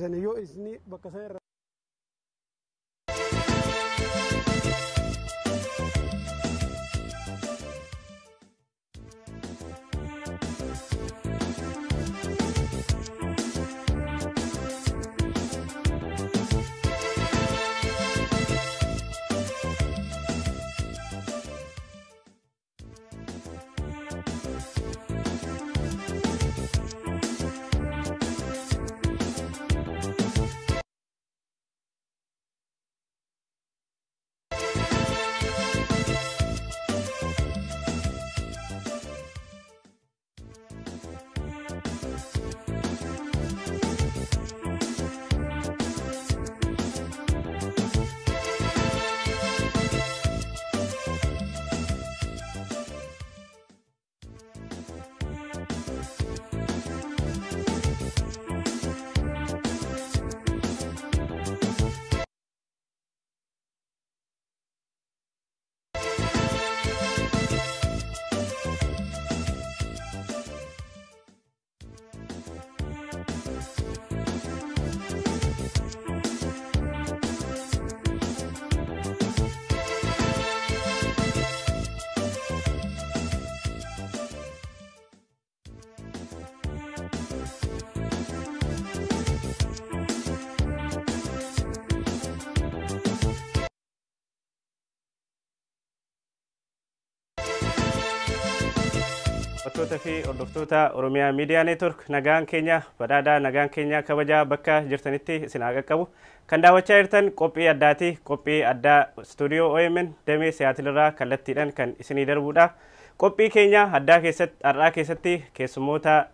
Yoo isni bakka isaa irraa Artistoota fi Artistoota Oromiyaa Miidiyaa Neetwork nagaan keenya badhaadhaa nagaan keenya kabajaa bakka jirtanitti isin haa qaqqabu. Kan daawwachaa jirtan qophii addaati. Qophii addaa stuudiyoo OMN damee Siyaatilirraa kallattiidhaan kan isinii darbuudha. Qophii keenya addaa keessatti har'aa keessatti keessummoota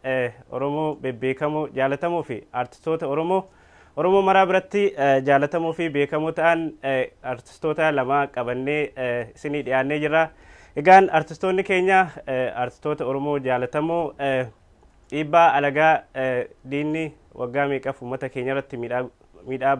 Oromoo bebbeekamoo jaalatamoo fi artistoota Oromoo maraa biratti jaalatamoo fi beekamoo ta'an artistoota lama qabannee isinii dhiyaannee jirra. Egaan artistoonni keenya artistoota Oromoo jaalatamoo dhiibbaa alagaa diinni waggaa meeqaaf uummata keenya irratti miidhaa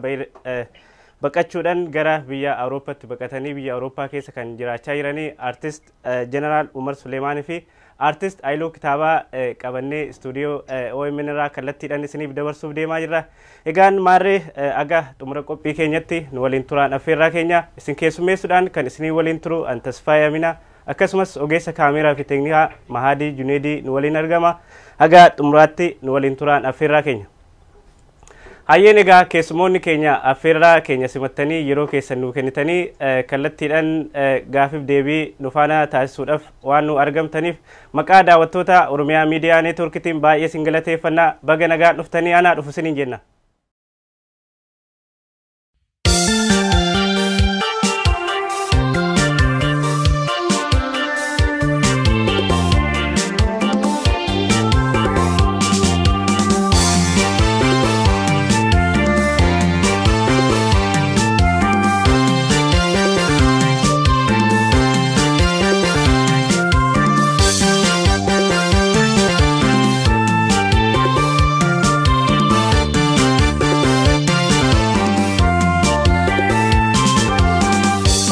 baqachuudhaan gara biyya Awurooppaatti baqatanii biyya Awurooppaa keessa kan jiraachaa jiranii artist Jeneraal Umar Suleemaanii fi artist Aayiloo Kitaabaa qabannee stuudiyoo OMN irraa kallattiidhaan isiniif dabarsuuf deemaa jirra. Egaan maarree aga xumura qophii keenyatti nu waliin turaan affeerraa keenya isin keessummeessuudhaan kan isinii waliin turu an Tasfaayee Aminaa akkasumas ogeessa kaameeraa fi teeknikaa Mahadii Juneedii nu waliin argama. Haga xumuraatti nu waliin turaan affeerraa keenya. Hayyeen egaa keessummoonni keenya affeerraa keenya simattanii yeroo keessan nu kennitanii kallattiidhaan gaafiif deebii nu faana taasisuudhaaf waan nu argamtaniif maqaa daawwattoota Oromiyaa Miidiyaa Neetworkitiin baay'ee isin galateeffannaa. Baga nagaan dhuftanii anaa dhufu isiniin jenna.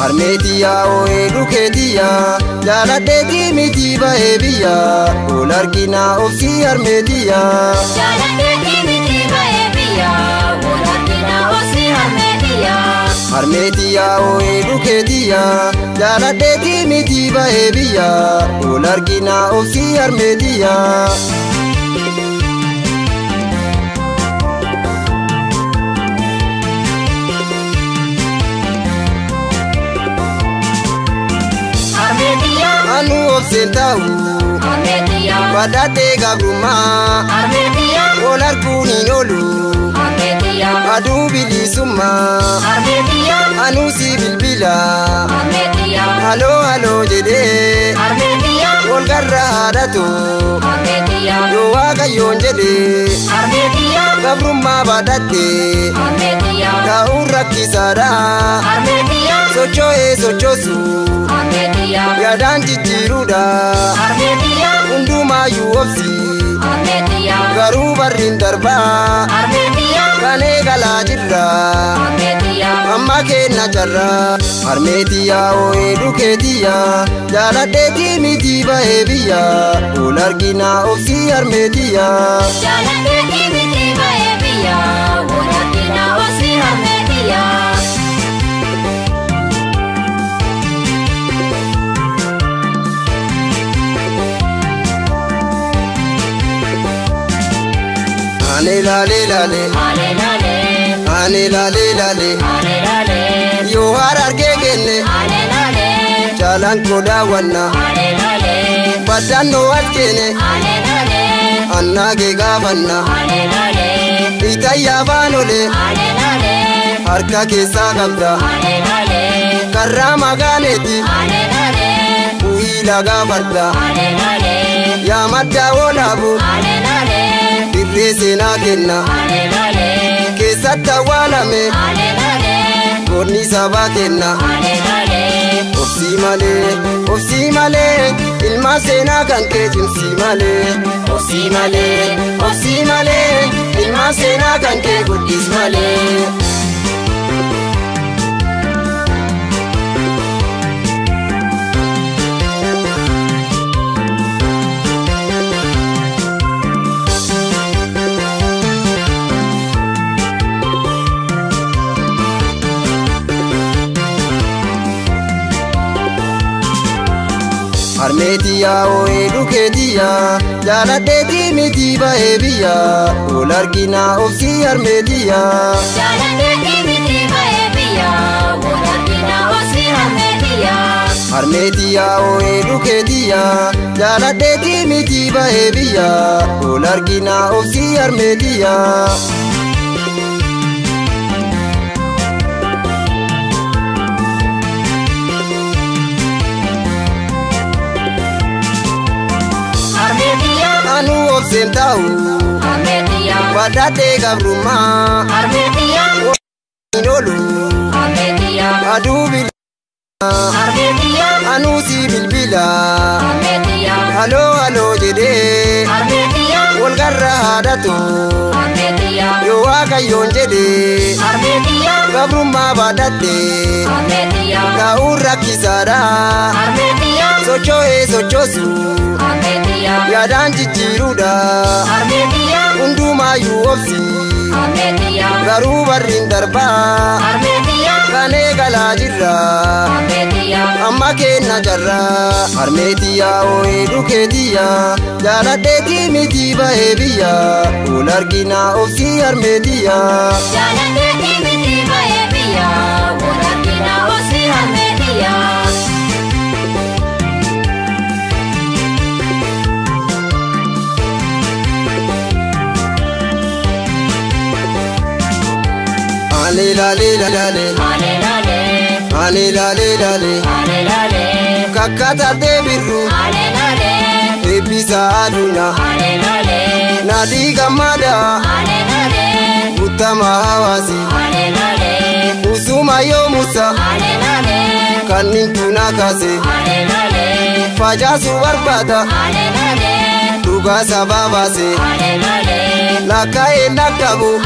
Armeetiya oe duketiya jaaladheeti miti bahe biya ol argina ofsi armeetiya jaaladheeti miti bahe biya ol argina ofsi armeetiya Armeetiya oe duketiya jaaladheeti miti bahe biya ol argina ofsi armeetiya Anu obsentau Armeetiya badate gabruma Armeetiya olar kuniyolu Armeetiya adu bilisuma Armeetiya anu sibilbila Armeetiya halo jede Armeetiya ol garra hadatu Armeetiya yo waqayyoon jede Armeetiya gabruma badate Armeetiya ka urrakkisada Armeetiya sochosu Armeetiya yaadaan jijjiiruudha Armeetiya hundumayyuu obsi Armeetiya garuu barriin darbaa Armeetiya kan eegalaa jirra Armeetiya amma kenna jarra Armeetiya oe dukeetiya jaaladheeti miti bahee biyya ol argina obsi Armeetiya jaaladheeti miti bahee biyya lale lale ane lale lale yo hararge genne jalan koda wanna badanno atkene anna ge gafanna itayya banole harka keessa qabda karrama galeti uila gafarda ya madda wolabu irresena kenna keessatta walame gonni saba kenna obsi male ilma sena kanke jimsi male obsi male ilma sena kanke guddis male Armetiya oe duketiya jaladeti miti baebiya olargina ofsi armetiya jaladeti miti baebiya olargina ofsi armetiya Armetiya oe duketiya jaladeti miti baebiya olargina ofsi armetiya anu obsentau armetiya badate gabruma armetiya inolu armetiya adubi armetiya anu si bilbila armetiya halo jede armetiya wolgarra hadatu armetiya yo wakayon jede armetiya gabruma badate armetiya ka urra kisara armetiya sochosu armetiya yadan jijiruda armetiya unduma yu obsi armetiya garu barrin darba armetiya kane gala jirra armetiya amma kenna jarra armetiya oe duketiya jaladeti miti baebiya olargina obsi armetiya jaladeti miti baebiya olargina obsi armetiya ale lale kakata debiru ebisa aduna nadi gamada utama hawasi usuma yo musa kanin tunakase fajasu barbada duga sababase lakae nakabu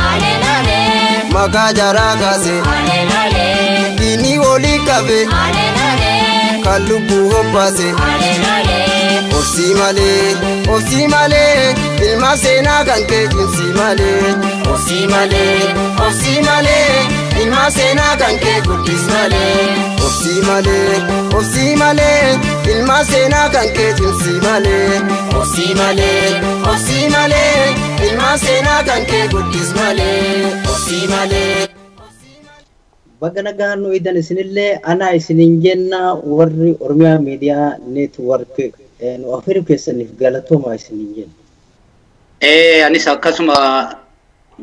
makajara kase dini woli kabe kalubu hopase obsi male ilma sena kanke jimsi male obsi male ilma sena kanke guddis male obsi male ilma sena kanke jimsi male obsi male ilma sena kanke guddis male obsi male bagana ganu idan isinille ana isinin jenna warri Oromiyaa Media Network no afiri kesanif galatoma isinin jenna anis akkasuma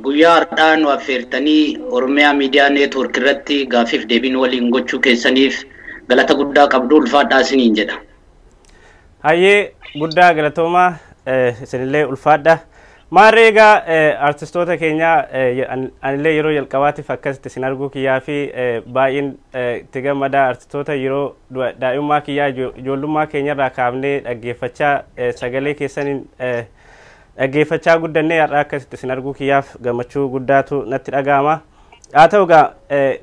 guyyaa har'aan affeertanii Oromiyaa Media Network irratti gaafif deebiin waliin gochuu keessaniif galata guddaa qabdu ulfaadhaa isiniin jedha hayyee guddaa galatoma isinillee ulfaadha Marega artistoota keenya anillee yeroo jalqabaatiif akkasitti isin arguu kiyyaa fi baay'een itti gammada artistoota yeroo daa'imummaa kiyyaa ijoollummaa keenyarraa kaafnee dhaggeeffachaa sagalee keessaniin dhaggeeffachaa guddannee har'a akkasitti isin arguu kiyyaaf gammachuu guddaatu natti dhaga'ama. Haa ta'u egaa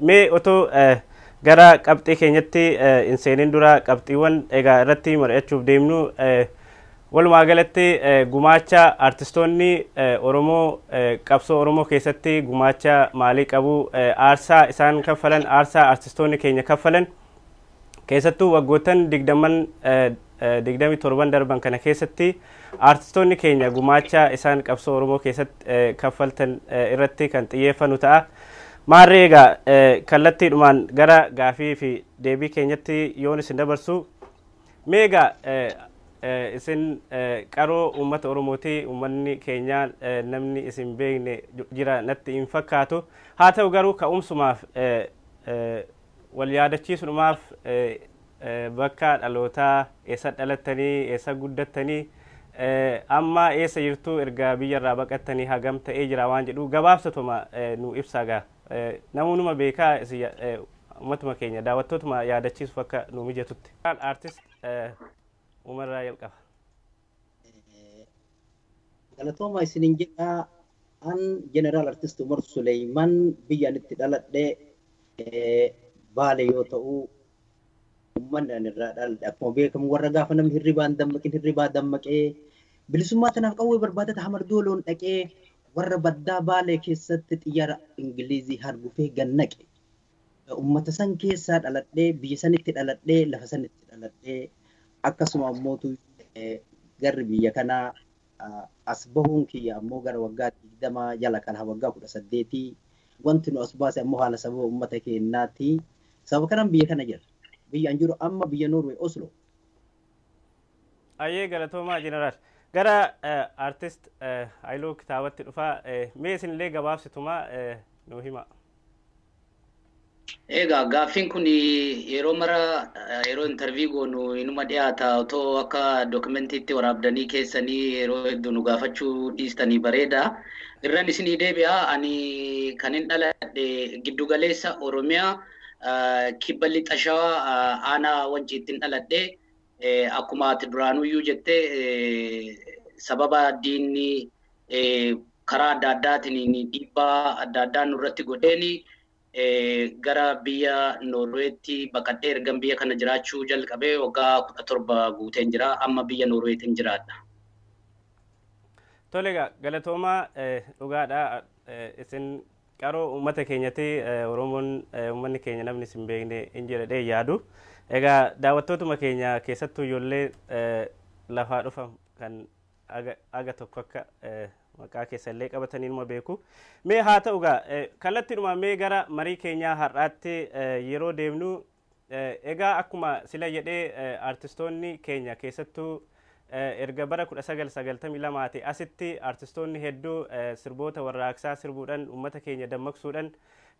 mee otoo gara qabxii keenyatti hin seenin dura qabxiiwwan egaa irratti mari'achuuf deemnu walumaa galatti gumaacha artistoonni Oromoo qabsoo Oromoo keessatti gumaacha maalii qabu aarsaa isaan kaffalan aarsaa artistoonni keenya kaffalan keessattuu waggoottan 27 darban kana keessatti artistoonni keenya gumaacha isaan qabsoo Oromoo keessatti kaffaltan irratti kan xiyyeeffanu ta'a. Maarree egaa kallattiidhumaan gara gaafii fi deebii keenyatti yoon isin dabarsu meegaa isin qaroo uummata Oromooti uummanni keenya namni isin beekne jira natti hin fakkaatu. Haa ta'u garuu ka'umsumaaf wal yaadachiisuudhumaaf bakka dhalootaa eessa dhalattanii eessa guddattanii amma eessa jirtu erga biyyarraa baqattanii hagam ta'ee jira waan jedhu gabaabsatuma nu ibsaa gaa. Namoonni beekaa uummatuma keenya daawwattootuma yaadachiisuuf akka nu mijatutti. Artist Umarraa jalqaba. Galatooma isinin jedhaa an Jeneraal Artist Umar Suleyman biyyaan itti dhaladhee Baale yoo ta'u uummanni ani irraa dhaladhe akkuma beekamu warra gaafa namni hirribaan dammaqin hirribaa dammaqee bilisummaa tanaaf qawwee barbaadata hamardooloon dhaqee warra baddaa Baalee keessatti xiyyaara Ingilizii harbufee gannaqe. Uummata san keessaa dhaladhee biyya sanitti dhaladhee lafa sanitti dhaladhee akkasuma ammoo garri biyya kanaa as bahuun kiyya ammoo gara waggaa 20 jala kan waggaa 18 wanti nu as baase ammoo haala sababa uummata keenyaati. Sababa kanaan biyya kana jira. Biyya an jiru amma biyya Norway Oslo. Ayyee galatoomaa Jeneraal. Gara artist Hailuu kitaabatti dhufaa mee isinillee gabaabsituma nu hima. Egaa gaaffiin kun yeroo mara yeroo interview goonu inuma dhiyaata otoo akka dokumentiitti waraabdanii keessanii yeroo hedduu nu gaafachuu dhiistanii bareeda. Irraan isinii deebi'a ani kan hin dhaladhe giddugaleessa Oromiyaa kibba lixa shawaa aanaa wanciittiin dhaladhe. Akkuma ati duraanuyyuu jettee sababa diinni karaa adda addaatiin dhiibbaa adda addaa nurratti godheeni gara biyya Noorweetti baqadhee ergan biyya kana jiraachuu jalqabee waggaa 17 guuteen jira amma biyya Noorweetiin jiraadha. Tole egaa galatoomaa dhugaadha isin qaroo uummata keenyatti Oromoon uummanni keenya namni isin beekne hin jedhee yaadu. Egaa daawwattootuma keenya keessattuu ijoollee lafaa dhufan kan aga tokko akka maqaa keessallee qabatanii numa beeku. Mee haa ta'u egaa kallattiidhuma mee gara marii keenyaa har'aatti yeroo deemnu egaa akkuma sila jedhee artistoonni keenya keessattuu erga bara 1992 asitti artistoonni hedduu sirboota warraaqsaa sirbuudhaan uummata keenya dammaqsuudhaan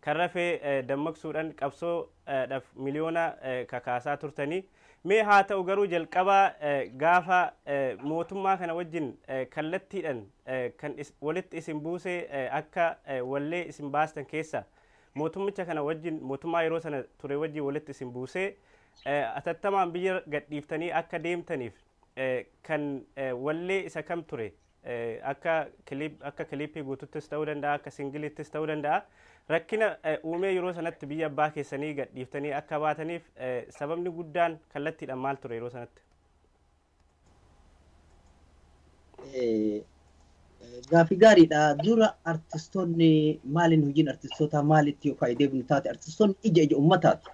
kan rafee dammaqsuudhaan qabsoodhaaf miliyoona kakaasaa turtanii. Mee haa ta'u garuu jalqabaa gaafa mootummaa kana wajjin kallattiidhaan kan walitti isin buusee akka wallee isin baastan keessa mootummicha kana wajjin mootummaa yeroo sana ture wajjin walitti isin buusee atattamaan biyya gadhiiftanii akka deemtaniif kan wallee isa kam ture akka kiliippii guututtis ta'uu danda'a akka singilittis ta'uu danda'a. Rakkina uumee yeroo sanatti biyya abbaa keessanii gadhiiftanii akka baataniif sababni guddaan kallattiidhaan maal ture yeroo sanatti? Gaaffii gaariidha. Dura artistoonni maaliin hojiin artistoota maalitti yookaan deebinu taate artistoonni ija uummataati.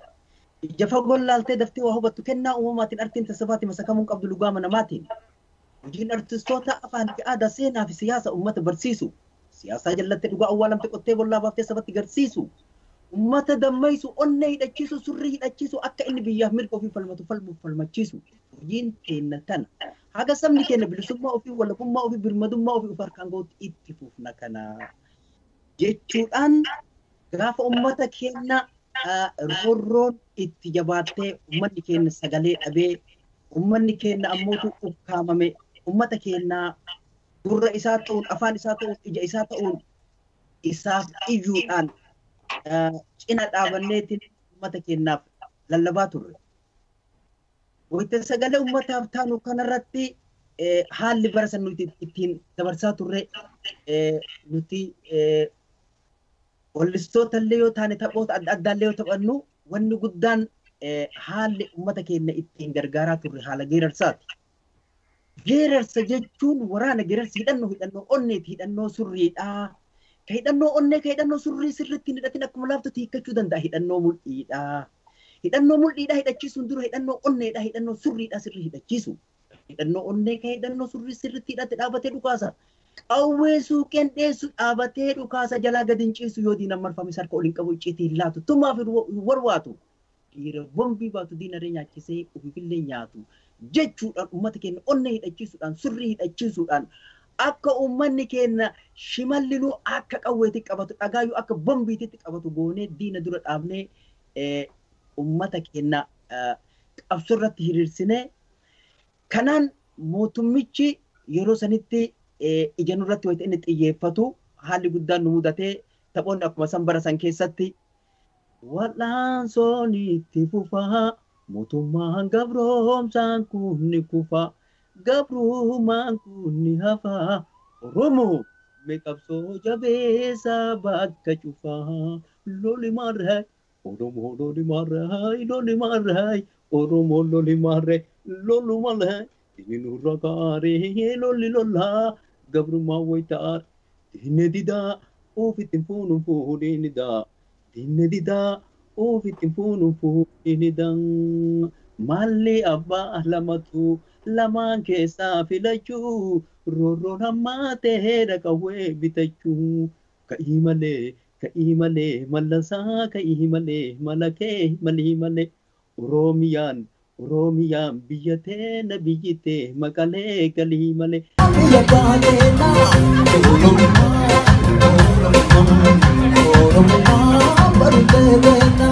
Ija fagoon laaltee daftee waa hubattu kennaa uumamaatiin artiin tasafaati masakamuun qabdu lugaama namaatiin. Hojiin artistoota afaan fi aadaa seenaa fi siyaasa uummata barsiisu. Siyaasa jalatti dhugaa awwaalamte qottee bollaa baaftee sabatti garsiisu. Uummata dammaysu, onnee hidhachiisu, surrii hidhachiisu akka inni biyyaaf mirga ofii falmatu falmachiisu. Hojiin keenya tana. Haga sabni keenya bilisummaa ofii, walabummaa ofii, birmadummaa ofii harkaan gahuutti itti fufna kana. Jechuudhaan gaafa uummata keenya roorroon itti jabaattee uummanni keenya sagalee dhabee uummanni keenya ammootu ukkaamame uummata keenya gurra isaa ta'uun afaan isaa ta'uun ija isaa ta'uun isaaf iyyuudhaan cina dhaabanneetiin uummata keenyaaf lallabaa turre. Wayita sagalee uummataaf taanu kanarratti haalli bara san nuti ittiin dabarsaa turre nuti wallistoota illee yoo taane taphoota adda addaa illee yoo taphannu wanni guddaan haalli uummata keenya ittiin gargaaraa turre haala geerarsaati. Geerarsa jechuun waraana geerarsi hidhannoo onneeti hidhannoo surriidha. Ka hidhannoo onnee ka hidhannoo surrii sirriitti hidhatin akkuma laaftutti hiikkachuu danda'a hidhannoo mul'iidha. hidhannoo mul'iidhaa hidhachiisuun dura hidhannoo onneedhaa hidhannoo surriidhaa sirrii hidhachiisu. Hidhannoo onnee kan hidhannoo surrii sirriitti hidhatte dhaabatee dhukaasa. Qawwee suuqeen dheessu dhaabatee dhukaasa jalaa gadi hin ciisu yoo diinaan marfame harka ol hin qabu icciitii hin laatu tumaaf warwaatu. Dhiira bombii baatu diinaree nyaachisee ofiifillee nyaatu jechuudhaan uummata keenya onnee hidhachiisuudhaan surrii hidhachiisuudhaan akka uummanni keenya shimallinuu akka qawweetti qabatu dhagaayyuu akka bombiitti qabatu goonee diina dura dhaabnee uummata keenya qabsoo irratti hiriirsinee kanaan mootummichi yeroo sanitti ija nurratti wayita inni xiyyeeffatu haalli guddaan nu mudatee taphoonni akkuma san bara san keessatti wal'aansoon itti fufaa mootummaan gabroomsaan kun ni kufaa gabrummaan kun ni hafaa Oromoo qabsoo jabeessaa bakka cufaa loli marraa Oromoo loli marraa Oromoo loli marraa lolu marraa inni nurra gaaree loli lollaa gabrummaa wayitaa dinne didaa ofitti fuunuun fuudhee ni daa. Dinne didaa ofitti fuunuun fuudhee daa. Malli abbaa lamatu lamaan keessaa filachuu roorroon hammaa ta'eedha qawwee bitachuu. Ka'ii malee mallasaa ka'ii malee malakee malii malee Oromiyaan biyya teena biyyitee maqalee galii malee. Biyya baaleena Oromoo barutee beena.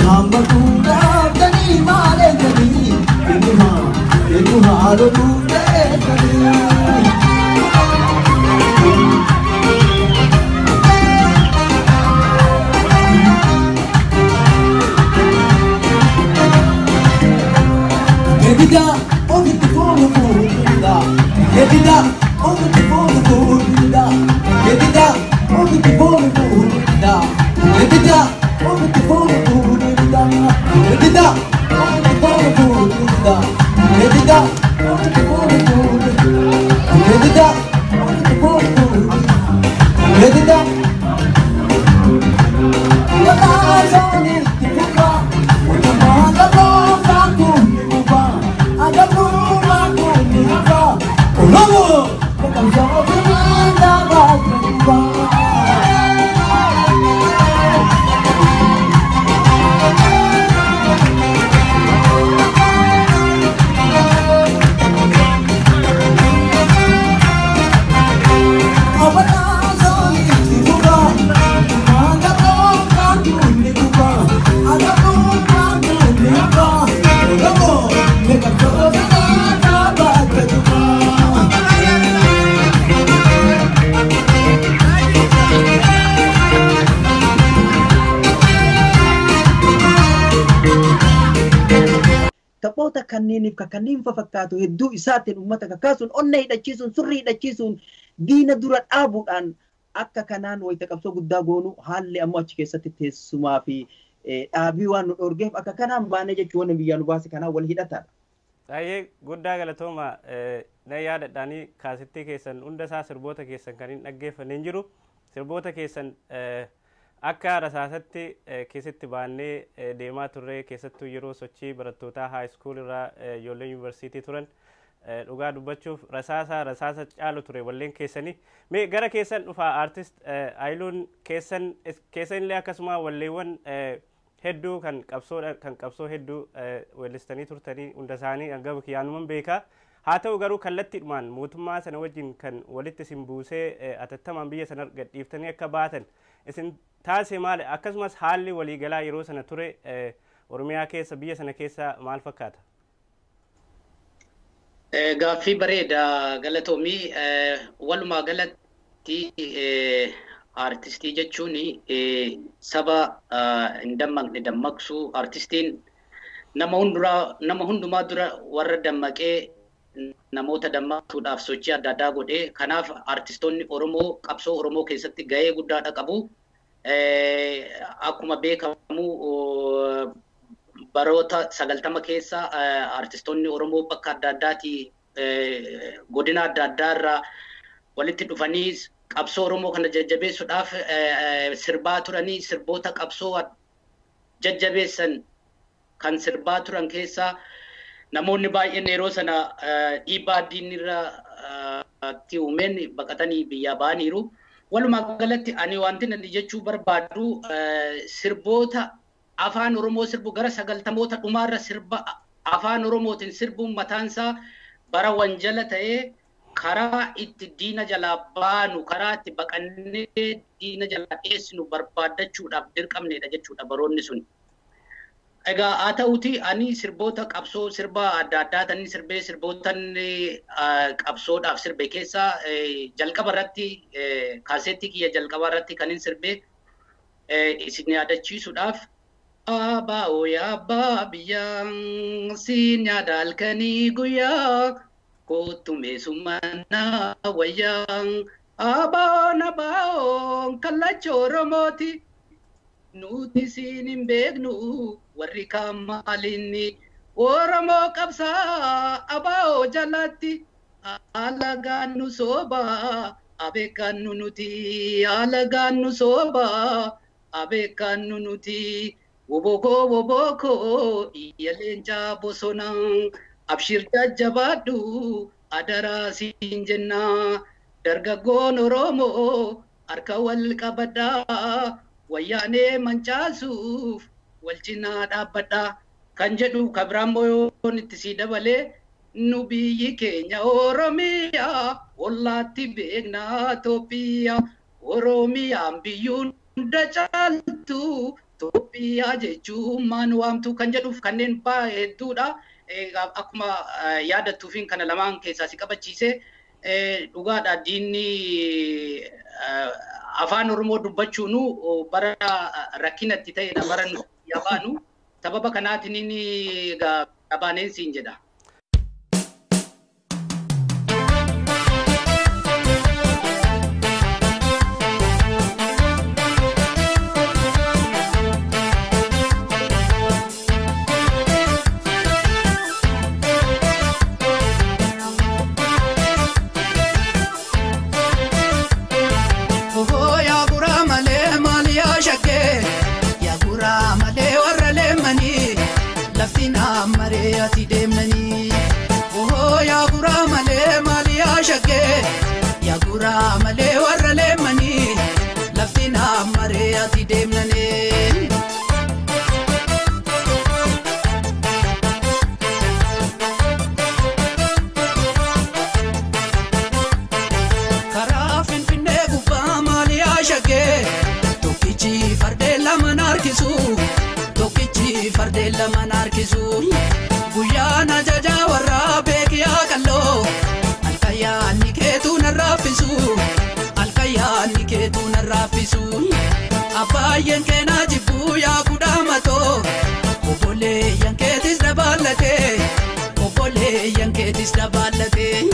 Hamba tu da dani male dani kanneeniif kanniin fakkaatu hedduu isaatiin uummata kakaasuun onnee hidhachiisuun surrii hidhachiisuun diina dura dhaabuudhaan akka kanaan wayita qabsoo guddaa goonu haalli ammoo achi keessatti teessumaa fi dhaabii waan nu dhorgeef akka kanaan baanee jechuun waan biyyaa nu baase kanaan wal hidhataadha. Baay'ee guddaa galatooma na yaadadhaanii kaasittii keessan hunda isaa sirboota keessan kan hin dhaggeeffannee jiru sirboota keessan akka rasaasatti keessatti baannee deemaa turre keessattuu yeroo sochii barattootaa high school irraa ijoollee yuunivarsiitii turan dhugaa dubbachuuf rasaasa caalu ture walleen keessanii mee gara keessan dhufaa artist Haayiluun keessanillee akkasuma walleewwan hedduu kan qabsoo hedduu weellistanii turtanii hunda isaanii hanga kiyyaanuman beekaa haa ta'u garuu kallattiidhumaan mootummaa sana wajjin kan walitti isin buusee atattamaan biyya sana gadhiiftanii akka baatan isin taasise maali akkasumas haalli waliigalaa yeroo sana ture Oromiyaa keessa biyya sana keessa maal fakkaata? Gaaffii bareeda galatoomii walumaa galatti artistii jechuun saba hin dammaqne dammaqsu artistiin nama hundumaa dura warra dammaqee namoota dammaqsuudhaaf sochii adda addaa godhee kanaaf artistoonni Oromoo qabsoo Oromoo keessatti gahee guddaadha qabu. Akkuma beekamu baroota 90 keessa artistoonni Oromoo bakka adda addaati godina adda addaarraa walitti dhufanii qabsoo Oromoo kana jajjabeessuudhaaf sirbaa turanii sirboota qabsoo jajjabeessan kan sirbaa turan keessaa namoonni baay'een yeroo sana dhiibbaa diinirratti uumeen baqatanii biyyaa ba'aniiru. Walumaa galatti ani wanti nan jechuu barbaadu sirboota afaan Oromoo sirbu gara 90moota dhumaarra sirba afaan Oromootiin sirbuun mataansaa bara wanjala ta'ee karaa itti diina jalaa baanu karaa itti baqannee diina jalaa dheessinu barbaadachuudhaaf dirqamneedha jechuudha baroonni sun. Egaa haa ta'uti ani sirboota qabsoo sirba adda addaa tanii sirbee sirbootan qabsoodhaaf sirbe keessaa jalqaba irratti kaaseettii kiyya jalqaba irratti kan hin sirbee isin yaadachiisuudhaaf Abaa yaa abbaa biyyaa siin yaada halkanii guyyaa kootu meesummaa wayyaa abaan abaa'oon kallacha Oromooti nuti siin hin beeknu warri kaan maalinni Oromoo qabsaa abaa'oo jalatti alagaan nu soobaa abeekaan nu nuti alagaan nu soobaa abeekaan nu nuti. Woboko iyaleencaa bosonaa abshir jajjabaadhu adaraa siin jennaa dargaggoon Oromoo harka wal qabadhaa wayyaanee mancaasuuf wal cinaa dhaabbadhaa kan jedhu kabiraammoo yoon itti sii dabalee nu biyyi keenya Oromiyaa ollaatti beeknaa Itoophiyaa Oromiyaan biyyuun hunda caaltu Itoophiyaa jechuun maan waamtu kan jedhuuf kanneen hedduudha. Akkuma yaadattuufiin kana lamaan keessaa si qabachiise dhugaadha diinni afaan Oromoo dubbachuunu bara rakkinatti ta'edha bara nu yabaanu sababa kanaatiin inni gabaaneen siin jedha. Ati deemnanii oh yaa guraa malee maali yaa shakkee yaa guraa malee warra leemanii lafti naa maree ati deemnanii. Karaa Finfinnee gubbaa maali yaa shakkee tokkichi fardeen lama naarkisu tokkichi fardeen lama naarkisu. Guyyaan ajajaa warra beekiyaa kalloo alkayyaan ni keetu narraafisu alkayyaan ni keetu narraafisu abbaayeen keenaa jibbuu yaa kudhaamatoo obboleeyyan keetis dabaalatee Atis dabalate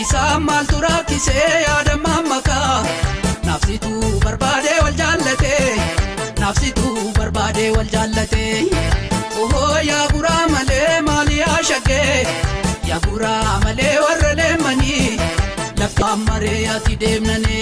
Isa mal turakise yaada mamaka Nafsi tu barbade wal jallate Nafsi tu barbade wal jallate Oh ya gura male mali ashake Ya gura male warale mani Lafta mare ati demnane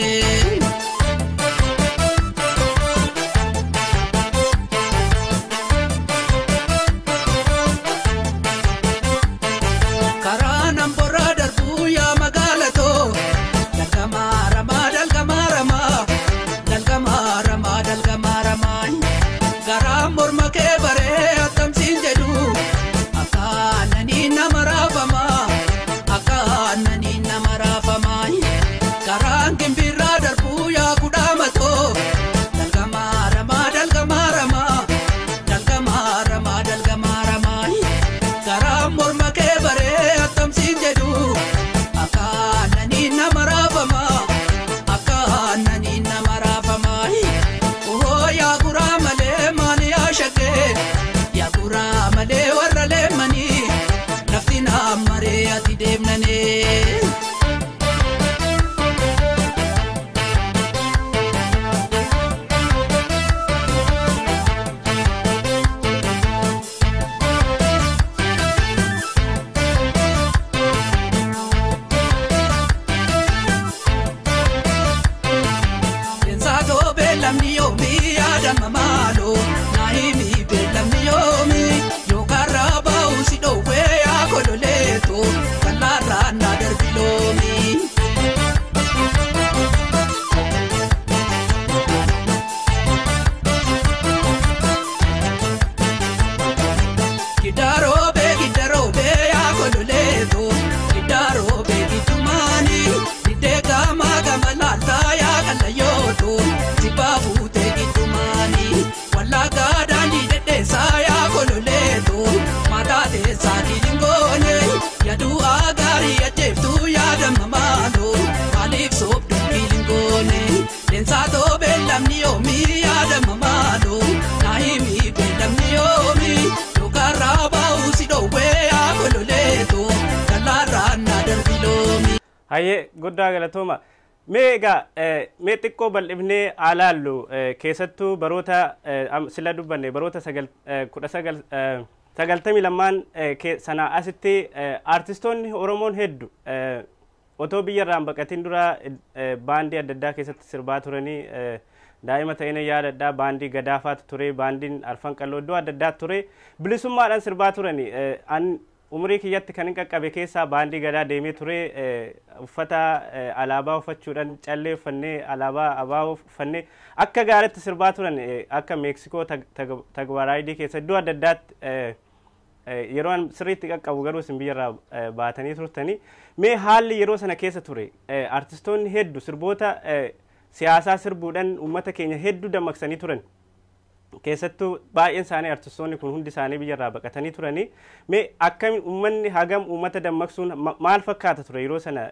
Haye guddaa galatooma meega mee xiqqoo bal'ifnee alaallu keessattuu baroota sila dubbanne baroota 1992 sana asitti artistoonni Oromoon heddu otoo biyyarraan baqatiin dura baandii adda addaa keessatti sirbaa turanii daa'ima ta'ina yaadadhaa baandii gadaafaatu ture baandiin arfan qalloo iddoo adda addaa ture bilisummaadhaan sirbaa turanii umrii kiyyatti kan hin qaqqabe keessaa baandii gadaa deemee ture uffata alaabaa uffachuudhaan callee uffannee alaabaa abaa uffannee akka gaariitti sirbaa turan akka Meeksikoo Tagwaraayidii keessa iddoo adda addaatti yeroo sirriitti qaqqabu garuu isin biyyarraa baatanii turtanii mee haalli yeroo sana keessa ture artistoonni heddu sirboota siyaasaa sirbuudhaan uummata keenya hedduu dammaqsanii turan keessattuu baay'een isaanii artistoonni kun hundi isaanii biyyarraa baqatanii turanii mee akkamiin uummanni hagam uummata dammaqsuun maal fakkaata ture yeroo sana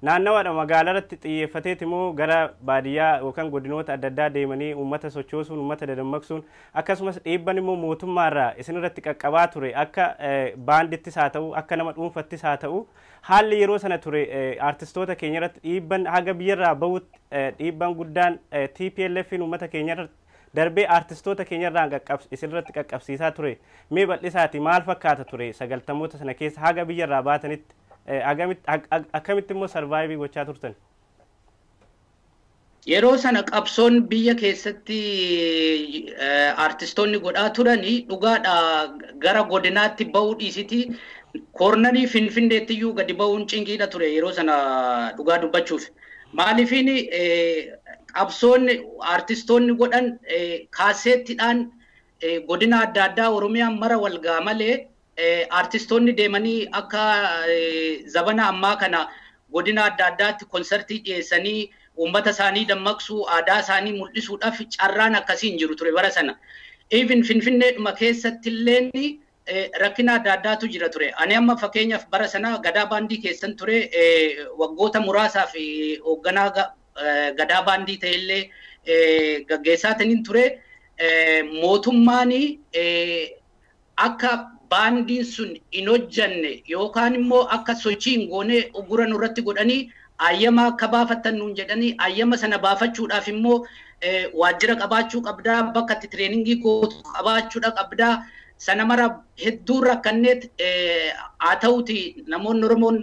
naannawaadha magaalaa irratti xiyyeeffateeti moo gara baadiyyaa yookaan godinoota adda addaa deemanii uummata sochoosuun uummata dammaqsuun akkasumas dhiibban immoo mootummaarraa isin irratti qaqqabaa ture akka baandittis haa ta'u akka nama dhuunfattis haa ta'u haalli yeroo sana ture artistoota keenya irratti dhiibban haga biyyarraa bahutti dhiibban guddaan TPLF'n uummata keenya irratti darbee artistoota keenya irraa isinirratti qaqqabsiisaa ture mee bal'isaati maal fakkaata ture 90moota sana keessa haga biyyarraa baatanitti akkamitti immoo sarvaayibii gochaa turtan yeroo sana qabsoon biyya keessatti artistoonni godhaa turanii dhugaadha gara godinaatti bahuu dhiisiti koornanii finfinneettiyyuu gadi bahuun cinqiidha ture yeroo sana dhugaa dubbachuuf maaliifin qabsoon artistoonni godhan kaaseettiidhaan godina adda addaa Oromiyaan mara walgaa malee artistoonni deemanii akka zabana ammaa kana godina adda addaatti konsertii dhiyeessanii uummata isaanii dammaqsuu aadaa isaanii mul'isuudhaaf carraan akkasiin jiru ture bara sana even finfinneedhuma keessatti illee rakkina adda addaatu jira ture ani amma fakkeenyaaf bara sana gadaa baandii keessan ture waggoota muraasaaf hoogganaa gadaa baandii ta'ellee gaggeessaataniin ture mootummaan akka baandiin sun hin hojjanne yookaan immoo akka sochiin goonee ugura nurratti godhanii ayyama akka baafattan nuun jedhanii ayyama sana baafachuudhaaf immoo waajjira qabaachuu qabdaa bakka itti tireeningii gootu qabaachuudha qabdaa sana mara hedduu rakkanneet haa ta'uti namoonni Oromoon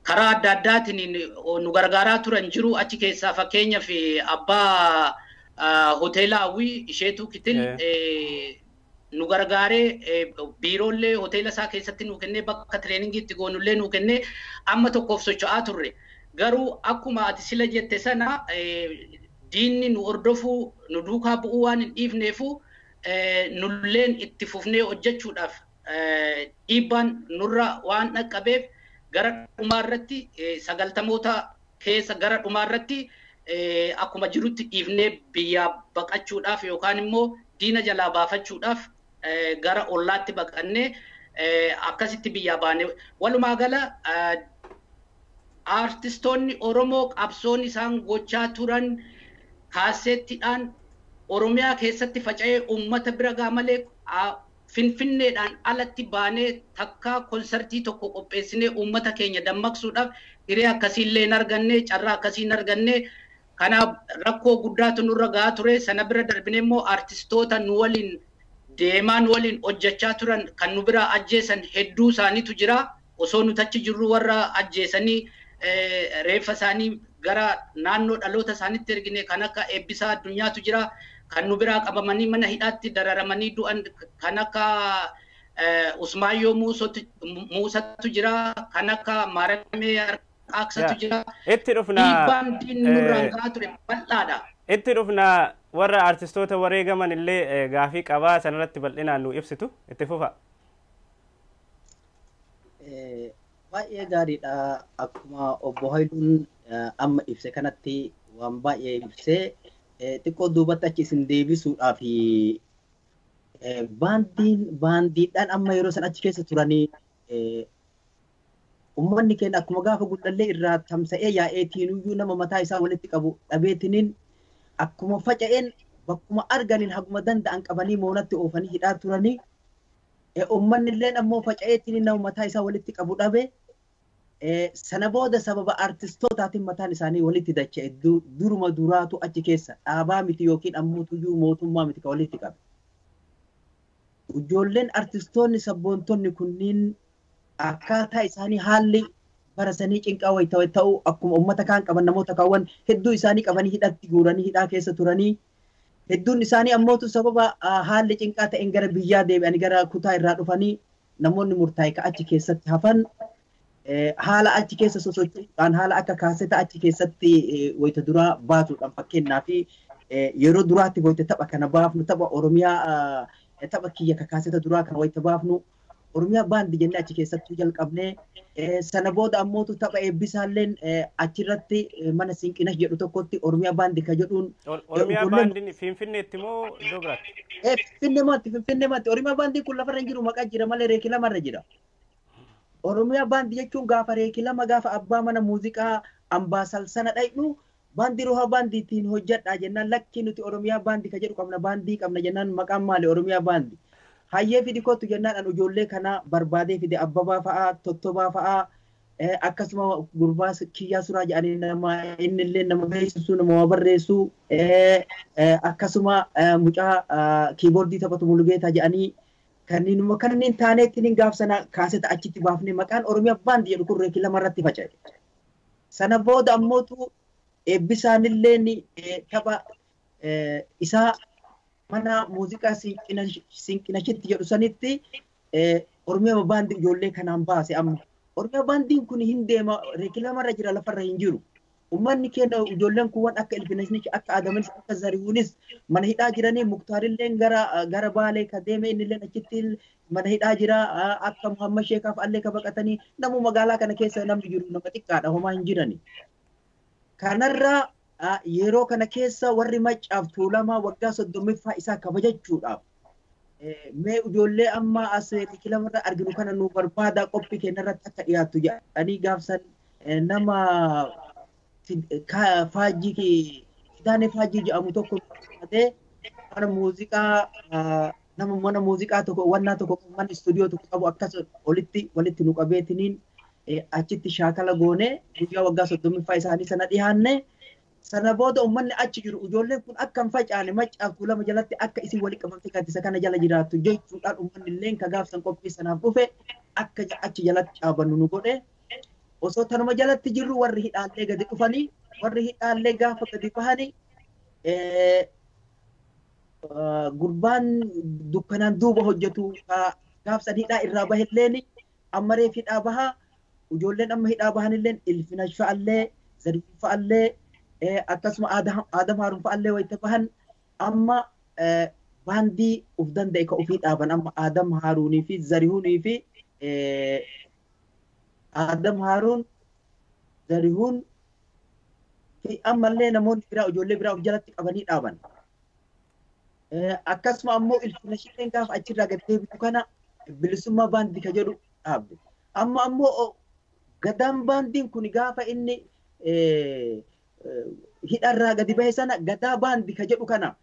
karaa adda addaatiin nu gargaaraa turan jiru achi keessaa fakkeenyaaf abbaa hoteela hawwii isheetu kitil nu gargaaree biiroolee hoteela isaa keessatti nu kennee bakka tireeningii itti goonullee nu kennee amma tokkoof socho'aa turre garuu akkuma ati sila jette sana diinni nu hordofuu nu duukaa bu'uu waan hin dhiifneefu nulleen itti fufnee hojjechuudhaaf dhiibbaan nurra waan dhaqqabeef gara dhumaarratti 90moota keessa gara dhumaarratti akkuma jirutti dhiifnee biyyaa baqachuudhaaf yookaan immoo diina jalaa baafachuudhaaf gara ollaatti baqannee akkasitti biyyaa baane walumaa gala artistoonni Oromoo qabsoon isaan gochaa turan kaaseettiidhaan Oromiyaa keessatti faca'ee uummata bira gaa malee Finfinneedhaan alatti baanee takka konsertii tokko qopheessinee uummata keenya dammaqsuudhaaf hiree akkasiillee hin arganne carraa akkasii hin arganne kanaaf rakkoo guddaatu nurra gahaa ture sana bira darbinee immoo artistoota nu waliin deemaan waliin hojjechaa turan kan nu bira ajjeesan hedduu isaaniitu jira osoo nuti achi jirru warra ajjeesanii reeffa isaanii gara naannoo dhaloota isaaniitti ergine kan akka Eebbisaa Addunyaatu jira kan nu biraa qabamanii mana hidhaatti dararamanii du'an kan akka Usmaayyoo Muusatu jira kan akka Maaramee Aqsatu jira itti dhufnaa baandiin nurraan gahaa ture bal'aadha itti dhufnaa warra artistoota wareegaman illee gaafii qabaa sanarratti bal'inaan nu ibsitu itti fufa baay'ee gaariidha akkuma obbo Hayduun amma ibse kanatti waan baay'ee ibsee xiqqoo duubatti achi isin deebisuudhaaf baandiidhaan amma yeroo san achi keessa turanii ummanni keenya akkuma gaafa guddallee irraa tamsa'ee yaa'eetiinuyyuu nama mataa isaa walitti qabu dhabeetiniin akkuma faca'een bakkuma arganiin haguma danda'an qabanii moonatti oofanii hidhaa turanii ummanni illeen ammoo faca'eetiin nama mataa isaa walitti qabu dhabe sana booda sababa artistootaatiin mataan isaanii walitti dacha'e duruma duraatu achi keessa dhaabaa miti yookiin ammuutuyyuu mootummaa miti ka walitti qabe. Ijoolleen artistoonni sabboontonni kunniin akkaataa isaanii haalli barasanii cinqaa wayita ta'u akkuma uummata kaan qaban namoota kaawwan hedduu isaanii qabanii hidhatti guuranii hidhaa keessa turanii hedduun isaanii ammootu sababa haalli cinqaa ta'een gara biyyaa deebi'anii gara kutaa irraa dhufanii namoonni murtaa'e ka achi keessatti hafan haala achi keessa sosochuudhaan haala akka kaaseta achi keessatti wayita duraa baasuudhaan fakkeenyaa fi yeroo duraatti wayita tapha kana baafnu tapha Oromiyaa tapha kiyya ka kaaseta duraa kana wayita baafnu Oromiyaa baandii jennee achi keessatti jalqabnee sana booda ammootu tapha eebbisaalleen achirratti mana Sinqinash jedhu tokkotti Oromiyaa baandii ka jedhuun Oromiyaa baandiin Finfinneetti moo iddoo biraatti? Finfinneemaatti Oromiyaa baandii kun lafarra hin jiru maqaa jira malee reekii lamarra jira. Oromiyaa baandii jechuun gaafa reekii lama gaafa abbaa mana muuziqaa ambaasal sana dhaynu baandii roha baandiitiin hojjedhaa jennaan lakki nuti Oromiyaa baandii ka jedhu qabna baandii qabna jennaan maqaan maali Oromiyaa baandii. Hayyee fidi kootu jennaan an ijoollee kana barbaadee fide Abbabaa fa'aa Tottobaa fa'aa akkasuma gurbaa Kiyyaa Suraa jedhanii nama inni illee nama beeksisu nama barreessu akkasuma mucaa kiiboordii taphatu Mulugeetaa jedhanii kanneen taaneettiin gaafsana kaaseta achitti baafne maqaan Oromiyaa baandii jedhu kun reekii lamarratti faca'e. Sana booda ammootu eebbisaanillee tapha isaa mana muuziqaa Sinqinashitti jedhu sanitti Oromiyaa baandii ijoollee kanaan baase amma. Oromiyaa baandiin kun hin deema reekii lamarra jira lafarra hin jiru. Ummanni keenya ijoolleen kun waan akka Ilfinashnichi akka Adamanis akka Zarihuunis mana hidhaa jiranii Muktaarilleen gara Baalee ka deeme innilleen achitti mana hidhaa jira akka Muhammad Sheekaaf allee ka baqatanii namu magaalaa kana keessa namni jiru nama xiqqaadha homaa hin jirani. Kanarraa yeroo kana keessa warri Maccaaf Tuulamaa waggaa 30ffaa isaa kabajachuudhaaf mee ijoollee amma as reekii lamarra arginu kana nu barbaada qophii keenyarratti akka dhiyaattu jedhanii gaafsan nama faajii Kidaanee faajii jedhamu tokko ta'ee mana muuziqaa nama mana muuziqaa tokko wannaa tokko mana istuudiyoo tokko qabu akkas walitti nu qabeetiniin achitti shaakala goonee guyyaa waggaa 30ffaa isaanii sana dhiyaanne sana booda uummanni achi jiru ijoolleen kun akka hin facaane maccaaf tuulama jalatti akka isin walitti qabamtee gaaddisa kana jala jiraattu jechuudhaan uummanni illee ka gaafsan qophii sanaaf dhufe akka achi jalatti caabannu nu godhe osoo tanuma jalatti jirru warri hidhaallee gadi dhufanii warri hidhaallee gaafa gadi bahanii gurbaan dukkanaan duuba hojjetu gaafsan hidhaa irraa bahelleen ammaree hidhaa bahaa ijoolleen amma hidhaa bahanilleen ilfinash fa'allee zarifii fa'allee akkasuma Adam Haarun fa'allee wayita bahan amma baandii uf danda'e ka ofii dhaaban amma Adam Haarunii fi Zarihunii fi Adam Haarun Zarihuun fi ammallee namoonni biraa ijoollee biraa of jalatti qabanii dhaaban. Akkasuma ammoo ilfinashilleen gaafa achirraa gad deebitu kana bilisummaa baandii ka jedhu dhaabde. Amma ammoo gadaan baandiin kun gaafa inni hidharraa gadi bahe sana gadaa baandii ka jedhu kana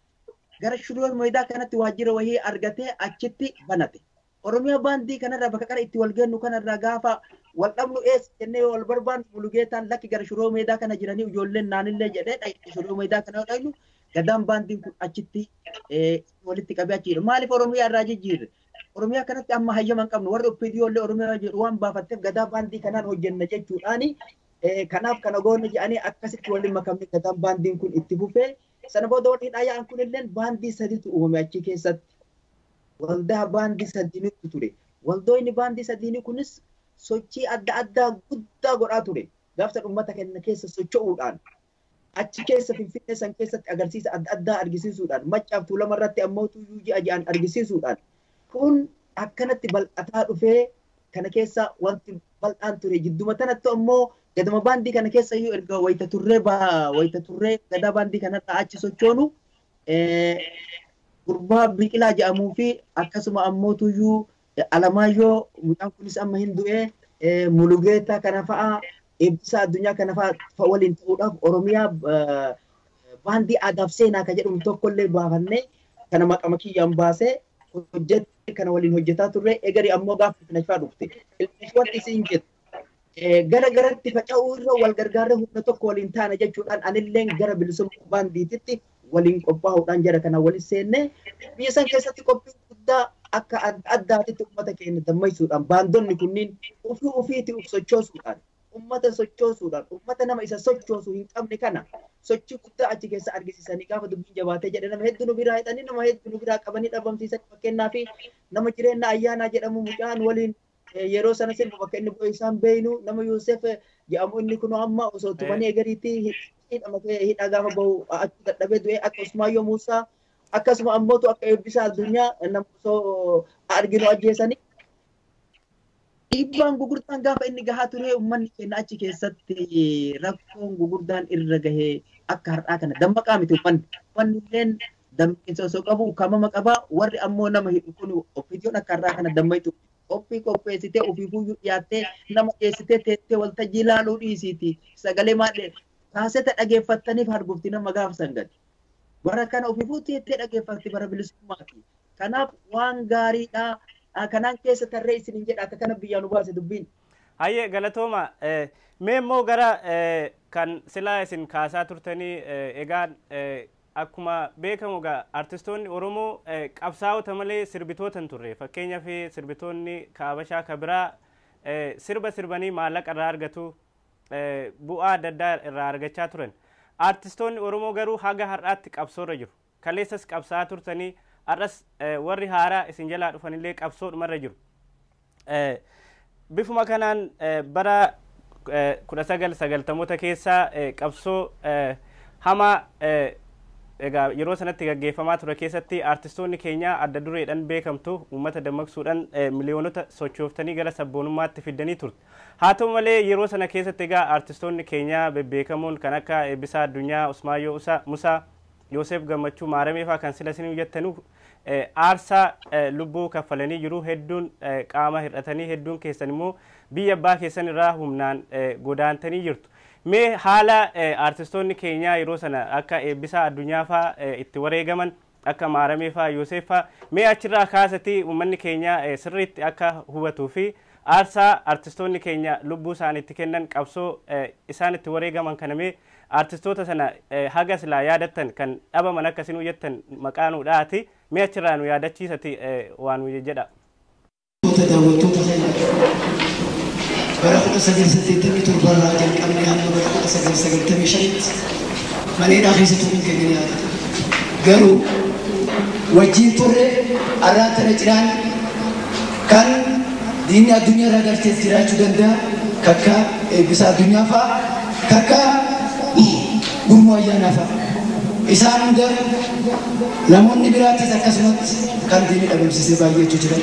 gara shuroo meedaa kanatti waajjira wahii argatee achitti banate. Oromiyaa baandii kanarraa bakka qara itti wal geennu kanarraa gaafa wal dhabnu ees jennee wal barbaannu mulugeetaan lakki gara shuroo meedaa kana jiranii ijoolleen naanillee jedhee dhaqee shuroo meedaa kana dhaqnu gadaan baandiin kun achitti walitti qabee achi jira. Maaliif Oromiyaa irraa jijjiirre? Oromiyaa kanatti amma hayyama hin qabnu warri OPDOllee Oromiyaa jedhu waan baafatteef gadaa baandii kanaan hojjenna jechuudhaani kanaaf kana goone jedhanii akkasitti waliin makamne gadaan baandiin kun itti fufee sana booda warri hidhaayaan kunillee baandii sadiitu uumame achi keessatti. Waldaa baandii sadiinitu ture. Waldoonni baandii sadiinii kunis sochii adda addaa guddaa godhaa ture. Gaafsa uummata keenya keessa socho'uudhaan achi keessa Finfinnee san keessatti agarsiisa adda addaa argisiisuudhaan maccaaf tuulama irratti ammoo tuyyuu ji'a ji'aan argisiisuudhaan kun akkanatti bal'ataa dhufee kana keessa wanti bal'aan ture jidduma tanatti ammoo gadama baandii kana keessa iyyuu erga wayita turree gadaa baandii kanarraa achi sochoonu gurbaa biqilaa jedhamuu fi akkasuma ammoo tuyyuu alamaayyoo mucaan kunis amma hin du'ee mulugeeta kana fa'a eebbisa addunyaa kana fa'a waliin ta'uudhaaf Oromiyaa baandii aadaaf seenaa ka jedhamu tokkollee baafannee kana maqama kiyyaan baasee hojjette kana waliin hojjetaa turre eegari ammoo gaafa Finfinnee dhufte. Wanti isin jettu gara garatti faca'uu irra wal gargaarree humna tokko waliin taana jechuudhaan anilleen gara bilisummaa baandiititti waliin qophaa'uudhaan jara kana waliin seenne biyya san keessatti qophiin guddaa akka addaatitti uummata keenya dammaysuudhaan baandonni kunniin ofiiti uf sochoosuudhaan uummata nama isa sochoosu hin qabne kana sochii guddaa achi keessa argisiisanii gaafa dubbiin jabaatee jedhe nama hedduu nu biraa hidhanii nama hedduu nu biraa qabanii dhabamsiisanii fakkeenyaa fi nama jireenya ayyaanaa jedhamu mucaan waliin yeroo sana sirba bakka inni bu'e isaan beeynu nama Yoosef jedhamu inni kun amma osoo tubanii egeriitti hidha gaafa bahu achi dadhabee du'e akka Usmaayyoo Muusaa akkasuma ammootu akka eebbisa addunyaa nama osoo arginu ajjeesanii dhiibbaan gugurdaan gaafa inni gahaa ture uummanni keenya achi keessatti rakkoon gugurdaan irra gahee akka har'aa kana dammaqaa miti uummanni illeen dammaqinsa osoo qabu ukkaamama qabaa warri ammoo nama hidhu kun OPDOon akka har'aa kana dammayitu qophii qopheessitee ofiifuyyuu dhiyaattee nama dhiyeessitee teettee waltajjii ilaaluu dhiisiiti sagalee maadhee kaaseta dhageeffattaniif argufti nama gaafa sangadi. Bara kana ofiifuu teettee dhageeffatti bara bilisummaati. Kanaaf waan gaariidha. Kanaan keessa tarree isin jedha akka kana biyyaa nu baase dubbiin. Hayyee galatooma mee immoo gara kan silaa isin kaasaa turtanii egaan akkuma beekamu egaa artistoonni Oromoo qabsaa'ota malee sirbitoota hin turre fakkeenyaaf sirbitoonni kaabashaa kabiraa sirba sirbanii maallaqa irraa argatu bu'aa adda addaa irraa argachaa turan. Artistoonni Oromoo garuu haga har'aatti qabsoorra jiru. Kaleessas qabsaa'aa turtanii arras warri haaraa isin jalaa dhufanillee qabsoodhumarra jiru. Bifuma kanaan bara 1990 keessaa qabsoo hamaa egaa yeroo sanatti gaggeeffamaa ture keessatti artistoonni keenya adda dureedhaan beekamtu uummata dammaqsuudhaan miliyoonota sochooftanii gara sabboonummaatti fiddanii turte. Haa ta'u malee yeroo sana keessatti egaa artistoonni keenya bebbeekamoon kan akka Eebbisaa Addunyaa, Usmaayyoo Musaa, Yoosef Gammachuu Maaramee fa'aa kan sila isin jettanu aarsaa lubbuu kaffalanii jiru hedduun qaama hir'atanii hedduun keessan immoo biyya abbaa keessan irraa humnaan godaantanii jirtu. Mee haala artistoonni keenya yeroo sana akka Eebbisaa Addunyaa fa'aa itti wareegaman akka Maaramee fa'aa Yoosef fa'aa mee achirraa kaasatti uummanni keenya sirriitti akka hubatuu fi aarsaa artistoonni keenya lubbuu isaaniitti kennan qabsoo isaanitti wareegaman kana mee artistoota sana haga silaa yaadattan kan dhabaman akkasiin hojjettan maqaanuudhaati mee achirraa nu yaadachiisati waan nu jedha. Bara 1987 irraa jalqabnee hamma bara 1995 maneedhaa keessatti hin kennine garuu wajjin turre arraatana ciraan kan diinni addunyaa irraa galtees jiraachuu danda'a kakka eebbisa addunyaa fa'a kakka gurmuu ayyaanaa fa'a isaan hunda namoonni biraattis akkasumatti kan diinni dhabamsiisee baay'eetu jira.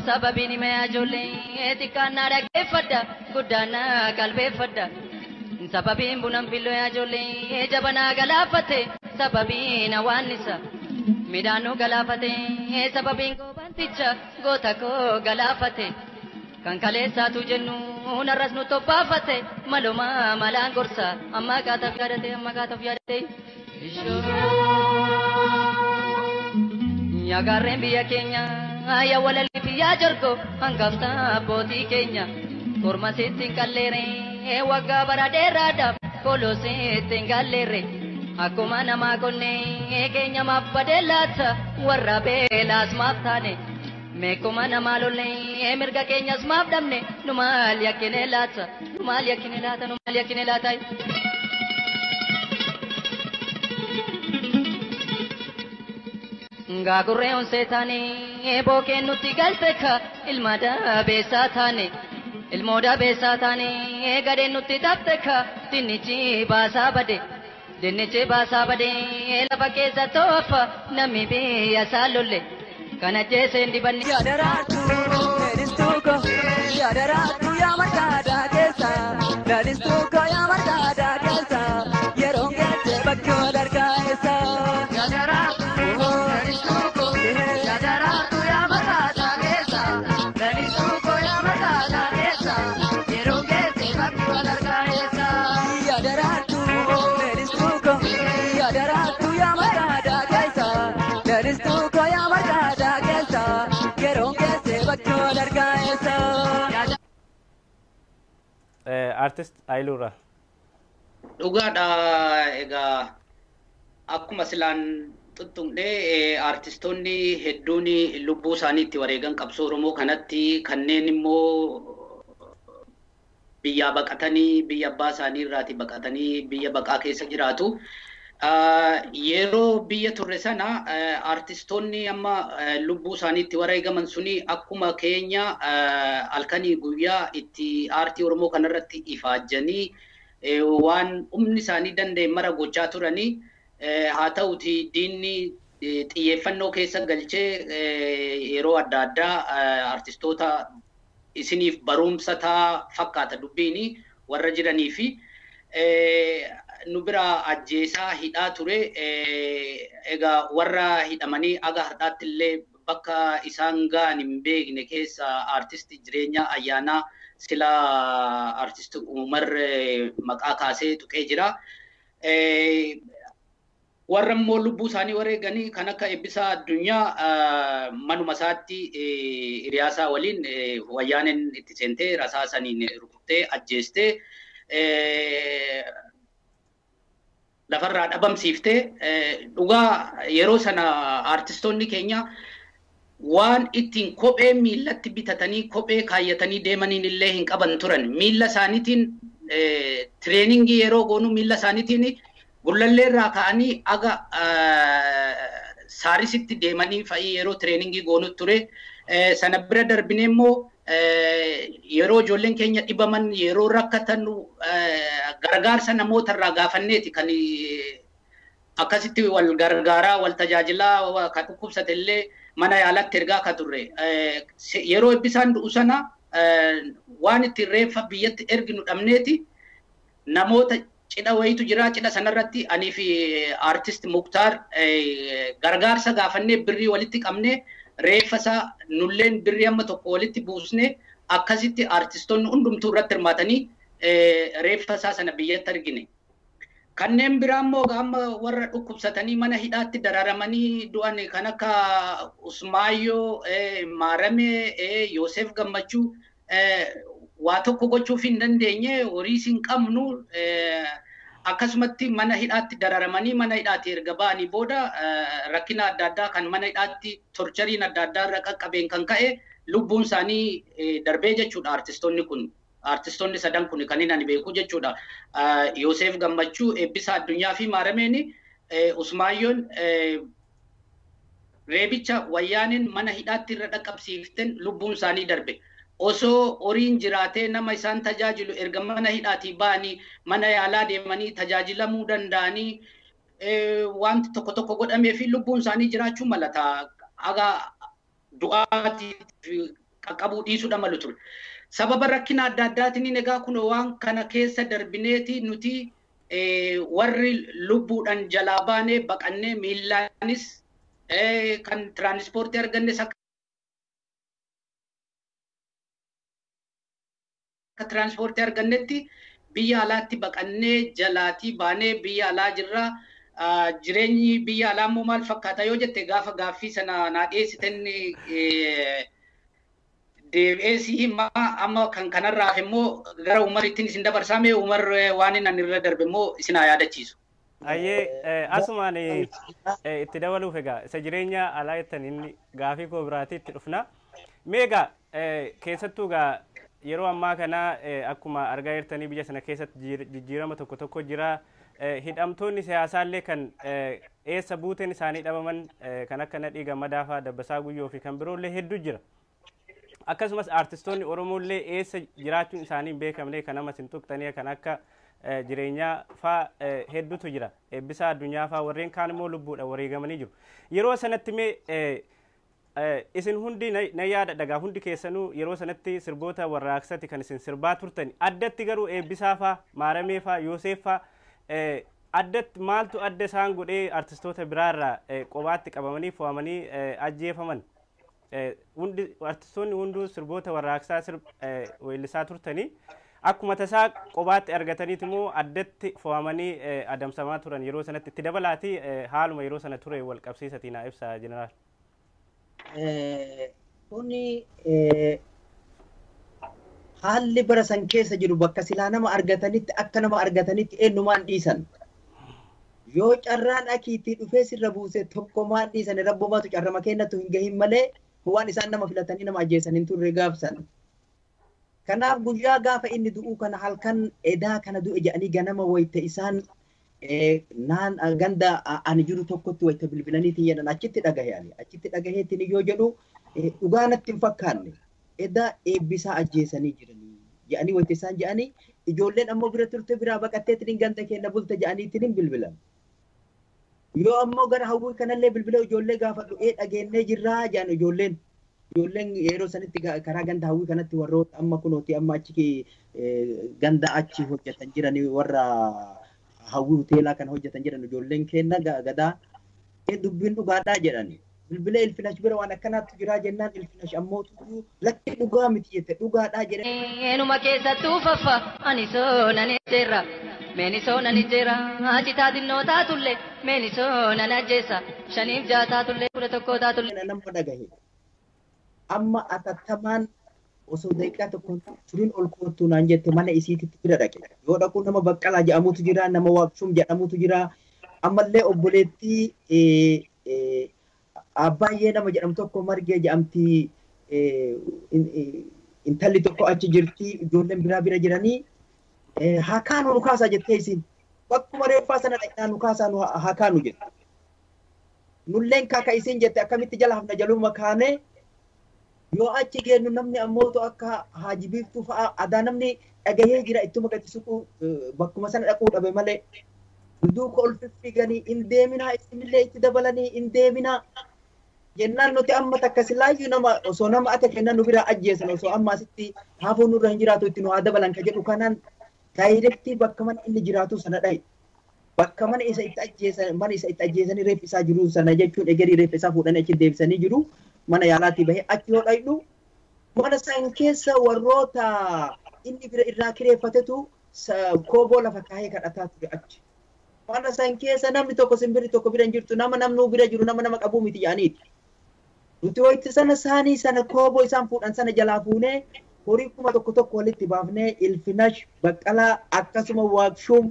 Sababini me ajole tikana rage fada kudana kalbe fada sababin bunam pillo ajole jabana galafate sababin awanisa midanu galafate sababin ko banticha gota ko galafate kankale satu jennu narasnu topafate maluma malangorsa amma kata fiadate ya garembi ya Kenya ya walali ya jorgo hangafta boti Kenya korma sitin kallere wagga baradera dab kolo sitin kallere akuma nama konne Kenya mabbadelata warra belas maftane mekuma nama lolle mirga Kenya smabdamne numal yakine lata numal. Gaagurree onsee taane bookeen nutti galteeka ilma dabeessaa taane ilmoo dabeessaa taane gadeen nutti tapteeka dinnichi baasaa bade dinnichi baasaa bade lafa keessa toofa namni biyya isaa lolle kana jeeseen dibanni. Yaadaraatu lalistuuko yaadaraatu yaa margaadaa keessa lalistuuko yaa margaadaa keessa yeroo geesse bakkoo dargaa eessa. Yaadaraatu lalistuuko yaadaraatu yaa margaadaa keessa lalistuuko yaa margaadaa keessa yeroo geesse bakkoo dargaa eessa. Yaadaraatu lalistuuko yaadaraatu yaa margaadaa keessa lalistuuko yaa margaadaa keessa yeroo geesse bakkoo dargaa eessa. Artist Ailura. Dhugaadha egaa akkuma silaan tuttuqnee artistoonni hedduun lubbuu isaanii itti wareegan qabsoo Oromoo kanatti kanneen immoo biyya baqatanii biyya abbaa isaanii irraati baqatanii biyya baqaa keessa jiraatu. Yeroo biyya turre sana artistoonni amma lubbuu isaanii itti wareegaman suni akkuma keenya halkanii guyyaa itti aartii Oromoo kanarratti ifaajjanii waan humni isaanii danda'e mara gochaa turanii haa ta'uti diinni xiyyeeffannoo keessa galchee yeroo adda addaa artistoota isiniif barumsa ta'a fakkaata dubbiini warra jiranii fi nu bira ajjeesaa hidhaa ture egaa warra hidhamanii aga har'aatti illee bakka isaan ga'an hin beekne keessa artisti jireenya ayyaanaa sila artisti Umar maqaa kaasee tuqee jira. Warra immoo lubbuu isaanii wareeganii kan akka Eebbisaa Addunyaa manuma isaatti hiriyaasaa waliin wayyaaneen itti seentee rasaasaniin rukuttee ajjeestee lafarraa dhabamsiiftee dhugaa yeroo sana artistoonni keenya waan ittiin kophee miillatti bitatanii kophee kaayyatanii deemaniin illee hin qaban turan miilla isaaniitiin tireeningii yeroo goonu miilla isaaniitiin gullallee irraa ka'anii aga saarisitti deemanii fa'ii yeroo tireeningii goonu ture sana bira darbinee immoo yeroo ijoolleen keenya dhibaman yeroo rakkatan gargaarsa namoota irraa gaafanneeti kan akkasitti wal gargaaraa wal tajaajilaa kan dhukkubsate illee mana yaalatti ergaa ka turre yeroo Eebbisaan du'u sana waan ittiin reeffa biyyatti erginu dhabneeti namoota cidha wayitu jira cidha sanarrattianii fi artist Muktaar gargaarsa gaafannee birrii walitti qabnee reeffa isaa nulleen birrii amma tokko walitti buusne akkasitti artistoonni hundumtuu irratti hirmaatanii reeffa isaa sana biyyatti ergine. Kanneen biraa immoo amma warra dhukkubsatanii mana hidhaatti dararamanii du'an kan akka Usmaayyoo, Maaramee, Yoosef Gammachuu waa tokko gochuuf hin dandeenye horiis hin qabnu akkasumatti mana hidhaatti dararamanii mana hidhaatti erga ba'anii booda rakkina adda addaa kan mana hidhaatti torchariin adda addaa irra qaqqabeen kan ka'e lubbuun isaanii darbee jechuudha artistoonni kun. Artistoonni sadan kun kan inni beeku jechuudha. Yoosef Gammachuu, Eebbisaa Addunyaa fi Maarameeni Usmaayyoon reebicha wayyaaniin mana hidhaatti irra dhaqqabsiiften lubbuun isaanii darbe. Osoo horiin jiraatee nama isaan tajaajilu erga mana hidhaatii ba'anii mana yaalaa deemanii tajaajilamuu danda'anii wanti tokko tokko godhamee fi lubbuun isaanii jiraachuu malata. Aga du'aatiif qaqqabuu dhiisuudha malu ture. Sababa rakkina adda addaatiin egaa kun waan kana keessa darbineeti nuti warri lubbuudhaan jalaa baanee baqannee miillaanis kan tiraanispoortii argannes akka tiraanispoortii argannetti biyya alaatti baqannee jalaatii baanee biyya alaa jirra. Jireenyi biyya alaa immoo maal fakkaata yoo jette gaafa gaaffii sana naa dhiyeessiten deebi'eesii amma kan kanarraaf immoo gara Umarittiin isin dabarsaame Umar waan inni irra darbe immoo isin haa yaadachiisu. Ayyee asumaan itti dabaluuf egaa isa jireenya alaa jettan inni gaafii koo biraatti itti dhufna. Meegaa keessattuu egaa yeroo ammaa kana akkuma argaa jirtanii biyya sana keessatti jijjiirama tokko tokko jira. hidhamtoonni siyaasaallee kan eessa buuteen isaanii dhabaman kan akka Nadhii Gammadaa fa'aa Dabbasaa Guyyoo fi kan biroollee hedduu jira. Akkasumas artistoonni Oromoollee eessa jiraachuun isaanii hin beekamne kan nama sin tuqxanii kan akka jireenyaa fa'aa hedduutu jira. Eebbisaa Addunyaa fa'aa warreen kaan immoo lubbuudhaan wareegamanii jiru. Yeroo sanatti mee isin hundi na yaada dhagaa hundi keessanuu yeroo sanatti sirboota warraaqsati kan isin sirbaa turtan addatti garuu Eebbisaa fa'aa Maaramee fa'aa Yoosef fa'aa addatti maaltu adda isaan godhee artistoota biraarraa qobaatti qabamanii fo'amanii ajjeefaman hundi artistoonni hunduu sirboota warraaqsaa weellisaa turtanii akkuma tasaa qobaatti argataniit immoo addatti fo'amanii adamsamaa turan yeroo sanatti itti dabalaatii haaluma yeroo sana ture wal qabsiisatii naa ibsaa jeneraal. Kuni haalli bara san keessa jiru bakka silaa nama argatanitti akka nama argatanitti eenyumaan dhiisan. Yoo carraan akiitii dhufee sirra buuse tokkomaan dhiisan rabbomaatu carrama kennatu hin gahin malee waan isaan nama filatanii nama ajjeesan hin turre gaafsan. Kanaaf guyyaa gaafa inni du'uu kana halkan edaa kana du'e jedhanii ganama wayte isaan naan ganda ani jiru tokkotti wayte bilbilaniitiin jedhan achitti dhagaheetiin yoo jedhu dhugaanatti hin fakkaanne edaa Eebbisaa ajjeesanii jiranii jedhanii wayte isaan jedhanii ijoolleen ammoo bira turte biraa baqatteetiin ganda keenya bulte jedhaniitiin bilbilan. Yoo ammoo gara hawwii kanallee bilbila ijoollee gaafa du'ee dhageennee jirraa jedhan ijoolleen yeroo sanitti karaa ganda hawwii kanatti warroota amma kunooti amma achi ganda achi hojjetan jiranii warra hawwii hoteelaa kan hojjetan jiran ijoolleen kenna gadaa dubbiin dhugaadhaa jedhani. Bilbila Ilfinash bira waan akkanaatti jiraa jennaan Ilfinash ammoo lakki dhugaa miti jette dhugaadhaa jedhani. Eenuma keessattuu faffa ani soonan ejjeerra meeni soonan ejjeerra citaa xinnoo taatullee meeni soonan ajjeessa shaniif ja'a taatullee 11 taatullee. Nama dhagahe. Amma atattamaan osoo daqiiqaa tokkoon turiin ol koottuu naan jette mana isiititti bira dhaqe. Yoo dhaquu nama Baqqalaa jedhamutu jira, nama Waaqshuum jedhamutu jira. Ammallee obboleettii Abbaayyee nama jedhamu tokko Margee jedhamti intalli tokko achi jirti. Ijoolleen bira jiranii haa kaanu nu kaasaa jettee isin. Bakkuma reeffaa sana dhaqnaa nu kaasaa nu haa kaanu jette. Nulleen kaaka isin jette akkamitti jala hafna jaluma kaanee yoo achi geennu namni ammootu akka Haaji Biiftuu fa'aa adaa namni dhagahee jira ittuma gati suquu bakkuma sana dhaquu dhabe malee duuka ol fiffiganii hin deeminaa isinillee itti dabalanii hin deeminaa jennaan nuti amma takka silaayyuu nama osoo nama ate kennan nu biraa ajjeesan osoo amma asitti haafuu nurra hin jiraatu itti nu haa dabalan ka jedhu kanaan daayirektii bakka mana inni jiraatu sana dhaye bakka mana isa itti ajjeesanii reef isaa jiru sana jechuun egerii reef isaa fuudhanii achi deebisanii jiru. Mana yaalaatii bahee achi yoo dhaynu mana san keessa warroota inni bira irraa kireeffatetu kooboo lafa kaahee kadhataa ture achi. Mana san keessa namni tokko simbirri tokko bira hin jirtu namni bira jiru nama qabuu miti jedhaniiti. Nuti wayitti sana saanii sana kooboo isaan fuudhan sana jalaa fuunee horii kuma tokko walitti baafnee Ilfinash Baqqalaa akkasuma Waaqshuum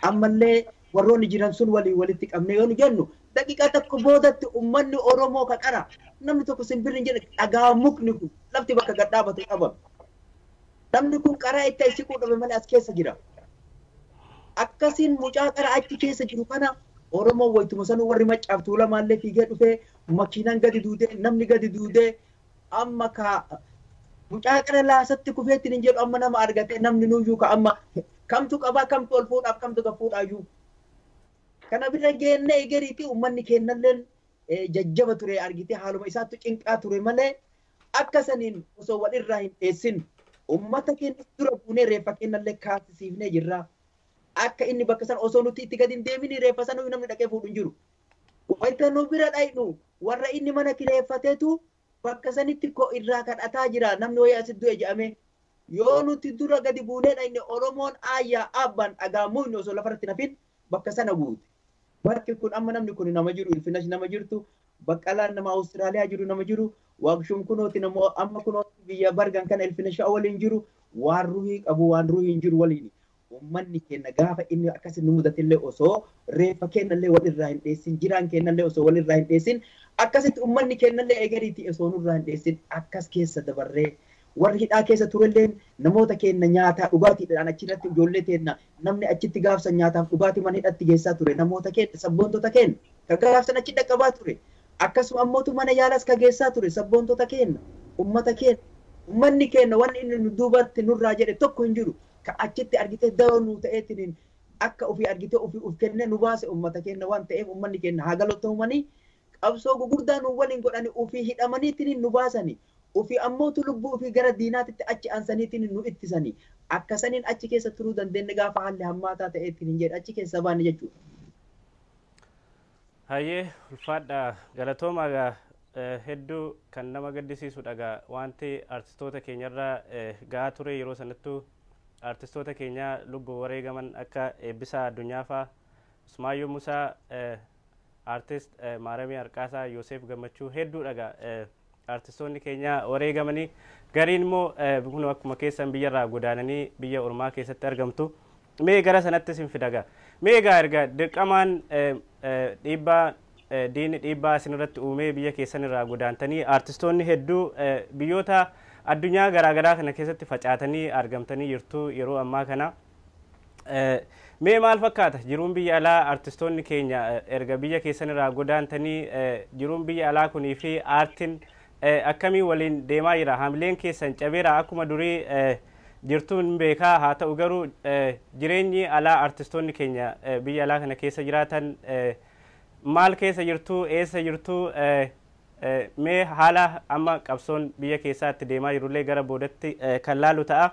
ammallee warroonni jiran sun walitti qabne yoo nu jennu daqiiqaa tokko boodatti ummanni Oromoo ka qara namni tokko simbirri hin jedhe dhagaa mukni kun lafti bakka gad dhaabatu qabame. Namni kun qaraa itti siquu dhabe malee as keessa jira. Akkasiin mucaa qara achi keessa jiru kana Oromoo wayituma sanuu warri maccaaf tuulamaallee fiigee dhufee makiinaan gadi duudee namni gadi duudee amma ka mucaa qara laasatti kufeetti hin jedhu amma nama argatee namni nuyyuu ka amma kamtu qabaa kamtu ol fuudhaaf kamtu gad fuudhaayyuu. Kana bira geennee egeriitii uummanni kennalleen jajjaba ture argitee haaluma isaatti cinqaa ture malee akka saniin osoo wal irraa hin dheessin uummata keenya dura buunee reeffa kennallee kaasisiifnee jirra. Akka inni bakka sana osoo nuti itti gadi hin deemini reeffa sana namni dhaqee fuudhu hin jiru. Wayita nu bira dhaynu warra inni mana kireeffateetu bakka sanitti ko irraa kadhataa jira namni wayii asitti du'e jedhame. Yoo nuti dura gadi buunee dhayne Oromoon aayyaa abbaan dhagaamuu inni osoo lafarratti nafin bakka sana buute. Bakki kun amma namni kun nama jiru Ilfinash nama jirtu Baqqalaan nama Awustiraaliyaa jiru nama jiru Waaqshuum kunooti nama amma kunooti biyya Bargan kana Ilfinash waliin jiru waan ruhii qabu waan ruhii hin jiru waliin. Uummanni keenya gaafa inni akkasi nu mudatillee osoo reeffa kennallee walirraa hin dheessin jiraan kennallee osoo walirraa hin dheessin akkasitti uummanni kennallee egeriitii osoo nurraa hin dheessin akkas keessa dabarree warri hidhaa keessa turelleen namoota keenya nyaataa dhugaatiidhaan achirratti ijoollee teenya namni achitti gaafsan nyaataaf dhugaatii mana hidhatti geessaa ture namoota keenya sabboontota keenya kan gaafsan achi dhaqqabaa ture akkasuma ammootu mana yaalas ka geessaa ture sabboontota keenya ummata keenya ummanni keenya wanni inni nu duubatti nurraa jedhe tokko hin jiru ka achitti argitee dawoo nu ta'eetiin akka ofii argitee ofii uf kenne nu baase ummata keenya waan ta'eef ummanni keenya haa galatoomanii qabsoo gugurdaa nu waliin godhanii ofii hidhamaniitiin nu baasanii ofii ammootu lubbuu ofii gara diinaatitti achi aansaniitiin nu ittisanii akkasaniin achi keessa turuu dandeenye gaafa haalli hammaataa ta'eetiin hin jedhe achi keessa baane jechuudha. Hayyee ulfaadha galatoomaa hedduu kan nama gaddisiisudha wanti artistoota keenyarraa gahaa ture yeroo sanattuu artistoota keenya lubbuu wareegaman akka Eebbisaa Addunyaafaa Usmaayyoo Musaa artist Maaramii Harqaasaa Yoosef Gammachuu hedduudha artistoonni keenya wareegamanii gariin immoo kun akkuma keessan biyyarraa godaananii biyya ormaa keessatti argamtu mee gara sanatti sin fidaga mee egaa erga dirqamaan dhiibbaa diinni dhiibbaa isinirratti uumee biyya keessan irraa godaantanii artistoonni hedduu biyyoota addunyaa garaagaraa kana keessatti facaatanii argamtanii jirtu yeroo ammaa kana mee maal fakkaata jiruun biyya alaa artistoonni keenya erga biyya keessan irraa godaantanii jiruun biyya alaa kunii fi aartiin akkamii waliin deemaa jira hamileen keessan cabeera akkuma durii jirtuun beekaa haa ta'u garuu jireenyi alaa artistoonni keenya biyya alaa kana keessa jiraatan maal keessa jirtu eessa jirtu mee haala amma qabsoon biyya keessaatti deemaa jirullee gara boodatti kan laalu ta'a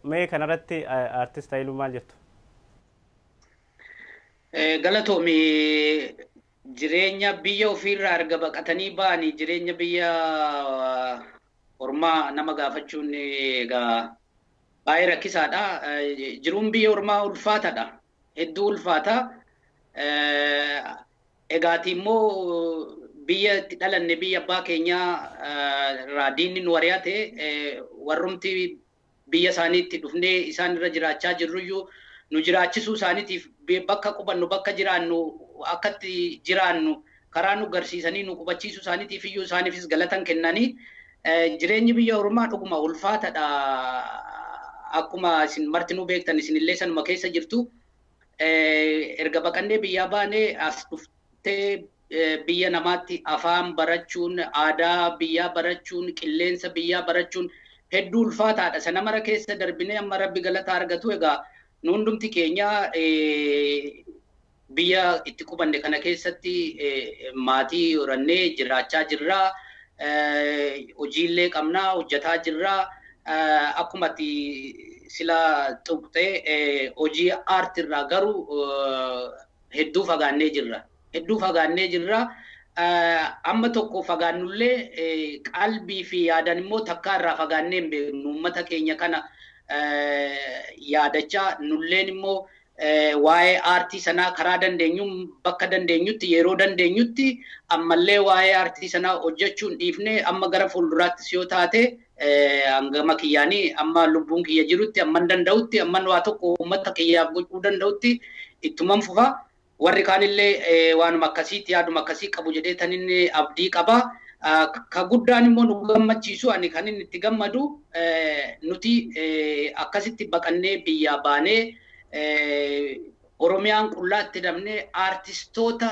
mee kanarratti artist Haayiluu maal jettu? Galatoomii jireenya biyya ofiirraa erga baqatanii ba'anii jireenya biyya ormaa nama gaafachuun egaa baay'ee rakkisaadha. Jiruun biyya ormaa ulfaataadha. Hedduu ulfaata. Egaati immoo biyya itti dhalanne biyya abbaa keenyaa irraa diinni nu ari'ate warrumti biyya isaaniitti dhufnee isaan irra jiraachaa jirruyyuu nu jiraachisuu isaaniitiif bakka qubannu bakka jiraannu akkatti jiraannu karaa nu garsiisanii nu qubachiisuu isaaniitiif iyyuu isaaniifis galatan kennanii jireenyi biyya ormaa dhuguma ulfaataadha. Akkuma isin martinuu beektan isinillee sanuma keessa jirtu erga baqannee biyyaa baanee as dhuftee biyya namaatti afaan barachuun aadaa biyyaa barachuun qilleensa biyyaa barachuun hedduu ulfaataadha. Sana mara keessa darbinee amma rabbi galata argatu egaa nu hundumti keenya biyya itti qubanne kana keessatti maatii horannee jiraachaa jirraa hojiillee qabnaa hojjetaa jirraa akkuma sila tuqxee hojii aartirraa garuu hedduu fagaannee jirra. Hedduu fagaannee jirra. Amma tokko fagaannullee qalbii fi yaadan immoo takkaa irraa fagaannee hin beeknu uummata keenya kana yaadachaa nulleen immoo waa'ee aartii sanaa karaa dandeenyuun bakka dandeenyutti yeroo dandeenyutti ammallee waa'ee aartii sanaa hojjechuun dhiifnee amma gara fuulduraattis yoo taate hangama kiyyaanii amma lubbuun kiyya jirutti amman danda'utti amman waa tokko uummata kiyyaaf gochuu danda'utti ittuman fufa. Warri kaanillee waanuma akkasiitti yaaduma akkasii qabu jedhee tan inni abdii qaba. Ka guddaan immoo nu gammachiisu ani kan inni itti gammadu nuti akkasitti baqannee biyyaa baanee Oromiyaan qullaatti dabnee artistoota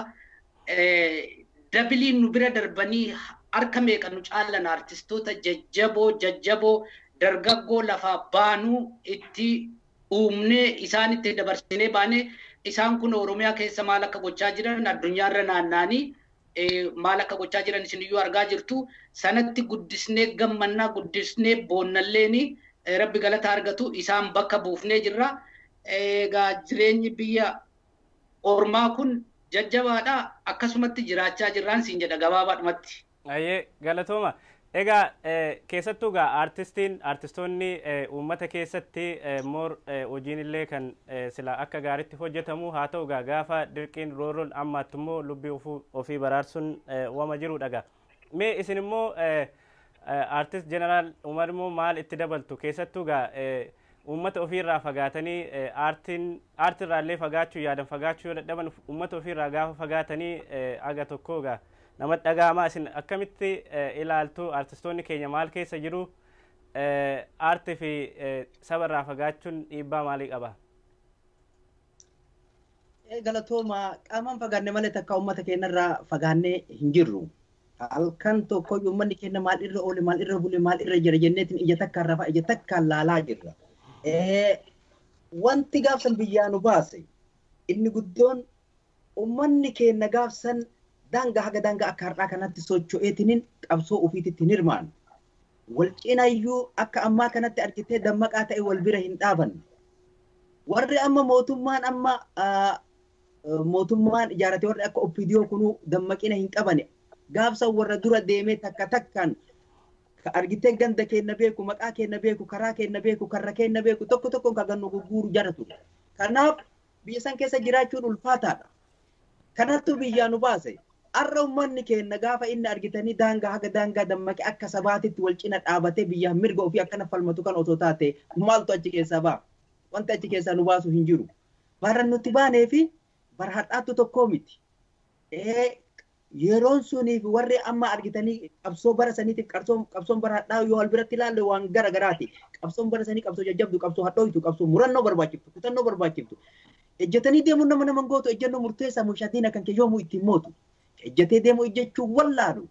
dabiliin nu bira darbanii harka meeqa nu caalan artistoota jajjaboo dargaggoo lafaa baanuu itti uumnee isaan itti dabarsinee baanee isaan kun Oromiyaa keessa maal akka gochaa jiran addunyaarra naanna'anii maal akka gochaa jiran isin iyyuu argaa jirtu sanatti guddisnee gammannaa guddisnee boonnalleeni rabbi galata argatu isaan bakka buufnee jirra. Egaa jireenyi biyya ormaa kun jajjabaadha akkasumatti jiraachaa jirraan siin jedha gabaabaadhumatti. Ayyee galatooma. Egaa keessattuu artistoonni uummata keessatti hojiin illee kan sila akka gaariitti hojjetamu haa ta'u gaafa dirqiin rooroon ammaatti immoo lubbii ofii baraarsuun wama jirudha. Mee isin immoo artist jeneraal Umar immoo maal itti dabaltu keessattuu uummata ofiirraa fagaatanii aartirraa illee fagaachuu yaadan fagaachuu yoo dadhaban uummata ofiirraa gaafa fagaatanii aga tokko nama dhaga'amaa isin akkamitti ilaaltu artistoonni keenya maal keessa jiru aartii fi saba irraa fagaachuun dhiibbaa maalii qaba? Galatooma qaamaan fagaanne malee takka uummata keenya irraa fagaannee hin jirru. Halkan tokko uummanni keenya maal irra oole, maal irra bule, maal irra jira jenneetiin ija takkaan rafaa, ija takkaan laalaa jirra. Wanti gaafsan biyyaa nu baase inni guddoon uummanni keenya gaafsan daangaa haga daangaa akka har'aa kanatti socho'eetiin qabsoo ofiitti hirmaan. Wal cinaayyuu akka ammaa kanatti argitee dammaqaa ta'e wal bira hin dhaabanne. Warri amma mootummaan ijaarate warri akka oppidiyoo kunuu dammaqina hin qabane. Gaafsan warra dura deemee takka takkaan argitee ganda keenya beeku, maqaa keenya beeku, karaa keenya beeku, karra keenya beeku, tokko tokkoon kan gannu gurguru jaratu. Kanaaf biyya san keessa jiraachuun ulfaataadha. Kanattu biyyaa nu baase. Arra uummanni keenya gaafa inni argitanii daangaa haga daangaa dammaqe akka sabaatitti wal cina dhaabatee biyyaa mirga ofii akkana falmatu kan osoo taate maaltu achi keessaa ba'a? Wanti achi keessaa nu baasu hin jiru. Bara nuti baanee fi bara hadhaattu tokkoo miti. Yeroon suniif warri amma argitanii qabsoo bara saniitiif qabsoon bara hadhaa yoo wal biratti ilaalle waan gara garaati. Qabsoon bara sanii qabsoo jajjabdu, qabsoo hadhooytu, qabsoo murannoo barbaachiftu, kutannoo barbaachiftu. Ejjatanii deemuun nama gootu, ejjannoo murteessaa mushaatiin akkan kee yoomuu ittiin mootu. Ejjatee deemuu ejjechuun wallaalu.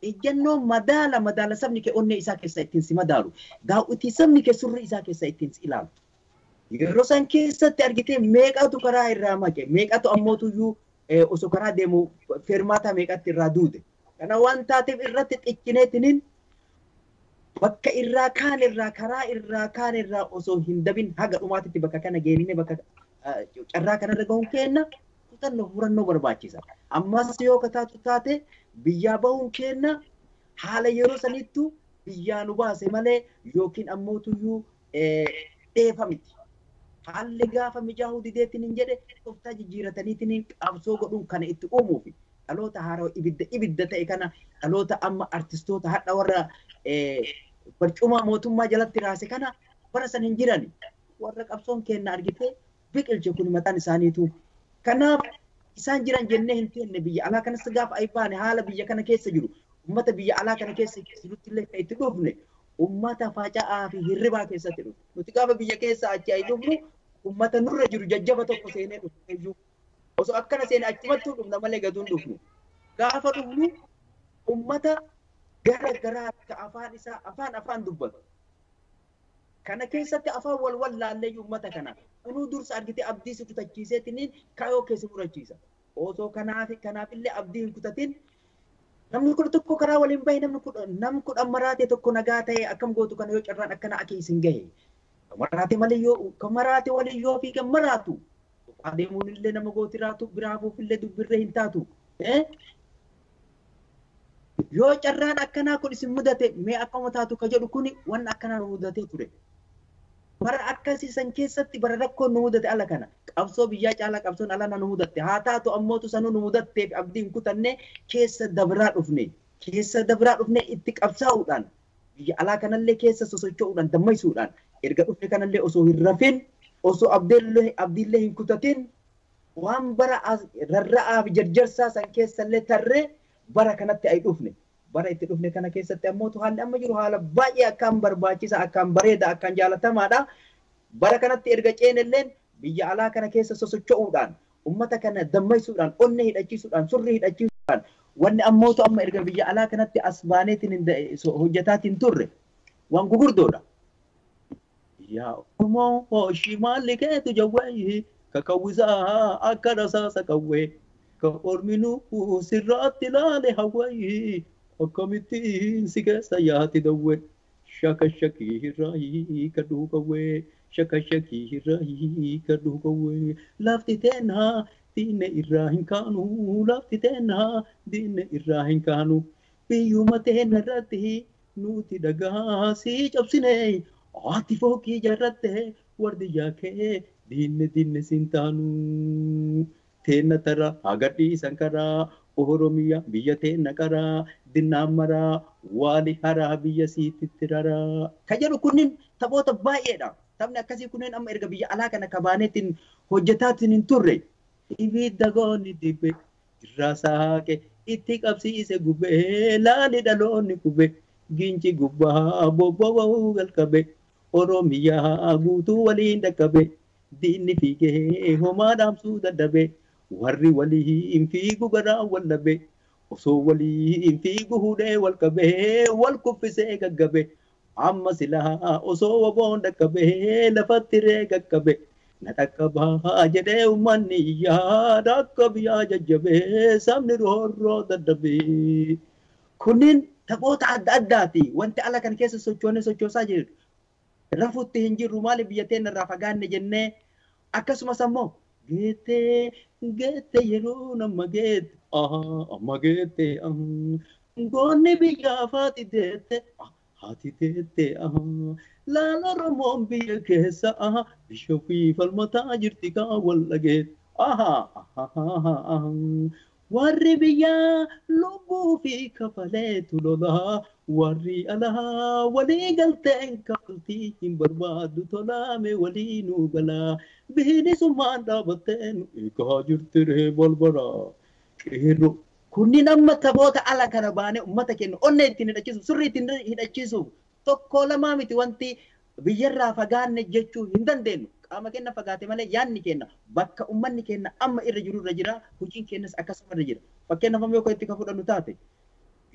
Ejjannoo madaala sabni kee onnee isaa keessa ittiin si madaalu. Daawwitii sabni kee surri isaa keessa ittiin si ilaalu. Yeroo san keessatti argitee meeqatu karaa irraa maqe, meeqatu ammootuyyuu osoo karaa deemu fermaataa meeqatti irraa duute. Kana waan taateef irratti xiccineetiniin bakka irraa kaan irraa karaa irraa kaan irraa osoo hin dabin haga dhumaatitti bakka kana geenine bakka carraa kanarra gahuun kenna kutannoo furannoo barbaachisa. Ammas yoo kataatu taate biyyaa bahuun kenna haala yeroo sanittu biyyaa nu baase malee yookiin ammootuyyuu dheefamiti. Haalli gaafa mijaahuu dideettiin hin jedhe tooftaa jijjiirataniitiin qabsoo godhuun kana itti uumuufi dhaloota haaraa ibidda ta'e kana dhaloota amma artistoota hadha warra barcuma mootummaa jalatti raase kana bara san hin jirani warra qabsoon kenna argitee biqilche kun mataan isaaniitu. Kanaaf isaan jiran jennee hin teenne biyya alaa kanas gaafa ay baane haala biyya kana keessa jiru ummata biyya alaa kana keessa jirutti illee kan itti dhufne ummata faca'aa fi hirribaa keessatti dhufu. Nuti gaafa biyya keessa achi ay dhufnu ummata nurra jiru jajjaba tokko seenee dhufu. Osoo akkana seenee achumattuu dhufna malee gaduun dhufnu. Gaafa dhufnu ummata gara garaa afaan isaa afaan dubbatu. Kana keessatti afaan wal laallee ummata kana. Kunuu dursa argitee abdii si kutachiiseetiin kaayoo keessa murachiisa. Osoo kanaaf illee abdii hin kutatin namni kun tokko karaa waliin bahe namni kudhan maraatee tokko nagaa ta'e akkam gootu kana yoo carraan akkana akeessa hin gahe. Maraatee malee yoo maraatee waliin yoo fiigan maraatu. Adeemuun illee nama gootiraatu biraafuuf illee dubbirree hin taatu. Yoo carraan akkanaa kun isin mudate mee akkama taatu ka jedhu kuni waan akkanaa nu mudatee ture. Bara akkasii san keessatti bara rakkoon nu mudate ala kana qabsoo biyyaa caalaa qabsoon ala nu mudatte haa taatu ammootu sanuu nu mudatteef abdii hin kutanne keessa dabraa dhufne itti qabsaa'uudhaan biyya alaa kanallee keessa sosocho'uudhaan dammaysuudhaan erga dhufne kanallee osoo hin rafin osoo abdiillee hin kutatin waan bara rarra'aa fi jarjarsaa san keessallee tarree bara kanatti ay dhufne. Bara itti dhufne kana keessatti ammootu haalli amma jiru haala baay'ee akkaan barbaachisa, akkaan bareeda, akkaan jaalatamaadha. Bara kanatti erga ceenelleen biyya alaa kana keessa sosocho'uudhaan ummata kana dammaysuudhaan, onnee hidhachiisuudhaan, surri hidhachiisuudhaan wanni ammootu amma erga biyya alaa kanatti as baaneetiin hojjetaatiin turre waan gugurdoodha. Yaa Oromoo shimaalli keetu jawwee kakawwisaa akka rasaasa qawwee ka orminuu sirraatti ilaale hawwee. Akkamittiin si keessa yaati dawwee shakashakii irraa hiikadhuu qawwee shakashakii irraa hiikadhuu qawwee lafti teenaa diinne irraa hin kaanu lafti teenaa diinne irraa hin kaanu biyyuma teena irratti nuti dhagaa si cabsinee ati fookii jarratte wardiyyaa kee diinne siin taanu teena tara agadhiisan karaa Oromiyaa biyya teena qaraa dinnaan maraa waali haraa biyya siititti raraa. Kan jedhu kunniin taphoota baay'eedha. Taphni akkasii kunneen amma erga biyya alaa kana kabaaneetiin hojjetaatiin hin turre. Ibidda goonni dibbe irraa saaqe itti qabsiise gubee laali dhaloonni gubee ginci gubbaa bobba'uu galqabe Oromiyaa guutuu waliin dhaqqabe diinni fiigee homaa dhaamsuu dadhabe warri waliin fiigu garaa wal dhabe osoo waliin fiigu hudhee wal qabee wal kuffisee gaggabe amma silaa osoo waboon dhaqqabee lafatti ree gaggabe na dhaqqabaa jedhee uummanni yaada akka biyyaa jajjabee sabni roorroo dadhabee. Kunniin taphoota adda addaati wanti ala kan keessa sochoosaa jiru. Rafuutti hin jirru maaliif biyya teenya irraa fagaanne jennee akkasumas ammoo geette yeroo nama geette amma geette goonni biyyaa faati deette. Hati teete laala Oromoon biyya keessa bishoofi falmataa jirti kaa wal dhageet warri biyyaa lubbuu fi kafaleetu lolaa warri alaa walii galteen kafaltii hin barbaaddu tolaame walii nu galaa bilisummaan dhaabatteen eegaa jirtiree balbaraa qeerroo. Kunniin amma taphoota ala kana baanee uummata keenya onnee ittiin hidhachiisu sirrii ittiin hidhachiisu tokko lamaa miti wanti biyyarraa fagaanne jechuu hin dandeenyu. Qaama keenya fagaate malee yaadni keenya bakka uummanni keenya amma irra jiru irra jira hojiin keenyas akkasuma irra jira. Fakkeenyaaf amma yoo itti ka fudhannu taate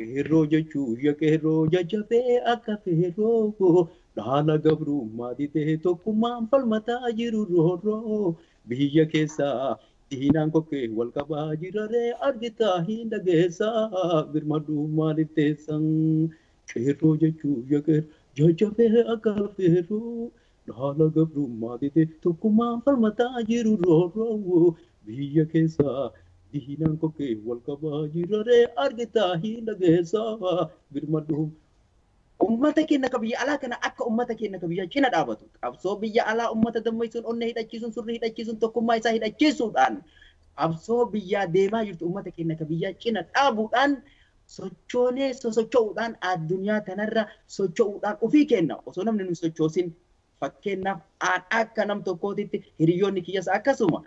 qeerroo jechuu yaa qeerroo jajjabee akka feerroo dhaala gabrummaa didee tokkummaan falmataa jiru roorroo biyya keessaa. Diinaan kokkee wal qabaa jiraree argitaa hin dhageessaa birmaduu maaliif teessan qeerroo jechuu yaqeer jajjabee akka feerroo dhaala gabrummaa didee tokkummaan falmataa jiru roorroo biyya keessaa diinaan kokkee wal qabaa jiraree argitaa hin dhageessaa birmaduu. Ummata keenya ka biyya alaa kana akka ummata keenya ka biyya cina dhaabatu qabsoo biyya alaa ummata dammaysuun onnee hidhachiisuun surrii hidhachiisuun tokkummaa isaa hidhachiisuudhaan qabsoo biyyaa deemaa jirtu ummata keenya ka biyya cina dhaabuudhaan sochoonee sosocho'uudhaan addunyaa kanarra socho'uudhaan ofii kenna osoo namni nu sochoosin fakkeenyaaf aan akka nam tokkootitti hiriyoonni kiyyas akkasuma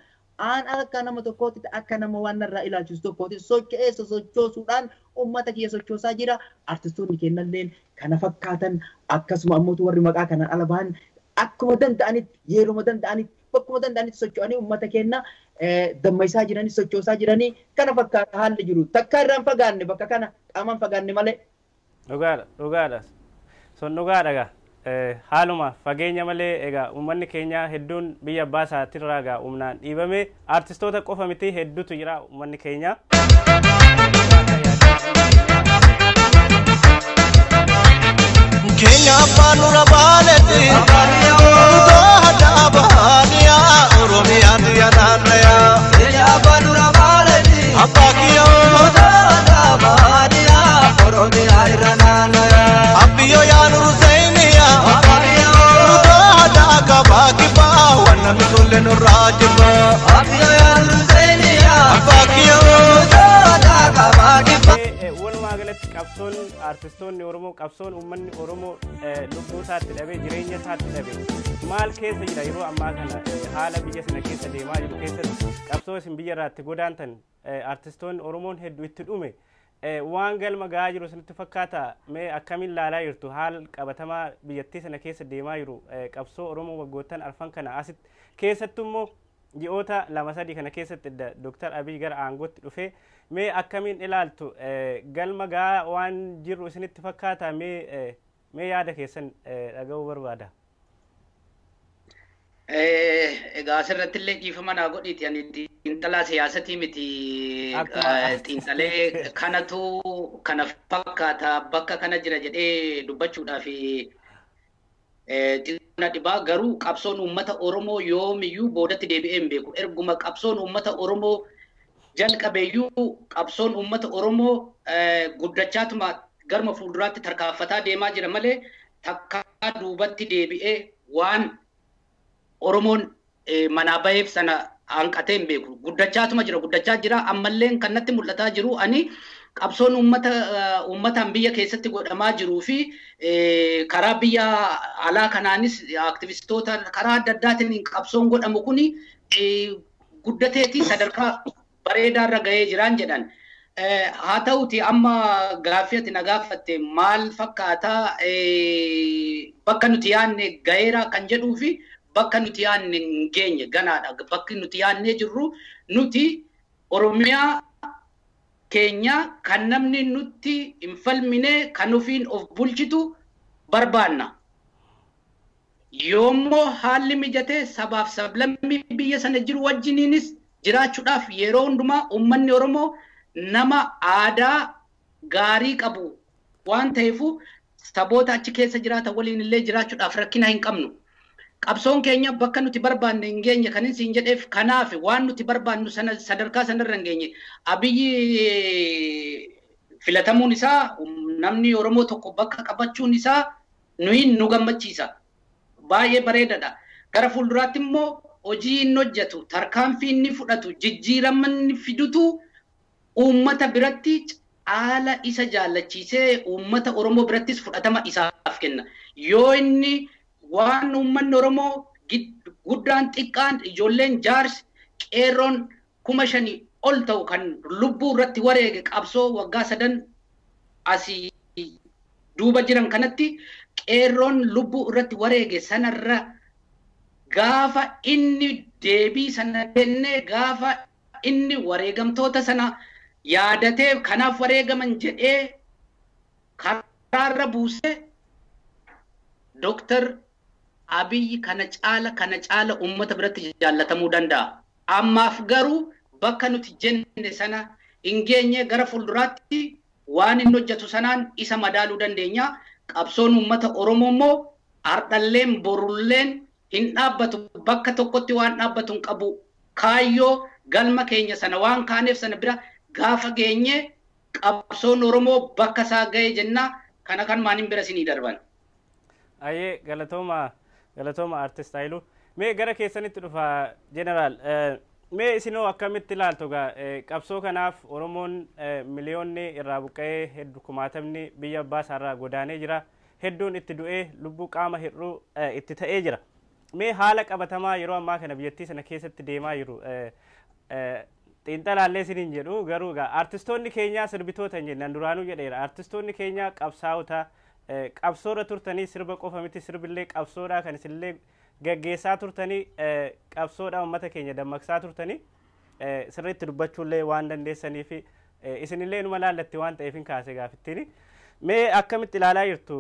aan akka nama tokkootitti akka nama waan narraa ilaalchisu tokkootitti socho'ee sochoosuudhaan ummata kiyya sochoosaa jira artistoonni kennalleen kana fakkaatan akkasuma ammoo warri maqaa kanaan ala bahan akkuma danda'anitti yeroo danda'anitti bakkuma danda'anitti socho'anii ummata keenya dammaysaa jiranii sochoosaa jiranii kana fakkaata haalli jiru takka irraan fagaanne bakka kana qaamaan fagaanne malee. Dhugaadha. Sun dhugaadha. Haaluma fageenya malee egaa uummanni keenya hedduun biyya abbaa isaatirraa egaa humnaan dhiibame artistoota qofa miti hedduutu jira uummanni keenya. Kenya Panura Baleti Tohada Bahania Oromiya Diyanaya Kenya Panura Baleti Apakiyo Tohada Bahania Oromiya Diyanaya Abiyo Yanuru Zainiya Apakiyo Tohada Kabakiba Wana Misulle Nurajiba Abiyo Yanuru Zainiya Apakiyo Tohada Kabakiba Galatti qabsoon artistoonni Oromoo qabsoon uummanni Oromoo lubbuu isaatti dhabee jireenya isaatti dhabee maal keessa jira yeroo ammaa kana haala biyya sana keessa deemaa jiru keessatti qabsoo isin biyya irraatti godaantan artistoonni Oromoon hedduu itti dhume waan galma gahaa jiru isinitti fakkaata mee akkamiin laalaa jirtu haal qabatamaa biyyattii sana keessa deemaa jiru qabsoo Oromoo waggoottan arfan kana asitti keessattuu immoo ji'oota lama sadii kana keessatti Dr. Abiy gara aangootti dhufee mee akkamiin ilaaltu galma gahaa waan jiru isinitti fakkaata mee yaada keessan dhaga'uu barbaada. Egaa asirratti illee dhiifama naa godhiiti ani xiinxalaa siyaasatii miti xiinxalee kanatu kana fakkaata bakka kana jira jedhee dubbachuudhaaf xiqqoona dhibaa garuu qabsoon uummata Oromoo yoomiyyuu boodatti deebi'ee hin beeku erguma qabsoon uummata Oromoo jalqabeeyyuu qabsoon uummata Oromoo guddachaatuma garma fuulduraatti tarkaanfataa deemaa jira malee takka duubatti deebi'ee waan Oromoon manaa baheef sana hanqatee hin beeku guddachaa jira ammalleen kan natti mul'ataa jiru ani qabsoon uummataan biyya keessatti godhamaa jiruu fi karaa biyya alaa kanaanis aktivistoota karaa adda addaatiin qabsoon godhamu kuni guddateeti sadarkaa bareedaarra gahee jiraan jedhan haa ta'uti amma gaaffii ati na gaafatte maal fakkaata bakka nuti yaanne gaheera kan jedhuu fi bakka nuti yaanne hin geenye ganaadha. Bakki nuti yaannee jirru nuti Oromiyaa keenya kan namni nutti hin falmine kan ofiin of bulchitu barbaanna. Yoommoo haalli mijatee sabaaf sablammii biyya sana jiru wajjiniinis jiraachuudhaaf yeroo hundumaa uummanni Oromoo nama aadaa gaarii qabu waan ta'eefu saboota achi keessa jiraatan waliin illee jiraachuudhaaf rakkina hin qabnu. Qabsoon keenya bakka nuti barbaanne hin geenye kan isin jedheef kanaaf waan nuti barbaannu sana sadarkaa sanarra hin geenye. Abiyyi filatamuun isaa namni Oromoo tokko bakka qabachuun isaa nu gammachiisa. Baay'ee bareedaadha. Gara fuulduraatti immoo hojii inni hojjetu, tarkaanfii inni fudhatu, jijjiirama inni fidutu uummata biratti caala isa jaallachiisee uummata Oromoo birattis fudhatama isaaf kenna. Yoo inni waan uummanni Oromoo guddaan xiqqaan ijoolleen jaarsi qeerroon 5,000 ol ta'u kan lubbuu irratti wareege qabsoo waggaa 3 asii duuba jiran kanatti qeerroon lubbuu irratti wareege sanarra gaafa inni deebii sana kenne gaafa inni wareegamtoota sana yaadatee kanaaf wareegaman jedhee karaarra buuse Dr. Abiyyi kana caala uummata biratti jaallatamuu danda'a. Ammaaf garuu bakka nuti jenne sana hin geenye gara fuulduraatti waan inni hojjetu sanaan isa madaaluu dandeenya. Qabsoon uummata Oromoo immoo ardhalleen borulleen hin dhaabbatu bakka tokkotti waan dhaabbatu hin qabu. Kaayyoo galma keenya sana waan kaaneef sana bira gaafa geenye qabsoon Oromoo bakka isaa ga'e jenna. Kana kan maaniin bira isinii darban. Ayyee galatooma artist Haayiluu. Mee gara keessanitti dhufa jeneraal. Mee isinoo akkamitti ilaaltu qabsoo kanaaf Oromoon miliyoonni irraa buqqa'ee hedduu kumaatamni biyya abbaa isaarraa godaanee jira. Hedduun itti du'ee lubbuu qaama hir'uu itti ta'ee jira. Mee haala qabatamaa yeroo ammaa kana biyyattii sana keessatti deemaa jiru xiinxalaallee isiniin jedhu garuu artistoonni keenyaa sirbitoota hin jennaan duraanuu jedheera. Artistoonni keenyaa qabsaa'ota qabsoorra turtanii sirba qofa miti sirbillee qabsoodhaa kan isinillee gaggeessaa turtanii qabsoodhaa uummata keenya dammaqsaa turtanii sirriitti dubbachuullee waan dandeessaniif isinillee numa laallatti waan ta'eef hin kaase gaafittiin. Mee akkamitti ilaalaa jirtu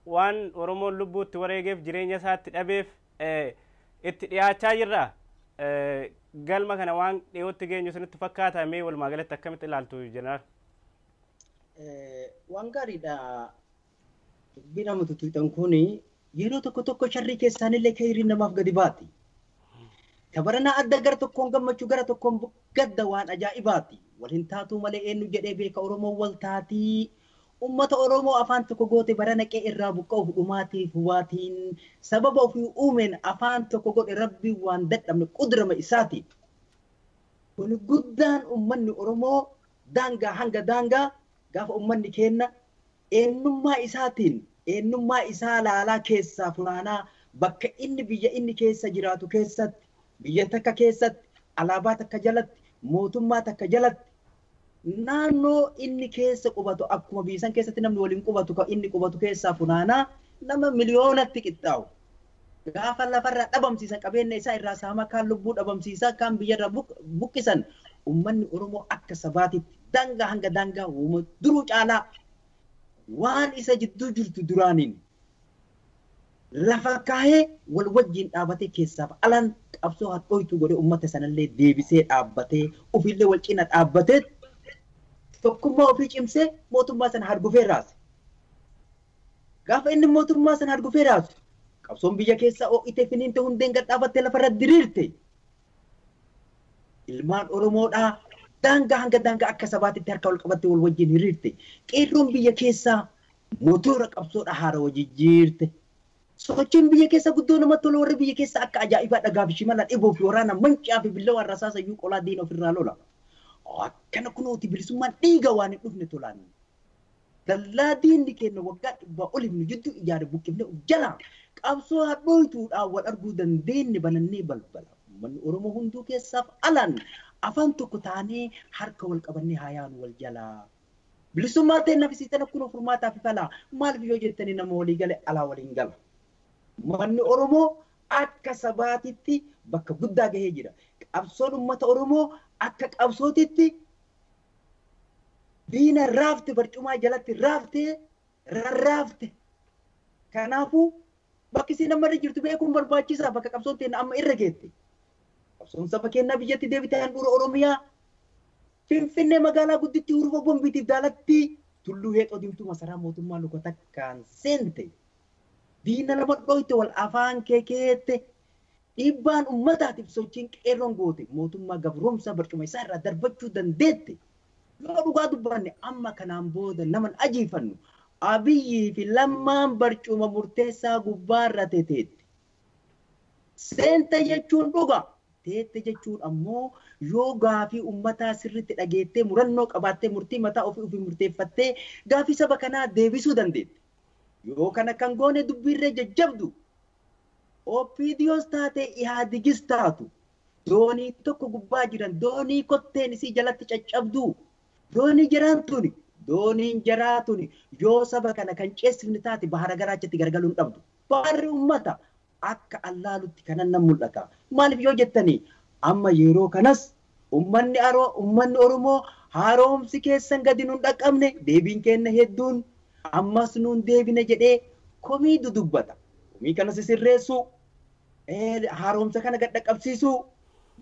waan Oromoon lubbuutti wareegeef jireenya isaatti dhabeef itti dhiyaachaa jirra galma kana waan dhiyootti geenyu isinitti fakkaata mee walumaa galatti akkamitti ilaaltu jeneraal? Waan gaariidha. Bina mututuutan kuni yeroo tokko sharrii keessaanillee kayrii namaaf gadi baati. Tabarana adda gara tokkoon gammachuu gara tokkoon gadda waan ajaa'ibaati. Wal hin taatu malee eenyu jedhee beeka Oromoo wal taatii. Ummata Oromoo afaan tokko goote barana qee irraa buqqa'uuf dhumaatiif waatiin sababa ofii uumeen afaan tokko godhe rabbi waan dadhabne qudrama isaati. Kun guddaan ummanni Oromoo daangaa hanga daangaa gaafa ummanni kenna eenyummaa isaatiin eenyummaa isaa laalaa keessaa funaanaa bakka inni biyya inni keessa jiraatu keessatti biyya takka keessatti alaabaa takka jalatti mootummaa takka jalatti naannoo inni keessa qubatu akkuma biyya keessatti namni waliin qubatu ka inni qubatu keessaa funaanaa nama miliyoonatti qixxaawu. Gaafa lafarraa dhabamsiisan qabeenya isaa irraa saamaa kaan lubbuu dhabamsiisaa kaan biyyarraa buqqisan ummanni Oromoo akka sabaatitti daangaa hanga daangaa uuma duruu caalaa waan isa jidduu jirtu duraaniin lafa kaahee wal wajjin dhaabatee keessaaf alaan qabsoo hadhooytu godhee ummata sanallee deebisee dhaabbatee ofillee wal cina dhaabbatee tokkummaa ofii cimsee mootummaa sana hargufee raase. Gaafa inni mootummaa sana hargufee raasu qabsoon biyya keessaa oo'itee finiinte hundeen gad dhaabattee lafarra diriirte. Ilmaan Oromoodhaa daangaa hanga daangaa akka sabaatitti harka wal qabattee wal wajjin hiriirte. Qeerroon biyya keessaa motora qabsoodha haara wajjijjiirte. Sochiin biyya keessa guddoo namatti tolu warri biyya keessa akka ajaa'ibaa dhagaaf shimala dhibuuf waraana mancaa fi billawaan rasaasa iyyuu qolaa diina ofirraa lola. Akkana kunuuti bilisummaan dhiiga waan hin dhufne tolaan. Dallaa diinni kenna waggaa 100 oliif nu jidduu ijaare buqqifne jala qabsoo hadhooytuudhaan wal arguu dandeenye banannee balbala. Manni Oromoo hunduu keessaaf alaan afaan tokko taanee harka wal qabannee haayaan wal jalaa. Bilisummaa ta'e nafisiitan akkuma furmaataa fi falaa maaliif yoo jettanii nama walii gale alaa waliin gala. Manni Oromoo akka sabaatitti bakka guddaa gahee jira. Qabsoon uummata Oromoo akka qabsootitti diina raafte barcumaa jalatti rarraafte. Kanaafuu bakki isin amma irra jirtu beekuun barbaachisaa bakka qabsoon ta'e amma irra geette. Qabsoon saba keenyaa biyyatti deebitee handhuura Oromiyaa Finfinnee magaalaa gudditti urfa bombiitiif daalatti tulluu heexoo diimtuu masaraa mootummaa luka takkaan seente. Diina lama dhoyte wal afaan keekeette. Dhiibbaan uummataatiif sochiin qeerroon goote mootummaa gabroomsaa barcuma isaa irraa darbachuu dandeette. Yoo dhugaa dubbanne amma kanaan booda naman ajiifannu Abiyyii fi Lammaan barcuma murteessaa gubbaarra teeteetti. Seente jechuun dhuga. Teette jechuun ammoo yoo gaafii uummataa sirriitti dhageettee murannoo qabaattee murtii mataa ofii murteeffattee gaafii saba kanaa deebisuu dandeette. Yoo kana kan goone dubbiirree jajjabdu OPDOs taate Ihaadigis taatu doonii tokko gubbaa jiran doonii kotteen isii jalatti caccabdu dooniin jaraatuni yoo saba kana kan ceessifni taate bahara garaachatti gargaluun dhabdu. Baharri uummata akka allaalutti kanan nan mul'ata. Maaliif yoo jettanii amma yeroo kanas ummanni Oromoo haaromsi keessan gadi nun dhaqqabne deebiin kenna hedduun ammas nun deebine jedhee komii dudubbata. Komii kana sirreessu haaromsa kana gad dhaqqabsiisu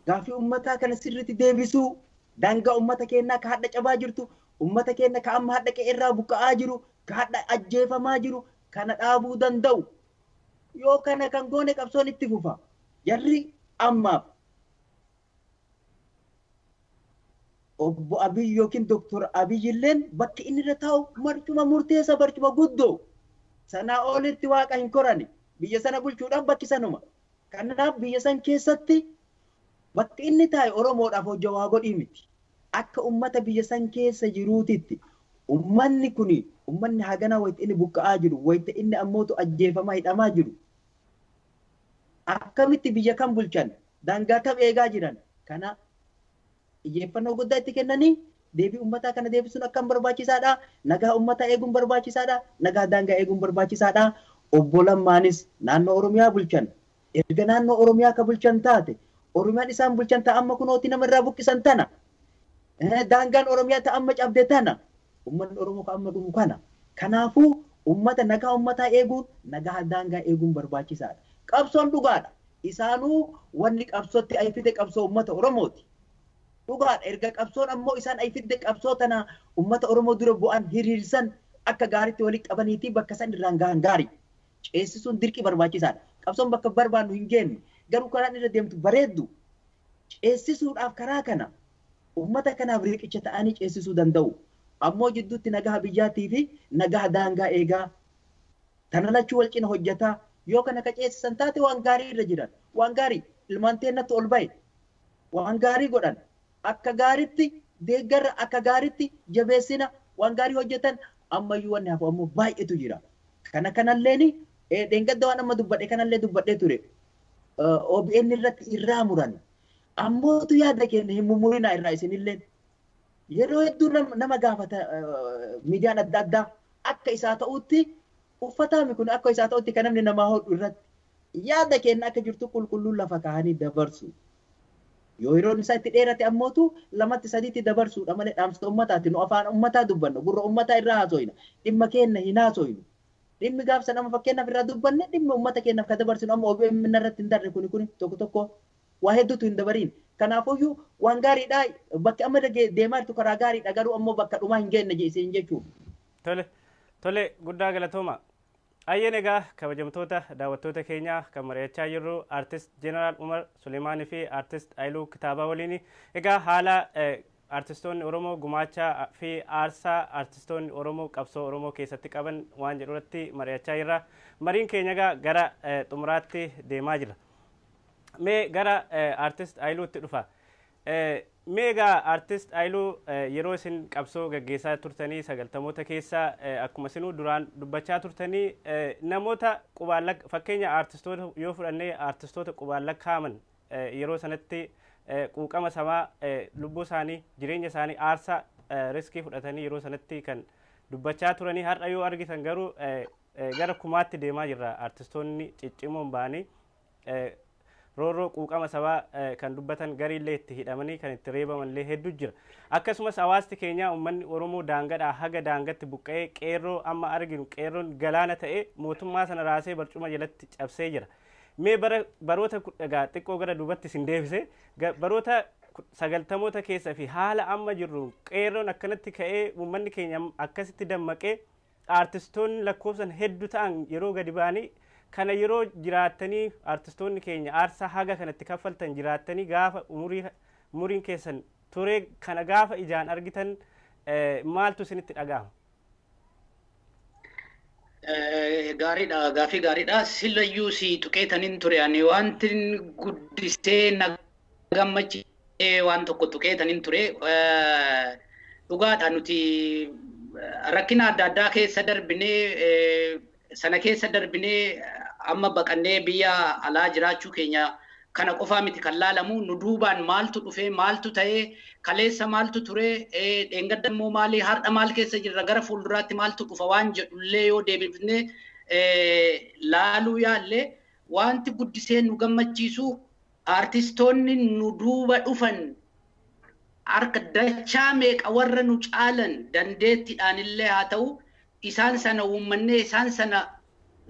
gaafii ummataa kana sirriitti deebisu daangaa ummata keenyaa ka hadha cabaa jirtu ummata keenya ka amma hadha qe'ee irraa buqqa'aa jiru ka hadha ajjeefamaa jiru kana dhaabuu danda'u. Yoo kana kan goone qabsoon itti fufa. Jarri ammaaf obbo Abiy yookiin Doktor Abiy illeen bakki inni irra taa'u barcuma murteessa barcuma guddoo sanaa olitti waaqa hin korani biyya sana bulchuudhaaf bakki sanuma. Kanaaf biyya san keessatti bakki inni taa'e Oromoodhaaf hojii waa godhii miti. Akka ummata biyya san keessa jiruutitti ummanni kuni ummanni haganaa wayita inni buqqa'aa jiru wayita inni ammootu ajjeefamaa hidhamaa jiru. Akkamitti biyya kan bulchan daangaa kam eegaa jiran kana xiyyeeffannoo guddaa itti kennanii deebii ummataa kana deebisuun akkam barbaachisaadha. Nagaa ummataa eeguun barbaachisaadha. Nagaa daangaa eeguun barbaachisaadha. Obbo Lammaanis naannoo Oromiyaa bulchan. Erga naannoo Oromiyaa ka bulchan taate Oromiyaan isaan bulchan ta'a amma kunooti namarraa buqqisan tana. Daangaan Oromiyaa ta'a amma cabde tana. Ummanni Oromoo ka amma dhumu kana. Kanaafuu ummata nagaa ummataa eeguun nagaa daangaa eeguun barbaachisaadha. Qabsoon dhugaadha. Isaanuu wanni qabsootti ayfite qabsoo ummata Oromooti. Dhugaadha. Erga qabsoon ammoo isaan ayfite qabsoo tana ummata Oromoo dura bu'an hiriirsan akka gaariitti walitti qabaniitii bakka san irraan gahan gaarii. Ceesisuun dirqii barbaachisaadha. Qabsoon bakka barbaannu hin geenye. Garuu karaan irra deemtu bareeddu. Ceesisuudhaaf karaa kana ummata kanaaf riqicha ta'anii ceesisuu danda'u. Ammoo jidduutti nagaa biyyaatii fi nagaa daangaa eegaa. Tana lachuu wal cina hojjetaa. Yoo kana ka ceesisan taate waan gaarii irra jiran. Waan gaarii ilmaan teennatti ol bahe. Waan gaarii godhan. Akka gaariitti deeggarra akka gaariitti jabeessina waan gaarii hojjetan ammayyuu wanni hafu ammoo baay'eetu jira. Kana kanalleeni dheengadda waan amma dubbadhe kanallee dubbadhee ture. OBN irratti irraa muran. Ammootu yaada keenya hin mumurinaa irraa isinilleen. Yeroo hedduu nama gaafata miidiyaan adda addaa akka isaa ta'utti uffataami kun akka isaa ta'utti kan namni namaa hodhu irratti yaada keenya akka jirtu qulqulluun lafa kaa'anii dabarsu. Yoo yeroon isaa itti dheerate ammootu lamatti sadiitti dabarsuudha malee dhaamsa ummataati nu afaan ummataa dubbanna gurra ummataa irraa haasoyna dhimma keenya hin haasoynu. Dhimmi gaafsa nama fakkeenyaaf irraa dubbanne dhimma ummata keenyaaf ka dabarsinu amma OBN irratti hin darre kuni tokko waa hedduutu hin dabariin. Kanaafuyyuu waan gaariidha bakki amma deemaa jirtu karaa gaariidha garuu ammoo bakka dhumaa hin geenne isin jechuudha. Tole guddaa galatooma. Ayyeen egaa kabajamtoota daawwattoota keenyaa kan mari'achaa jirru Artist Jeneraal Umar Suleemaanii fi Artist Aayiluu Kitaabaa waliin egaa haala artistoonni Oromoo gumaachaa fi aarsaa artistoonni Oromoo qabsoo Oromoo keessatti qaban waan jedhu irratti mari'achaa jirra. Mariin keenya gara xumuraatti deemaa jira. Mee gara Artist Aayiluutti dhufa. Mee egaa Artist Aayiluu yeroo isin qabsoo gaggeessaa turtanii sagaltamoota keessa akkuma isinuu duraan dubbachaa turtanii namoota qubaan fakkeenya artistoota yoo fudhannee artistoota qubaan lakkaa'aman yeroo sanatti quuqama sabaa lubbuu isaanii jireenya isaanii aarsaa riskii fudhatanii yeroo sanatti kan dubbachaa turanii har'a yoo argitan garuu gara kumaatti deemaa jirra artistoonni ciccimoon ba'anii roorroo quuqama sabaa kan dubbatan gariillee itti hidhamanii kan itti reebamanillee hedduu jira. Akkasumas hawaasti keenya uummanni Oromoo daangadhaa haga daangatti buqqa'ee qeerroo amma arginu qeerroon galaana ta'ee mootummaa sana raasee barcuma jalatti cabsee jira. Mee baroota xiqqoo gara duubatti isin deebise baroota 90moota keessa fi haala amma jirru qeerroon akkanatti ka'ee uummanni keenya akkasitti dammaqee artistoonni lakkoofsan hedduu ta'an yeroo gadi ba'anii kana yeroo jiraatanii artistoonni keenya aarsaa haga kanatti kaffaltan jiraatanii gaafa umuriin keessan turee kana gaafa ijaan argitan maaltu isinitti dhaga'ama? Gaariidha, gaafii gaariidha. Silayyuu si tuqeetaniin ture ani wanti guddisee na gammachiisee waan tokko tuqeetaniin ture. Dhugaadha nuti rakkina adda addaa keessa darbinee sana keessa darbinee amma baqannee biyya alaa jiraachuu keenya kana qofaa miti kan laalamu nu duubaan maaltu dhufee maaltu ta'ee kaleessa maaltu ture dheengadda immoo maali har'a maal keessa jirra gara fuulduraatti maaltu dhufa waan jedhullee yoo deebifnee laaluu yaallee wanti guddisee nu gammachiisu artistoonni nu duuba dhufan harka dachaa meeqa warra nu caalan dandeettiidhaanillee haa ta'u isaan sana uummanne isaan sana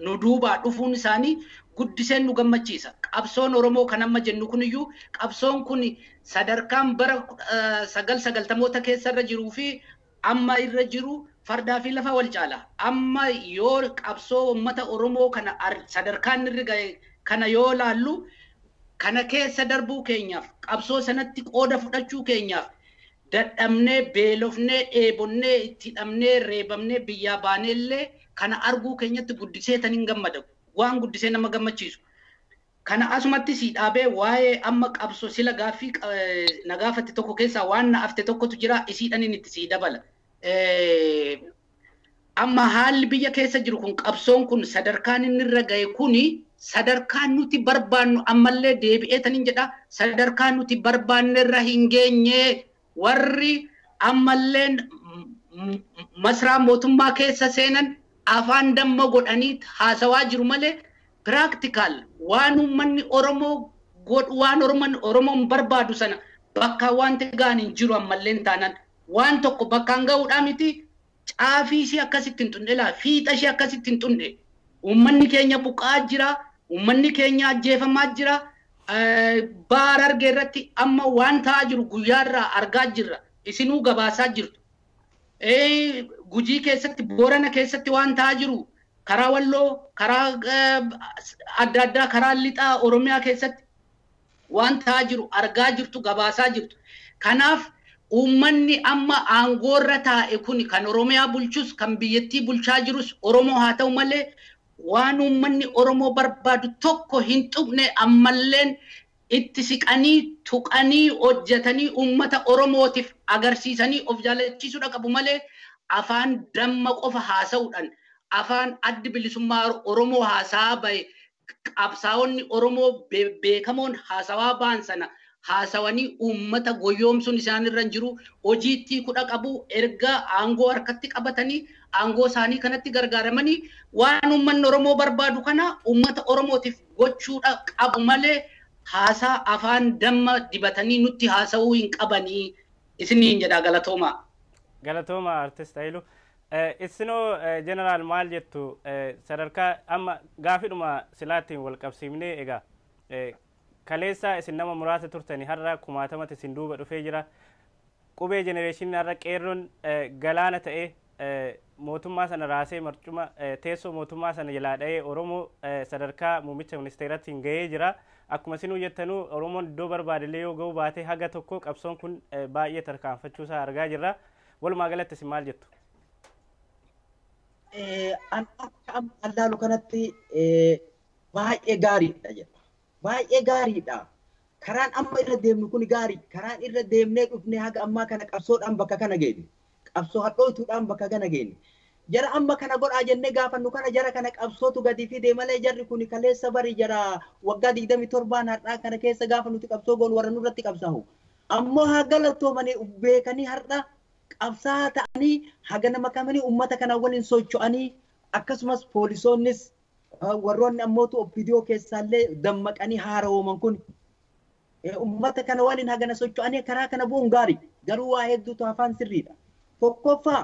nu duubaa dhufuun isaanii guddiseen nu gammachiisa. Qabsoon Oromoo kan amma jennu kuniyyuu qabsoon kun sadarkaan bara 990moota keessa irra jiruu fi amma irra jiru fardaa fi lafa wal caala. Amma yoo qabsoo uummata Oromoo kana sadarkaan irra gahe kana yoo laallu kana keessa darbuu keenyaaf qabsoo sanatti qooda fudhachuu keenyaaf dadhabnee beelofnee dheebonnee itti hidhamnee reebamnee biyyaa baaneellee kana arguu keenyatti guddisee taniin gammada waan guddisee nama gammachiisu kana asumatti si dhaabee waa'ee amma qabsoo sila gaaffii na gaafatti tokko keessaa waan na afte tokkotu jira isiidhaniin itti si dabala amma haalli biyya keessa jiru kun qabsoon kun sadarkaan inni irra gahe kuni sadarkaan nuti barbaannu ammallee deebi'ee taniin jedha sadarkaan nuti barbaanne irra hin geenye warri ammalleen masraa mootummaa keessa seenan afaan damma godhanii haasawaa jiru malee practical waan uummanni Oromoo godhu waan Oromoon barbaadu sana bakka wanti gaan hin jiru ammalleen taanan waan tokko bakkaan ga'uudhaa miti caafii ishee akkasitti hin xunne laa fiixa ishee akkasitti hin xunne uummanni keenya buqaa jira uummanni keenya ajjeefamaa jira baar argee irratti amma waan ta'aa jiru guyyaarraa argaa jirra isinuu gabaasaa jirtu Gujii keessatti Boorana keessatti waan ta'aa jiru karaa Walloo karaa adda addaa karaa lixaa Oromiyaa keessatti waan ta'aa jiru argaa jirtu gabaasaa jirtu kanaaf uummanni amma aangoorra taa'e kun kan Oromiyaa bulchus kan biyyattii bulchaa jirus Oromoo haa ta'u malee waan uummanni Oromoo barbaadu tokko hin tuqne ammalleen itti siqanii tuqanii hojjetanii uummata Oromootiif agarsiisanii of jaalachiisuudha qabu malee afaan damma qofa haasa'uudhaan afaan addi bilisummaa Oromoo haasaa bahe qabsaa'onni Oromoo beekamoon haasawaa ba'an sana haasawanii uummata goyoomsuun isaanirra jiru hojiitti kudha qabu erga aangoo harkatti qabatanii aangoo isaanii kanatti gargaaramanii waan uummanni Oromoo barbaadu kana uummata Oromootiif gochuudha qabu malee haasaa afaan damma dibatanii nutti haasa'uu hin qabanii isiniin jedha galatooma. Galatooma artist Hayilu. Isinoo jeneraal maal jettu sadarkaa amma gaafidhuma silaattiin wal qabsiifnee egaa kaleessa isin nama muraasa turtanii har'a kumaatamatti isin duuba dhufee jira. Qubee jenereeshinii har'a qeerroon galaana ta'ee mootummaa sana raasee marcuma teessoo mootummaa sana jalaa dha'ee Oromoo sadarkaa muummicha ministeeratti hin gahee jira. Akkuma isinuu jettanuu Oromoon iddoo barbaadellee yoo ga'uu baatee haga tokko qabsoon kun baay'ee tarkaanfachuusaa argaa jirra. Walumaa galatti isin maal jettu? Allaalu kanatti baay'ee gaariidha jedha. Baay'ee gaariidha. Karaan amma irra deemnu kun gaarii. Karaan irra deemnee dhufnee haga ammaa kana qabsoodhaan bakka kana geenne. Qabsoo hadhootuudhaan bakka kana geenne. jara amma kana godhaa jennee gaafannu kana jara kana qabsootu gadi fide malee jarri kun kaleessa bari jara waggaa 27 har'aa kana keessa gaafa nuti qabsoo goonu warra nurratti qabsaa'u ammoo haa galatoomanii beekanii har'a qabsaa ta'anii haga nama kamanii ummata kana waliin socho'anii akkasumas poolisoonnis warroonni ammootu obbidiyoo keessaallee dammaqanii haara'ooman kun ummata kana waliin hagana socho'anii karaa kana bu'uun gaarii garuu waa hedduutu afaan sirriidha. Tokkoffaa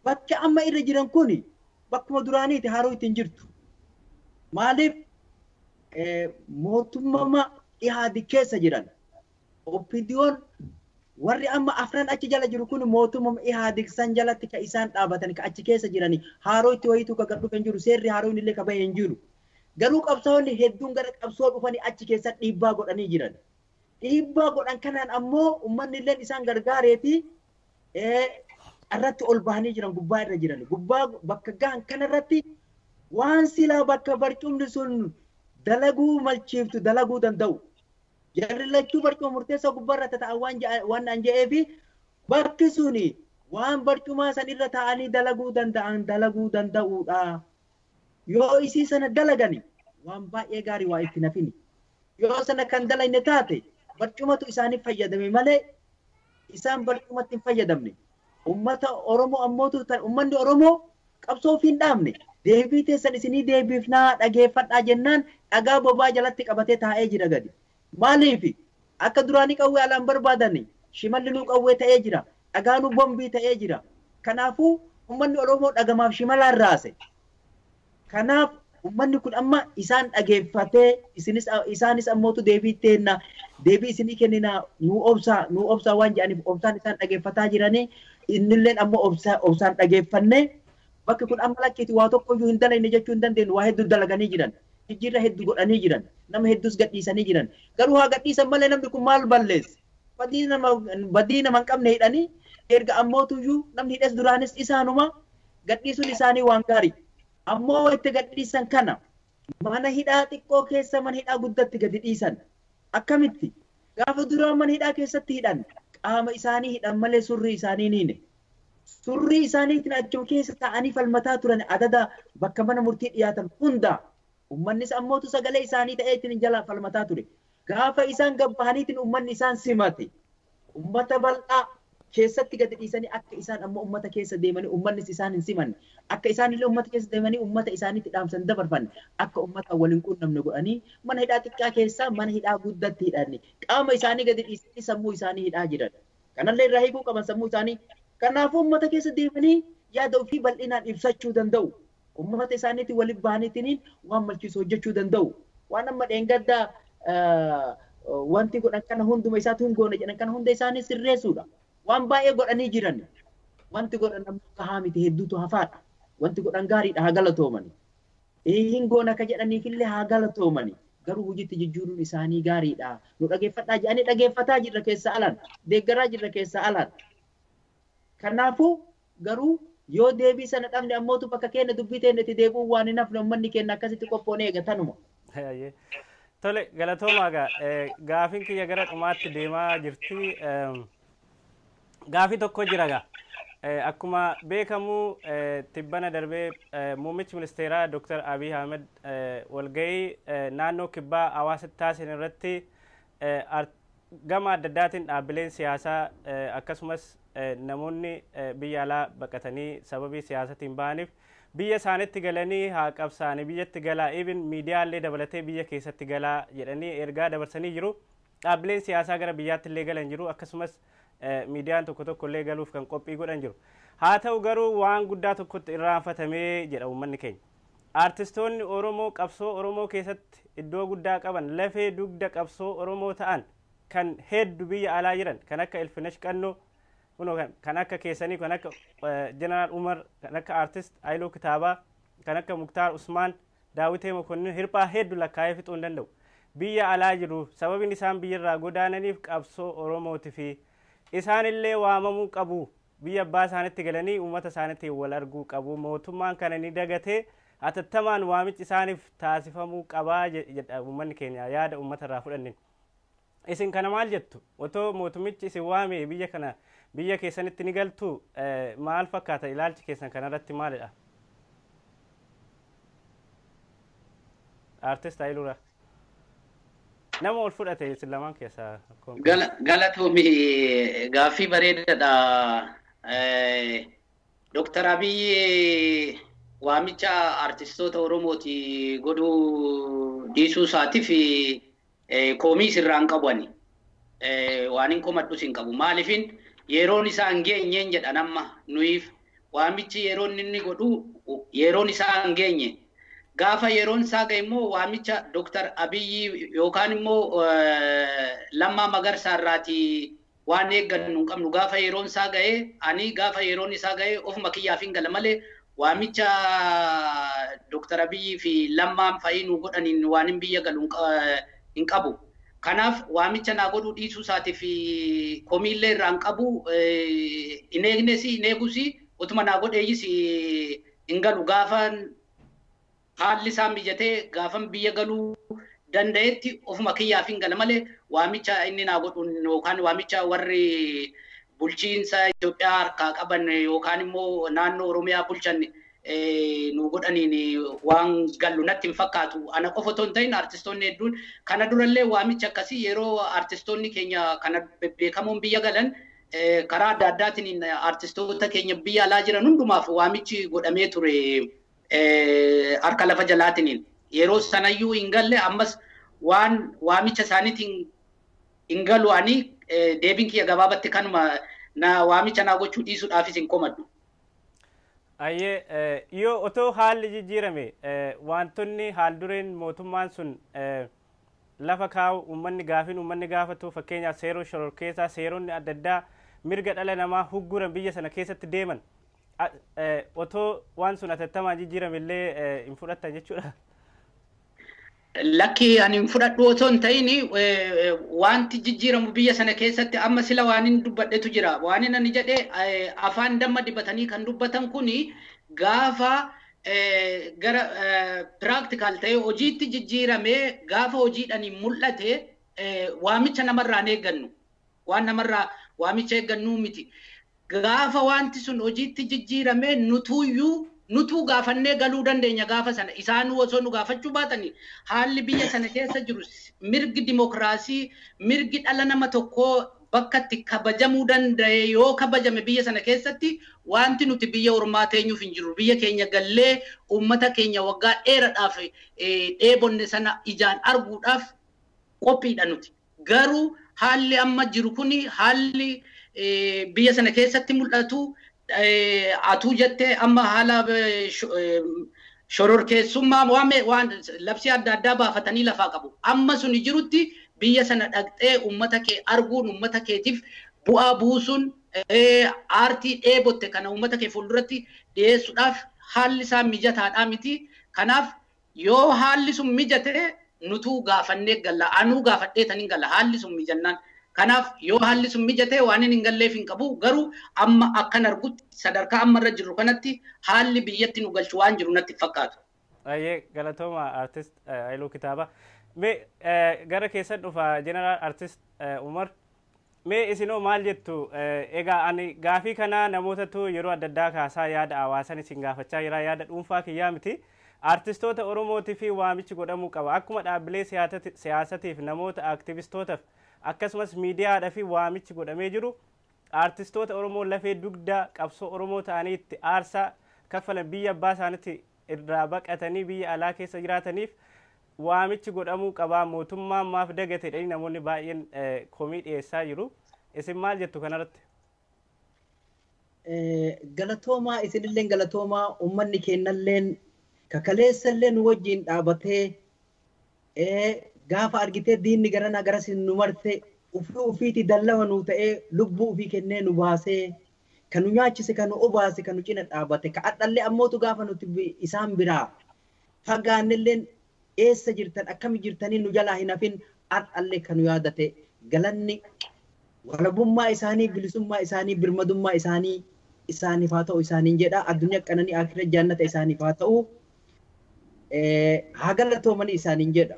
bakka amma irra jiran kun bakkuma duraaniiti haaroo ittiin jirtu. Maaliif mootummaa dhihaadi keessa jiran obbidiyoon warri amma afran achi jala jiru kun mootummaa dhihaadi san jalatti ka isaan dhaabatan ka achi keessa jirani haaroo itti wayitu ka gadhu kan jiru seerri haaroo illee ka bahee hin jiru. Garuu qabsaa'onni hedduun gara qabsoo dhufanii achi keessa dhiibbaa godhanii jiran. Dhiibbaa godhan kanaan ammoo uummanni illee isaan gargaareeti irratti ol bahanii jiran gubbaa irra jiran. Gubbaa bakka gahan kanarratti waan silaa bakka barcumni sun dalaguu malchiiftu dalaguu danda'u. Jarri lachuu barcuma murteessaa gubbaarra ta'an waan an je'eefi bakki suni waan barcumaa san irra ta'anii dalaguu danda'an dalaguu danda'uudha. Yoo isii sana dalagani waan baay'ee gaarii waa itti nafini. Yoo sana kan dalayne taate barcumatu isaaniif fayyadame malee isaan barcumatti hin fayyadamne. Ummata Oromoo ammootu ummanni Oromoo qabsoo ofiin dhaabne. Deebii teessan isinii deebiifnaa dhageeffadhaa jennaan dhagaa bobaa jalatti qabatee taa'ee jira gadi. Maaliif akka duraanii qawwee alaan barbaadani shimalli nuu qawwee ta'ee jira. Dhagaanuu bombii ta'ee jira. Kanaafuu ummanni Oromoo dhagamaaf shimalaan raase. Kanaaf ummanni kun amma isaan dhageeffatee isaanis ammootu deebii teenna deebii isinii kennina nuu obsaa waan jedhaniif obsaan isaan dhageeffataa jiranii innilleen ammoo obsaan dhageeffannee bakki kun amma lakkiiti waa tokko iyyuu hin dalayne jechuu hin dandeenyu waa hedduu dalaganii jiran jijjiirra hedduu godhanii jiran nama hedduus gadhiisanii jiran garuu haa gadhiisan malee namni kun maal balleesse badii nama hin qabne hidhanii erga ammootu iyyuu namni hidhes duraanis isaanuma gadhiisuun isaanii waan gaarii. Ammoo itti gadi dhiisan kana mana hidhaa xiqqoo keessa mana hidhaa guddatti gadi dhiisan akkamitti gaafa duraa mana hidhaa keessatti hidhan qaama isaanii hidhan malee surrii isaanii niine surrii isaaniitiin achuma keessa ta'anii falmataa turan adada bakka mana murtii dhiyaatan hunda ummannis ammootu sagalee isaanii ta'eetiin jala falmataa ture gaafa isaan gabbahaniitiin ummanni isaan simate ummata bal'aa keessatti gadi dhiisanii akka isaan ammoo ummata keessa deemanii ummannis isaan hin simanne akka isaan illee ummata keessa deemanii ummata isaaniitti dhaamsan dabarfanne akka ummata waliin quunnamne godhanii mana hidhaa xiqqaa keessaa mana hidhaa guddatti hidhanne qaama isaanii gadi dhiisanii sammuu isaanii hidhaa jiran kanallee irraa hiikuu qaban sammuu isaanii kanaafuu ummata keessa deemanii yaada ofii bal'inaan ibsachuu danda'u ummata isaaniitti waliin bahaniitiin waan malchiisu hojjechuu danda'u waan amma dheengaddaa wanti godhan kana hunduma isaatu hin goone jedhan kana hunda isaanii sirreessuudha. Waan baay'ee godhanii jiran wanti godhan ammoo kahaa miti hedduutu hafaadha wanti godhan gaariidha haa galatoomani hin goona ka jedhaniifillee haa galatoomani garuu hojiitti jijjiiruun isaanii gaariidha nu dhageeffadhaa jedhanii dhageeffataa jirra keessa alaan deeggaraa jirra keessa alaan kanaafuu garuu yoo deebii sana dhabne ammootu bakka keenya dubbii teenyatti deebi'uu waan hin hafne ummanni keenya akkasitti qophoonee eegatanuma. Tole galatoomaa gaafiin kiyya gara dhumaatti deemaa jirti. Gaafii tokko jira akkuma beekamu tibbana darbee muummichi ministeeraa Dr. Abiy Ahmed walgahii naannoo kibbaa hawaasatti taasisan irratti gama adda addaatiin dhaabbileen siyaasaa akkasumas namoonni biyya alaa baqatanii sababii siyaasatiin bahaniif biyya isaanitti galanii haa qabsaanii biyyatti galaa even miidiyaallee dabalatee biyya keessatti galaa jedhanii ergaa dabarsanii jiru. Dhaabbileen siyaasaa gara biyyaatti illee galan jiru akkasumas miidiyaan tokko tokko illee galuuf kan qophii godhan jiru. Haa ta'u garuu waan guddaa tokkotti irraanfatamee jedha uummanni keenya. Artistoonni Oromoo qabsoo Oromoo keessatti iddoo guddaa qaban lafee dugda qabsoo Oromoo ta'an kan hedduu biyya alaa jiran kan akka Ilfinesh Qannoo kan akka keessanii kan akka Jeneraal Umar kan akka Artist Ayloo Kitaabaa kan akka Muktaar Usmaan Daawitee Mokonnin hirphaa hedduu lakkaa'ee fixuu hin danda'u. Biyya alaa jiru sababiin isaan biyyarraa godaananiif qabsoo Oromootii fi isaanillee waamamuu qabu biyya abbaa isaanitti galanii uummata isaanitti wal arguu qabu mootummaan kana ni dagatee atattamaan waamichi isaaniif taasifamuu qabaa jedha uummanni keenya yaada uummata irraa fudhannin. isin kana maal jettu otoo mootummichi isin waame biyya keessanitti ni galtu maal fakkaata ilaalchi keessan kanarratti maalidha? Artist Ailura nama ol fudhate isin lamaan keessaa galatoomii gaaffii bareedaadha. Dr. Abiy waamicha artistoota Oromooti godhuu dhiisuu isaatiif komii sirraan qabani. Waan hin komadhus hin qabu. Maaliifin yeroon isaa hin geenye jedhan amma nuyiif waamichi yeroon inni godhu yeroon isaa hin geenye. Gaafa yeroon isaa ga'e immoo waamicha Dr. Abiy yookaan immoo Lammaa Magarsaa irraati waan eeggannu hin qabnu. Gaafa yeroon isaa ga'e ani gaafa yeroon isaa ga'e ofuma kiyyaaf hin gala malee waamicha Dr. Abiy fi Lammaan fa'ii nu godhaniin waan hin biyya galu hin qabu. Kanaaf waamicha naa godhuu dhiisuu isaatii fi komiillee irraa hin qabu. Hin eegnes hin eegus utuma naa godheeyyis hin galu. Gaafa haalli isaa mijatee gaafan biyya galuu danda'etti ofuma kiyyaaf hin gala malee waamicha inni naa godhuun yookaan waamicha warri bulchiinsa Itoophiyaa harkaa qaban yookaan immoo naannoo Oromiyaa bulchan nu godhaniin waan gallu natti hin fakkaatu. Ana qofa otoo hin ta'in artistoonni hedduun kana durallee waamicha akkasii yeroo artistoonni keenya kana beekamoon biyya galan karaa adda addaatiin artistoota keenya biyya alaa jiran hundumaaf waamichi godhamee ture. Harka lafa jalaatiin yeroo sanayyuu hin galle ammas waan waamicha isaaniitiin hin galu ani deebiin kiyya gabaabatti kanuma na waamicha naa gochuu dhiisuudhaafis hin komadhu. Ayyee yoo otoo haalli jijjiirame wantoonni haal dureen mootummaan sun lafa kaa'u uummanni gaafatu fakkeenyaaf seeroo shororkeessaa seeronni adda addaa mirga dhala namaa hugguran biyya sana keessatti deeman otoo waan sun atattamaan jijjiirame illee hin fudhattan jechuudha. Lakki ani hin fudhadhu otoo hin ta'in wanti jijjiiramu biyya sana keessatti amma sila waan hin dubbadhetu jira. Waan inni jedhee afaan damma dibatanii kan dubbatan kuni gaafa gara practical ta'e hojiitti jijjiiramee gaafa hojiidhaan mul'ate waamicha namarraa eeggannu. Waan namarraa waamicha eeggannu miti. Gaafa wanti sun hojiitti jijjiiramee nutuu gaafannee galuu dandeenya gaafa sana isaanuu osoo nu gaafachuu baatanii haalli biyya sana keessa jiru mirgi dimokiraasii mirgi dhala nama tokkoo bakka itti kabajamuu danda'e yoo kabajame biyya sana keessatti wanti nuti biyya ormaa teenyuuf hin jiru. Biyya keenya gallee uummata keenya waggaa dheeraadhaaf dheebonne sana ijaan arguudhaaf qophiidha nuti. Garuu haalli amma jiru kuni haalli biyya sana keessatti mul'atu atuu jettee amma haala shororkeessummaa waan labsii adda addaa baafatanii lafaa qabu. Amma sun jirutti biyya sana dhaqxee uummata kee arguun uummata keetiif bu'aa buusuun aartii dheebotte kana uummata kee fuulduratti dhiyeessuudhaaf haalli isaa mijataadhaa miti. Kanaaf yoo haalli sun mijate nutuu gaafannee galla anuu gaafadhee taniin galla haalli sun mijannaan. Kanaaf yoo haalli sun mijate waan hin galleef hin qabu garuu amma akkan argutti sadarkaa amma irra jirru kanatti haalli biyyatti nu galchu waan jiru natti fakkaatu. Ayyee galatooma artist Ailuu Kitaaba. Mee gara keessan dhufa General Artist Umar. Mee isinoo maal jettu egaa ani gaafii kana namootatu yeroo adda addaa kaasaa yaada hawaasan isin gaafachaa jira yaada dhuunfaa kiyyaa miti. Artistoota Oromootii fi waamichi godhamuu qaba. Akkuma dhaabbilee siyaasatiif namoota aktivistootaaf akkasumas miidiyaadhaa fi waamichi godhamee jiru artistoota Oromoo lafee dugdaa qabsoo Oromoo ta'anii itti aarsaa kaffalan biyya abbaa isaaniitti irraa baqatanii biyya alaa keessa jiraataniif waamichi godhamuu qabaa mootummaan maaf dagatedha namoonni baay'een komii dhiyeessaa jiru. Isin maal jettu kanarratti? Galatoomaa isinillee galatoomaa uummanni keenyalleen kakaleessallee nu wajjin dhaabatee gaafa argitee diinni garanaa garasin nu marte ufiiti dallawa nu ta'ee lubbuu ufii kennee nu baasee kan nu nyaachise kan nu obaase kan nu cina dhaabate ka adhallee ammootu gaafa nuti isaan biraa fagaannelleen eessa jirtan akkami jirtanii nu jalaa hin hafin adhallee kan nu yaadate galanni walabummaa isaanii bilisummaa isaanii birmadummaa isaaniif haa ta'u isaaniin jedha addunyaa qananii akira jaannata isaaniif haa ta'u haa galatoomanii isaaniin jedha.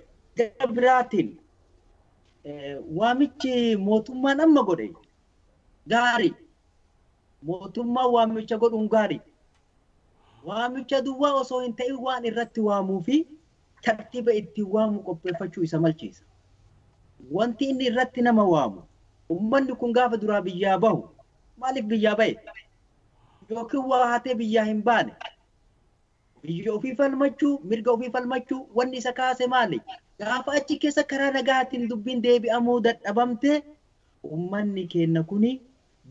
Biraatiin waamichi mootummaan amma godhe gaarii. Mootummaa waamicha godhuun gaarii. Waamicha duwwaa osoo hin ta'in waan irratti waamuu fi tartiiba itti waamu qopheeffachuu isa malchiisa. Wanti inni irratti nama waamu ummanni kun gaafa duraa biyyaa bahu maaliif biyyaa bahe? Yookiin waa hatee biyyaa hin baane. Biyya ofii falmachuu, mirga ofii falmachuu wanni isa kaase maali? Gaafa achi keessa karaa nagaatiin dubbiin deebi'amuu dadhabamte ummanni keenya kuni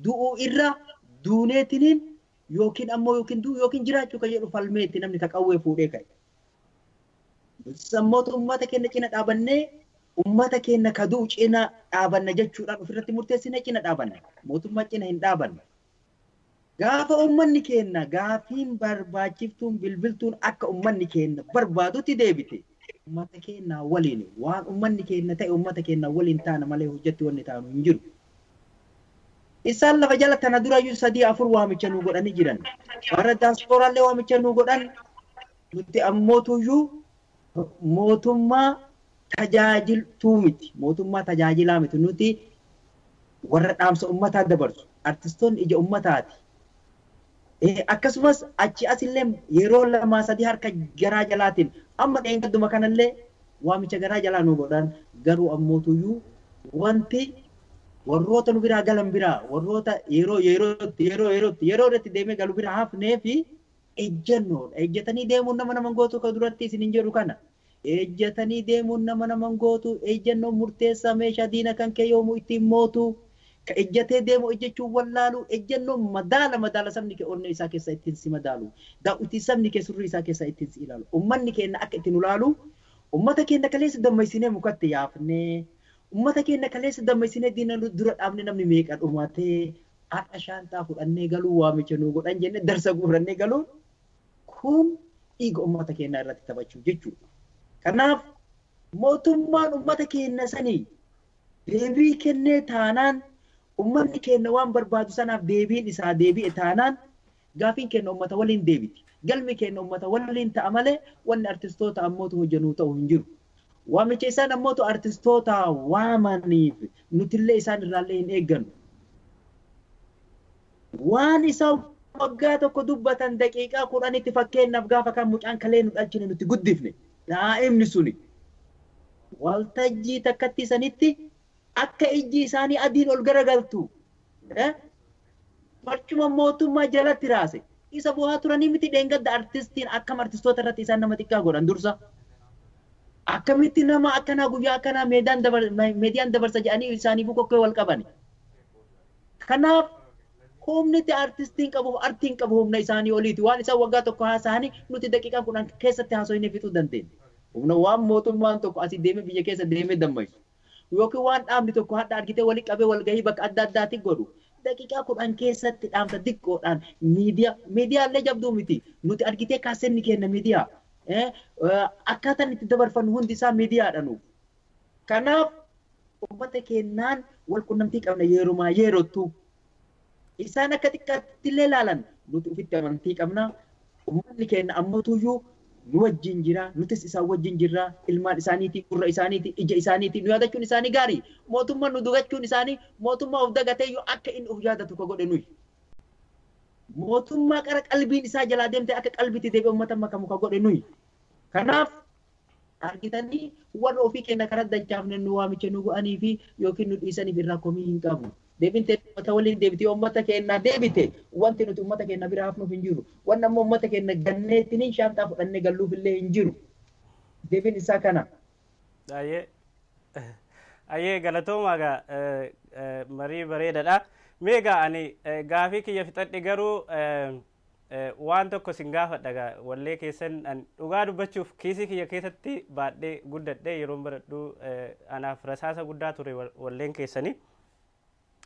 du'uu irra duuneetiniin yookiin ammoo yookiin jiraachuu kan jedhu falmeetti namni taqawwee fuudhee ka'e. Sammoota ummata keenya cina dhaabannee ummata keenya kaduu cina dhaabanna jechuudhaan ofirratti murteessine cina dhaabanna. Mootummaa cina hin dhaabanna. Gaafa ummanni keenya gaafiin barbaachiftuun bilbiltuun akka ummanni keenya barbaadutti deebite. Ummata keenya waliin waan ummanni keenya ta'e ummata keenya waliin taana malee hojjetti wanni taanu hin jiru. Isaan lafa jala tana durayyuu 3-4 waamicha nu godhanii jiran. Warra daasporaallee waamicha nu godhan nuti ammootuyyuu mootummaa tajaajiltuu miti. Mootummaa tajaajilaa miti. Nuti warra dhaamsa ummataa dabarsu. Artistoonni ija ummataati. Akkasumas achi asillee yeroo 2-3 harka garaa jalaatiin amma dheengadduma kanallee waamicha garaa jalaa nu godhan garuu ammootuyyuu wanti warroota nu biraa galan biraa warroota yeroo irratti deemee galu biraa hafnee fi ejjennoodha. Ejjetanii deemuun nama gootu ka duratti isin hin jedhu kana. Ejjetanii deemuun nama gootu ejjennoon murteessaa meeshaa diina kan kee yoomuu ittiin mootu. Ka ejjetee deemu ejjechuun wallaalu ejjennoon madaala sabni kee onnee isaa keessa ittiin si madaalu. Daawwitii sabni kee surrii isaa keessa ittiin si ilaalu. Ummanni keenya akka ittiin ulaalu ummata keenya kaleessa dammaysinee mukatti yaafnee. Ummata keenya kaleessa dammaysinee diina dura dhaabne namni meeqa dhumatee haadha shaantaa fudhannee galuu waamicha nu godhan jenne darsa guurannee galuun kun dhiiga ummata keenyaa irratti taphachuu jechuudha. Kanaaf mootummaan ummata keenya sanii deebii kennee taanaan ummanni keenya waan barbaadu sanaaf deebiin isaa deebi'e taanaan gaafiin keenya ummata waliin deebiti. Galmi keenya ummata waliin ta'a malee wanni artistoota ammootu hojjennu ta'u hin jiru. Waamicha isaan ammootu artistoota waamaniif nutillee isaan irraallee hin eeggannu. Waan isaan waggaa tokko dubbatan daqiiqaa 10 fakkeenyaaf gaafa kan mucaan kalee nu dhalchine nuti guddifne daa'imni suni waltajjii takkatti sanitti akka ijji isaanii adiin ol garagaltu barcuma mootummaa jalatti raase isa bu'aa turanii miti dheengadda artistiin akkam artistoota irratti isaan nama xiqqaa godhan dursa. Akkamitti nama akkanaa guyyaa akkanaa meediyaan dabarsa jedhanii isaanii bukokkee wal qabani. Kanaaf humni artistiin qabu artiin qabu humna isaanii oliiti waan isaan waggaa tokko haasa'anii nuti daqiiqaa 10 keessatti haasofnee fixuu dandeenya. Humna waan mootummaan tokko asii deemee biyya keessa deemee dammaqsu. Yookiin waan dhaabni tokko hadda argitee walii qabee walgahii bakka adda addaatti godhu. Daqiiqaa 10 keessatti dhaamsa xiqqoodhaan miidiyaallee jabduu miti. Nuti argitee kaasenni kenna miidiyaa. Akkaataan itti dabarfannu hundi isaa miidiyaadha nuuf. Kanaaf ummata keenyaan wal qunnamtii qabna yeerumaa yerootu. Isaan akka xiqqaatti illee ilaalan nuti ofitti amantii qabna. Ummanni keenya ammatuyyuu nu wajjin jira, nutis isaan wajjin jirra. Ilmaan isaaniiti, gurra isaaniiti, ija isaaniiti nu yaadachuun isaanii gaarii. Mootummaan nu dugachuun isaanii mootummaa of dagateeyyuu akka inni of yaadatu ka godhe nuyi. Mootummaa qara qalbiin isaa jalaa deemtee akka qalbiitti deebi'ee uummata makamu ka godhe nuyi. Kanaaf argitanii warra ofii keenya karaa dachaafne nu waamicha nu go'anii fi yookiin nu dhiisaniif irraa komii hin qabu. Deebintee uummata waliin deebitee uummata keenya deebite wanti nuti uummata keenya biraa hafnuuf hin jiru. Wanni ammoo uummata keenya ganneettiniin shaantaa fudhannee galluuf illee hin jiru. Deebiin isaa kana. Ayyee galatoomaa marii bareedaadha. Meegaa ani gaafii kiyya fixadhe garuu waan tokko sin gaafadha wallee keessan dhugaa dubbachuuf kiisii kiyya keessatti baadhee guddadhe yeroon baradhu anaaf rasaasa guddaa ture walleen keessanii.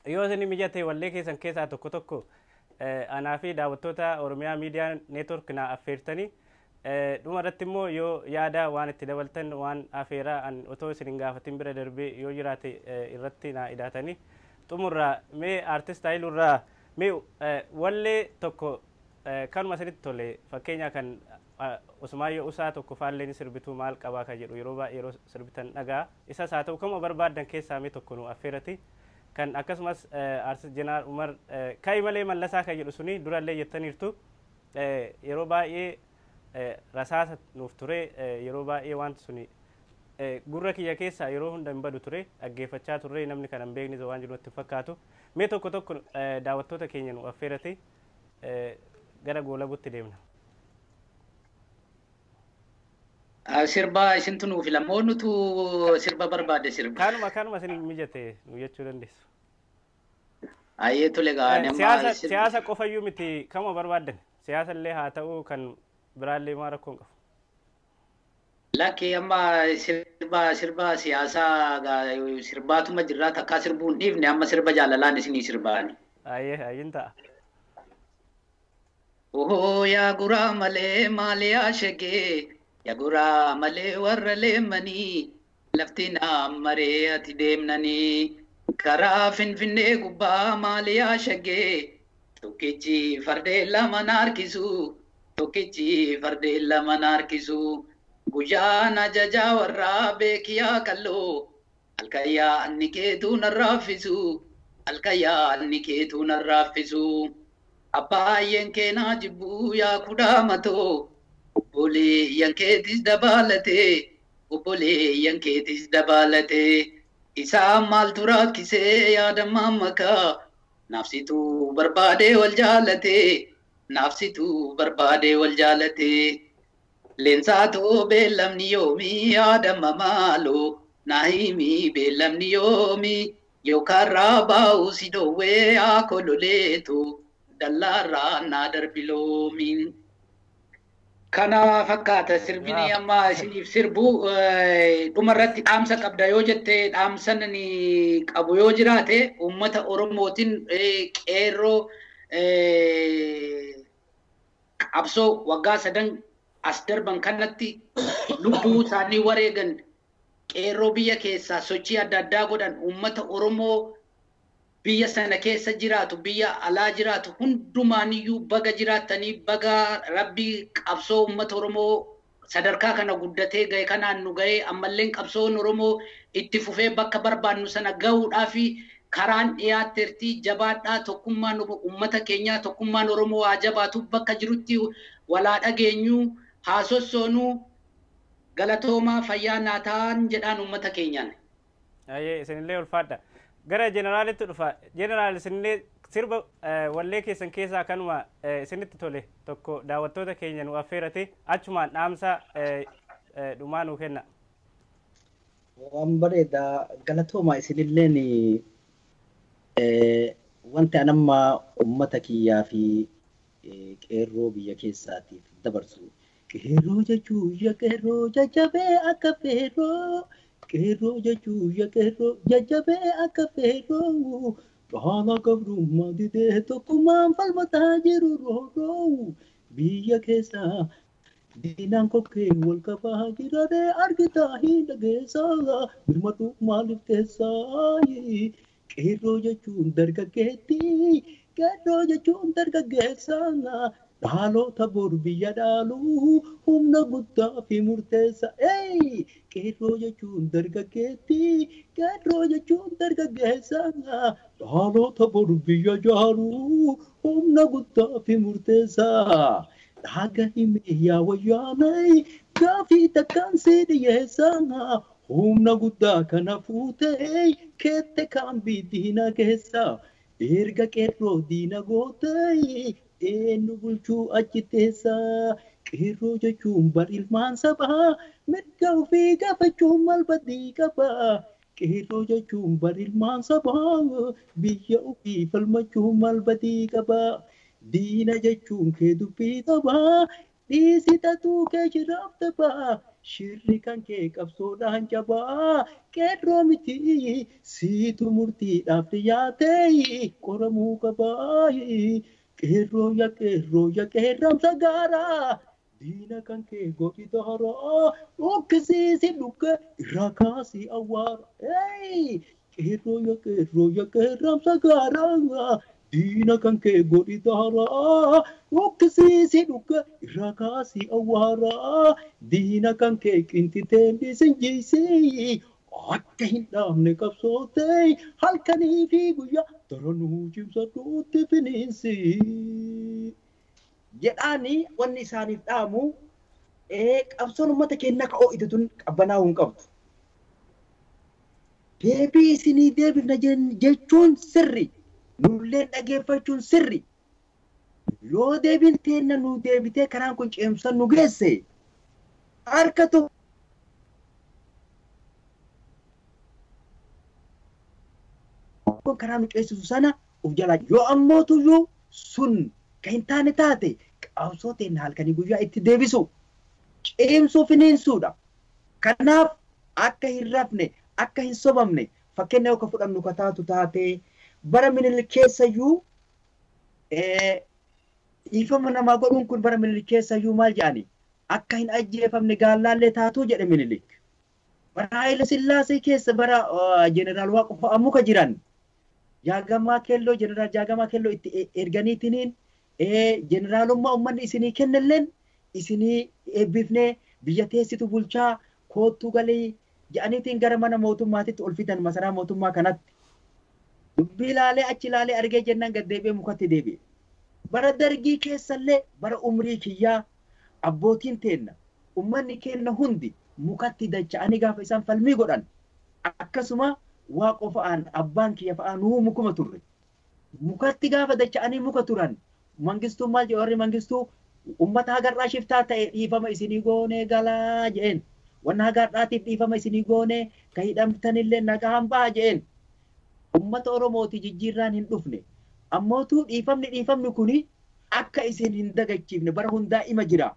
Yoo isin mijate wallee keessan keessaa tokko anaa fi daawwattoota Oromiyaa Miidiyaa Neetwork na affeertanii dhuma irratti immoo yoo yaada waan itti dabaltan waan afeeraa otoo isin hin gaafatin bira darbee yoo jiraate irratti na idaatanii. Xumurraa mee artist Haayilurraa mee wallee tokko kanuma isinitti tole fakkeenya kan Usmaayyoo usaa tokko faalleen sirbituu maal qabaa ka jedhu yeroo baay'ee yeroo sirbitan dhagaa isas haa ta'u kama barbaadan keessaa mee tokko nu affeerati kan akkasumas Artist Jeneraal Umar ka'i malee mallasaa ka jedhu suni durallee jettaniirtu yeroo baay'ee rasaasa nuuf ture yeroo baay'ee wanti suni gurra kiyya keessaa yeroo hunda hin badu ture dhaggeeffachaa turre namni kan hin beekne waan jiru natti fakkaatu mee tokko tokko daawwattoota keenya nu affeerati gara goolabuutti deemna. Sirba isintu nuuf filamoo nutu sirba barbaade sirba. Kanuma isin mijate nu jechuu dandeessu. Ayyee tole ga'a. Siyaasa qofayyuu miti kama barbaadan siyaasa illee haa ta'u kan biraallee maa rakkoon qabu. Lakkee amma sirba siyaasaa sirbaatuma jirraa takkaa sirbuu hin dhiifne amma sirba jaalalaan isinii sirbaani. Ayyin ta'a. Yaa guraa malee maaliyaa shagee yaa guraa malee warra leemmanii lafti naammaree ati deemnanii karaa finfinnee gubbaa maaliyaa shagee tokkichi fardeen lama naarkisu tokkichi fardeen lama naarkisu guyyaan ajajaa warraa beekiyaa kalloo halkayyaa inni keetuu narraaffisu halkayyaa inni keetuu narraaffisu. Abbaayyen keenaa jibbuu yaa kudhaamatoo obboleeyyan keetis dabalatee isaan maaltu rakkisee yaadamaan makaa naafsituu barbaadee wal jaalatee leensaatoo beellamni yoomii yaadama maaloo naahimii beellamni yoomii yookaan raabaa'uu si dhoowwee haa kololeetu. Dallarraa naa darbiloomiin kana fakkaata sirbini amma isiniif sirbu dhumarratti dhaamsa qabda yoo jette dhaamsan ni qabu yoo jiraate uummata Oromootiin qeerroo qabsoo waggaa 3 as darban kanatti lubbuu isaanii wareegan qeerroo biyya keessaa sochii adda addaa godhan uummata Oromoo biyya sana keessa jiraatu biyya alaa jiraatu hundumaaniyyuu baga jiraatanii baga rabbii qabsoo uummata Oromoo sadarkaa kana guddatee gahe kanaan nu gahe ammallee qabsoon Oromoo itti fufee bakka barbaannu sana gahuudhaa fi karaan dhiyaatteertii jabaadhaa tokkummaan uummata keenyaa tokkummaan Oromoo haa jabaatu bakka jirutti walaa dhageenyu haa sossoonu galatoomaa fayyaa naataan jedhaan uummata keenyaan. Ayyee isinillee ulfaadha. Gara jeneraalitti dhufa jeneraal isinillee sirba wallee keessan keessaa kanuma isinitti tole tokko daawwattoota keenya nu affeerate achumaan dhaamsa dhumaa nuu kenna. Waan bareeda galatoomaa isinilleen wanti anamma uummata kiyyaa fi qeerroo biyya keessaatiif dabarsu qeerroo jechuun qeerroo jajjabee akka feerroo. Qeerroo jechuun qeerroo jajjabee akka feerroo dhaala gabrummaa didee tokkummaan falmataa jiru rooroo biyya keessaa diinaan kokkee wal qabaa jiraree argitaa hin dhageessaa birmaduu maaliif keessaa qeerroo jechuun dargaggeettii qeerroo jechuun dargaggeessaa dhaalota bor biyya dhaaluu humna guddaa fi murteessa. Qeerroo jechuun dargaggeettii qeerroo jechuun dargaggeessa dhaalota bor biyya dhaaluu humna guddaa fi murteessa. Dhaaga himee yaa wayyaanee gaafii takkaan si dhiyeessa. Humna guddaa kana fuutee keette kaan diina keessa. Erga qeerroo diina gootee eenyu bulchuu achi teessa. Qeerroo jechuun bar ilmaan sabaa mirga ofii gaafachuun maal badii qaba. Qeerroo jechuun bar ilmaan sabaa biyya ofii falmachuun maal badii qaba. Diina jechuun kee dubbii taphaa dhiisitatuu kee shiraaf taphaa. Shirri kan kee qabsoodhaan cabaa. Qeerroo miti siitu murtiidhaaf dhiyaatee qoramuu qabaa. Qeerroo yaa qeerramsa gaaraa. Diina kan kee godhi daaraa. Okkisiisi dhukke irraa kaasii awwaara. Qeerroo yaa qeerramsa gaaraa. diina kan kee godhi daaraa rokkisiisi dhuga irraa kaasii awwaaraa diina kan kee qinxiteen dhiisinjiisii akka hin dhaabne qabsootee halkanii fi guyyaa daranuu cimsadhuutti finiinsi jedhaanii wanni isaaniif dhaamu qabsoon uummata keenya akka ho'itu tun qabbanaa'uu hin qabdu. Deebii isinii deebifna jechuun sirri nullee dhageeffachuun sirri yoo deebiin teenna nu deebitee karaan kun ceemsan nu geesse harka tokko karaa nu ceesisu sana uf jalaa yoo ammoo tuyyuu sun kan hin taane taate qabsoo teenna halkanii guyyaa itti deebisu ceemsuu finiinsuudha. Kanaaf akka hin rafne akka hin sobamne fakkeenya yoo ka fudhannu ka taatu taate bara Minilik keessayyuu dhiifama namaa godhuun kun bara Minilik keessayyuu maal jedhani akka hin ajjeefamne gaallaallee taatuu jedhe Minilik. Bara Haayile Sillaasee keessa bara Jeneraal Waaqoo fa'aa muka jiran Jaagamaa Kelloo Jeneraal Jaagamaa Kelloo itti erganiitiniin jeneraalummaa uummanni isinii kennalleen isinii eebbifnee biyya teessitu bulchaa koottuu galii jedhaniitiin gara mana mootummaatitti ol fidan masaraa mootummaa kanatti. Dubbii ilaalee achi ilaalee argee jennaan gad deebi'ee mukatti deebi'e. Bara dargii keessallee bara umrii kiyyaa abbootiin teenna uummanni keenya hundi mukatti dacha'anii gaafa isaan falmii godhan akkasuma Waaqoo fa'aan abbaan kiyya fa'aan nuu mukuma turre. Mukatti gaafa dacha'anii muka turan mangistuu maal jedhu warri mangistuu uummata hagarraa shiftaa ta'e dhiifama isinii goonee galaa jedheen. Wanna hagarraatiif dhiifama isinii goonee ka hidhamtanillee nagaan ba'a jedheen. Uummata Oromooti jijjiirraan hin dhufne. Ammootuu dhiifamni kuni akka isin hin dagachiifne bara hundaa ima jira.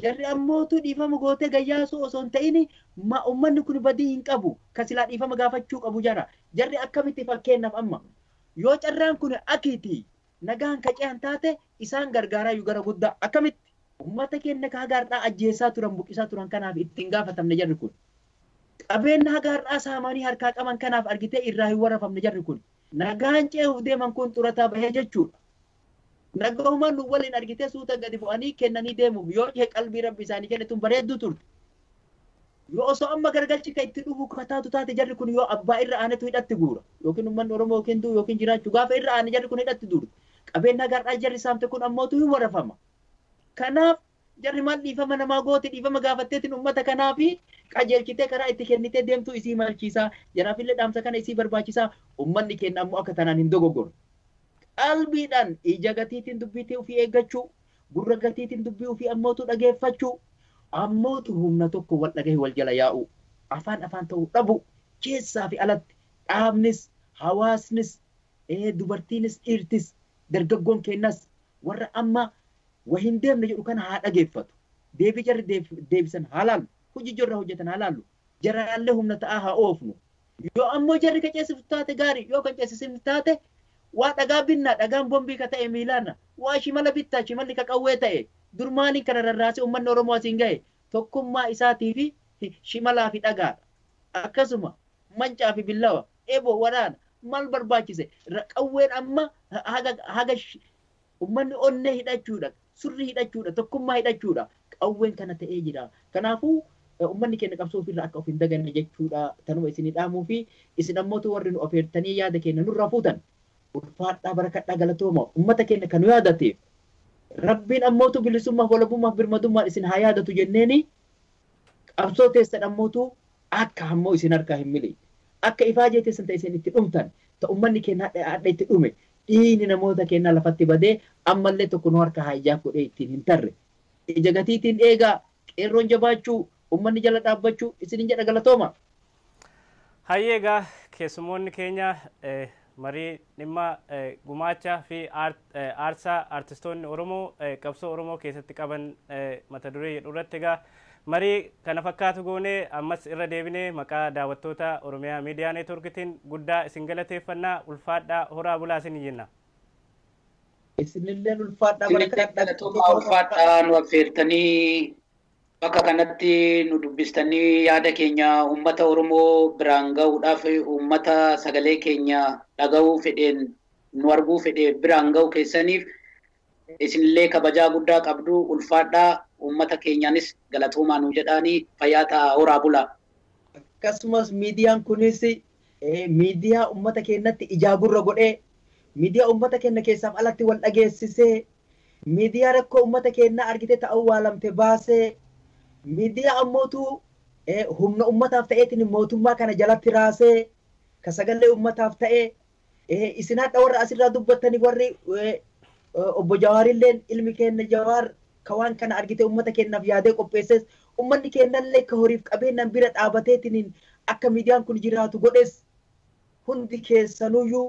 Jarri ammootuu dhiifama gootee gayyaasuu osoo hin ta'in uummanni kun badii hin qabu ka silaa dhiifama gaafachuu qabu jara. Jarri akkamitti fakkeenyaaf amma yoo carraan kun akiiti nagaan kaceen taate isaan gargaaraa gara guddaa akkamitti uummata keenya ka hagaardhaa ajjeessaa turan buqisaa turan kanaaf ittiin gaafatamne jarri kun. Qabeenya hagaardhaa saamanii harkaa qaban kanaaf argitee irraa hin warrafamne jarri kun. Nagaan ce'uuf deeman kun xurataa bahee jechuudha. Nagaumaan nu waliin argitee suuta gadi bu'anii kennanii deemuuf yoo dhihee qalbii rabbi isaanii kennituun bareedduu turte. Yoo osoo amma gargalchi ka itti dhufu kataatu taate jarri kun yoo abbaa irra aanetu hidhatti guura yookiin uummanni Oromoo yookiin duu yookiin jiraachuu gaafa irra aane jarri kun hidhatti duuru. Qabeenya hagaardhaa jarri saamte kun ammootu hin warrafama. Kanaaf jarri maal dhiifama namaa goote dhiifama gaafatteetiin uummata kanaafi qajeelchitee karaa itti kennitee deemtuu isii malchiisaa jaraafillee dhaamsa kana isii barbaachisaa uummanni keenya ammoo akka tanaan hin dogoggorre. Qalbiidhaan ija gatiitiin dubbii ofii eeggachuu gurra gatiitiin dubbii ofii ammootu dhageeffachuu ammootu humna tokko wal dhagahee wal jala yaa'u afaan ta'uu dhabu keessaa fi alatti dhaabnis hawaasnis dubartiinis dhiirtis dargaggoon keenyas warra amma wahin deemne jedhu kana haa dhageeffatu. Deebii jarri deebisan haa laallu. Hojii jorra hojjetan haa laallu. Jaraallee humna ta'aa haa oofnu. Yoo ammoo jarri ka ceesiftu taate gaarii yoo kan ceesiftu taate waa dhagaa binnaa dhagaan bombii ka ta'e miilaana waa shimala bittaa shimalli ka qawwee ta'e durmaanii kana rarraasee uummanni Oromoo asiin gahe tokkummaa isaatii fi shimalaa fi dhagaadha. Akkasuma mancaa fi billawa eeboo waraana maal barbaachise qawween amma haga uummanni onnee hidhachuudha surri hidhachuudha tokkummaa hidhachuudha qawween kana ta'ee jira. Kanaafuu uummanni keenya qabsoo ofirraa akka of hin daganne jechuudha tanuma isinii dhaamuu fi isin ammootu warri nu ofeertanii yaada keenya nurraa fuutan. Ulfaadhaa barakadhaa galatooma uummata keenya kan yaadateef rabbiin ammootu bilisummaaf walabummaaf birmadummaan isin haa yaadatu jenneeni qabsoo teessan ammootu akka ammoo isin harkaa hin mili akka ifaajee teessan ta'e isin itti dhumtan ta uummanni keenya hadha itti dhume dhiini namoota keenya lafatti badee ammallee tokko nu harka haa ijaaf godhee ittiin hin tarre ija gatiitiin eegaa qeerroon jabaachuu uummanni jala dhaabbachuu isinin jedha galatooma. Hayyeegaa keessumoonni keenya marii dhimma gumaachaa fi aarsaa artistoonni Oromoo qabsoo Oromoo keessatti qaban mata duree jedhu irratti egaa marii kana fakkaatu goonee ammas irra deebinee maqaa daawwattoota Oromiyaa Miidiyaa Neetworkiitiin guddaa isin galateeffannaa ulfaadhaa horaa bulaa isin jenna. Isinillee ulfaadhaa ulfaadhaa nu affeertanii bakka kanatti nu dubbistanii yaada keenya uummata Oromoo biraan ga'uudhaaf uummata sagalee keenya dhaga'uu fedheen nu arguu fedhe biraan ga'u keessaniif isinillee kabajaa guddaa qabdu ulfaadhaa uummata keenyaanis galatoomaa nu jedhaanii fayyaa ta'a horaa bulaa. Akkasumas miidiyaan kunis miidiyaa uummata keenyatti ijaa gurra godhee miidiyaa uummata keenya keessaaf alatti wal dhageessisee miidiyaa rakkoo uummata keenya argite ta'uu waalamte baasee miidiyaa ammootu humna uummataaf ta'eetiin mootummaa kana jalatti raasee ka sagalee uummataaf ta'ee isin hadha warra asirraa dubbattanii warri obbo Jawaarilleen ilmi keenya Jawaar ka waan kana argite uummata keenyaaf yaadee qopheesses ummanni keenyallee ka horiif qabeenyaan bira dhaabateetiin akka miidiyaan kun jiraatu godhes hundi keessanuyyuu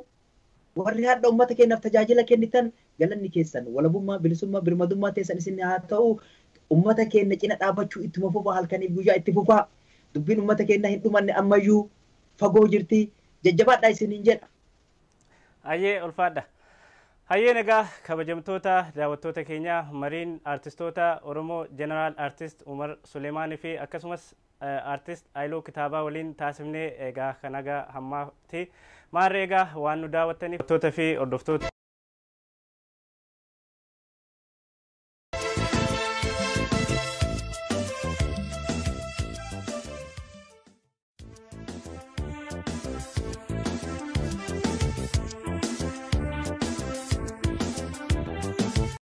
warri hadha uummata keenyaaf tajaajila kennitan galanni keessan walabummaa bilisummaa birmadummaa teessan isin haa ta'u ummata keenya cina dhaabachuu ittuma fufaa halkaniif guyyaa itti fufaa dubbiin ummata keenya hin dhumanne ammayyuu fagoo jirti jajjabaadhaa isiniin jedha. Hayyee ulfaadha. Hayyee nagaa kabajamtoota daawwattoota keenya mariin artistoota Oromoo Jeneraal Artist Umar Suleemaanii fi akkasumas artist Aayiloo Kitaabaa waliin taasifnee egaa kan nagaa hammaatti maarree egaa waan nu daawwattaniif hordoftoota fi hordoftoota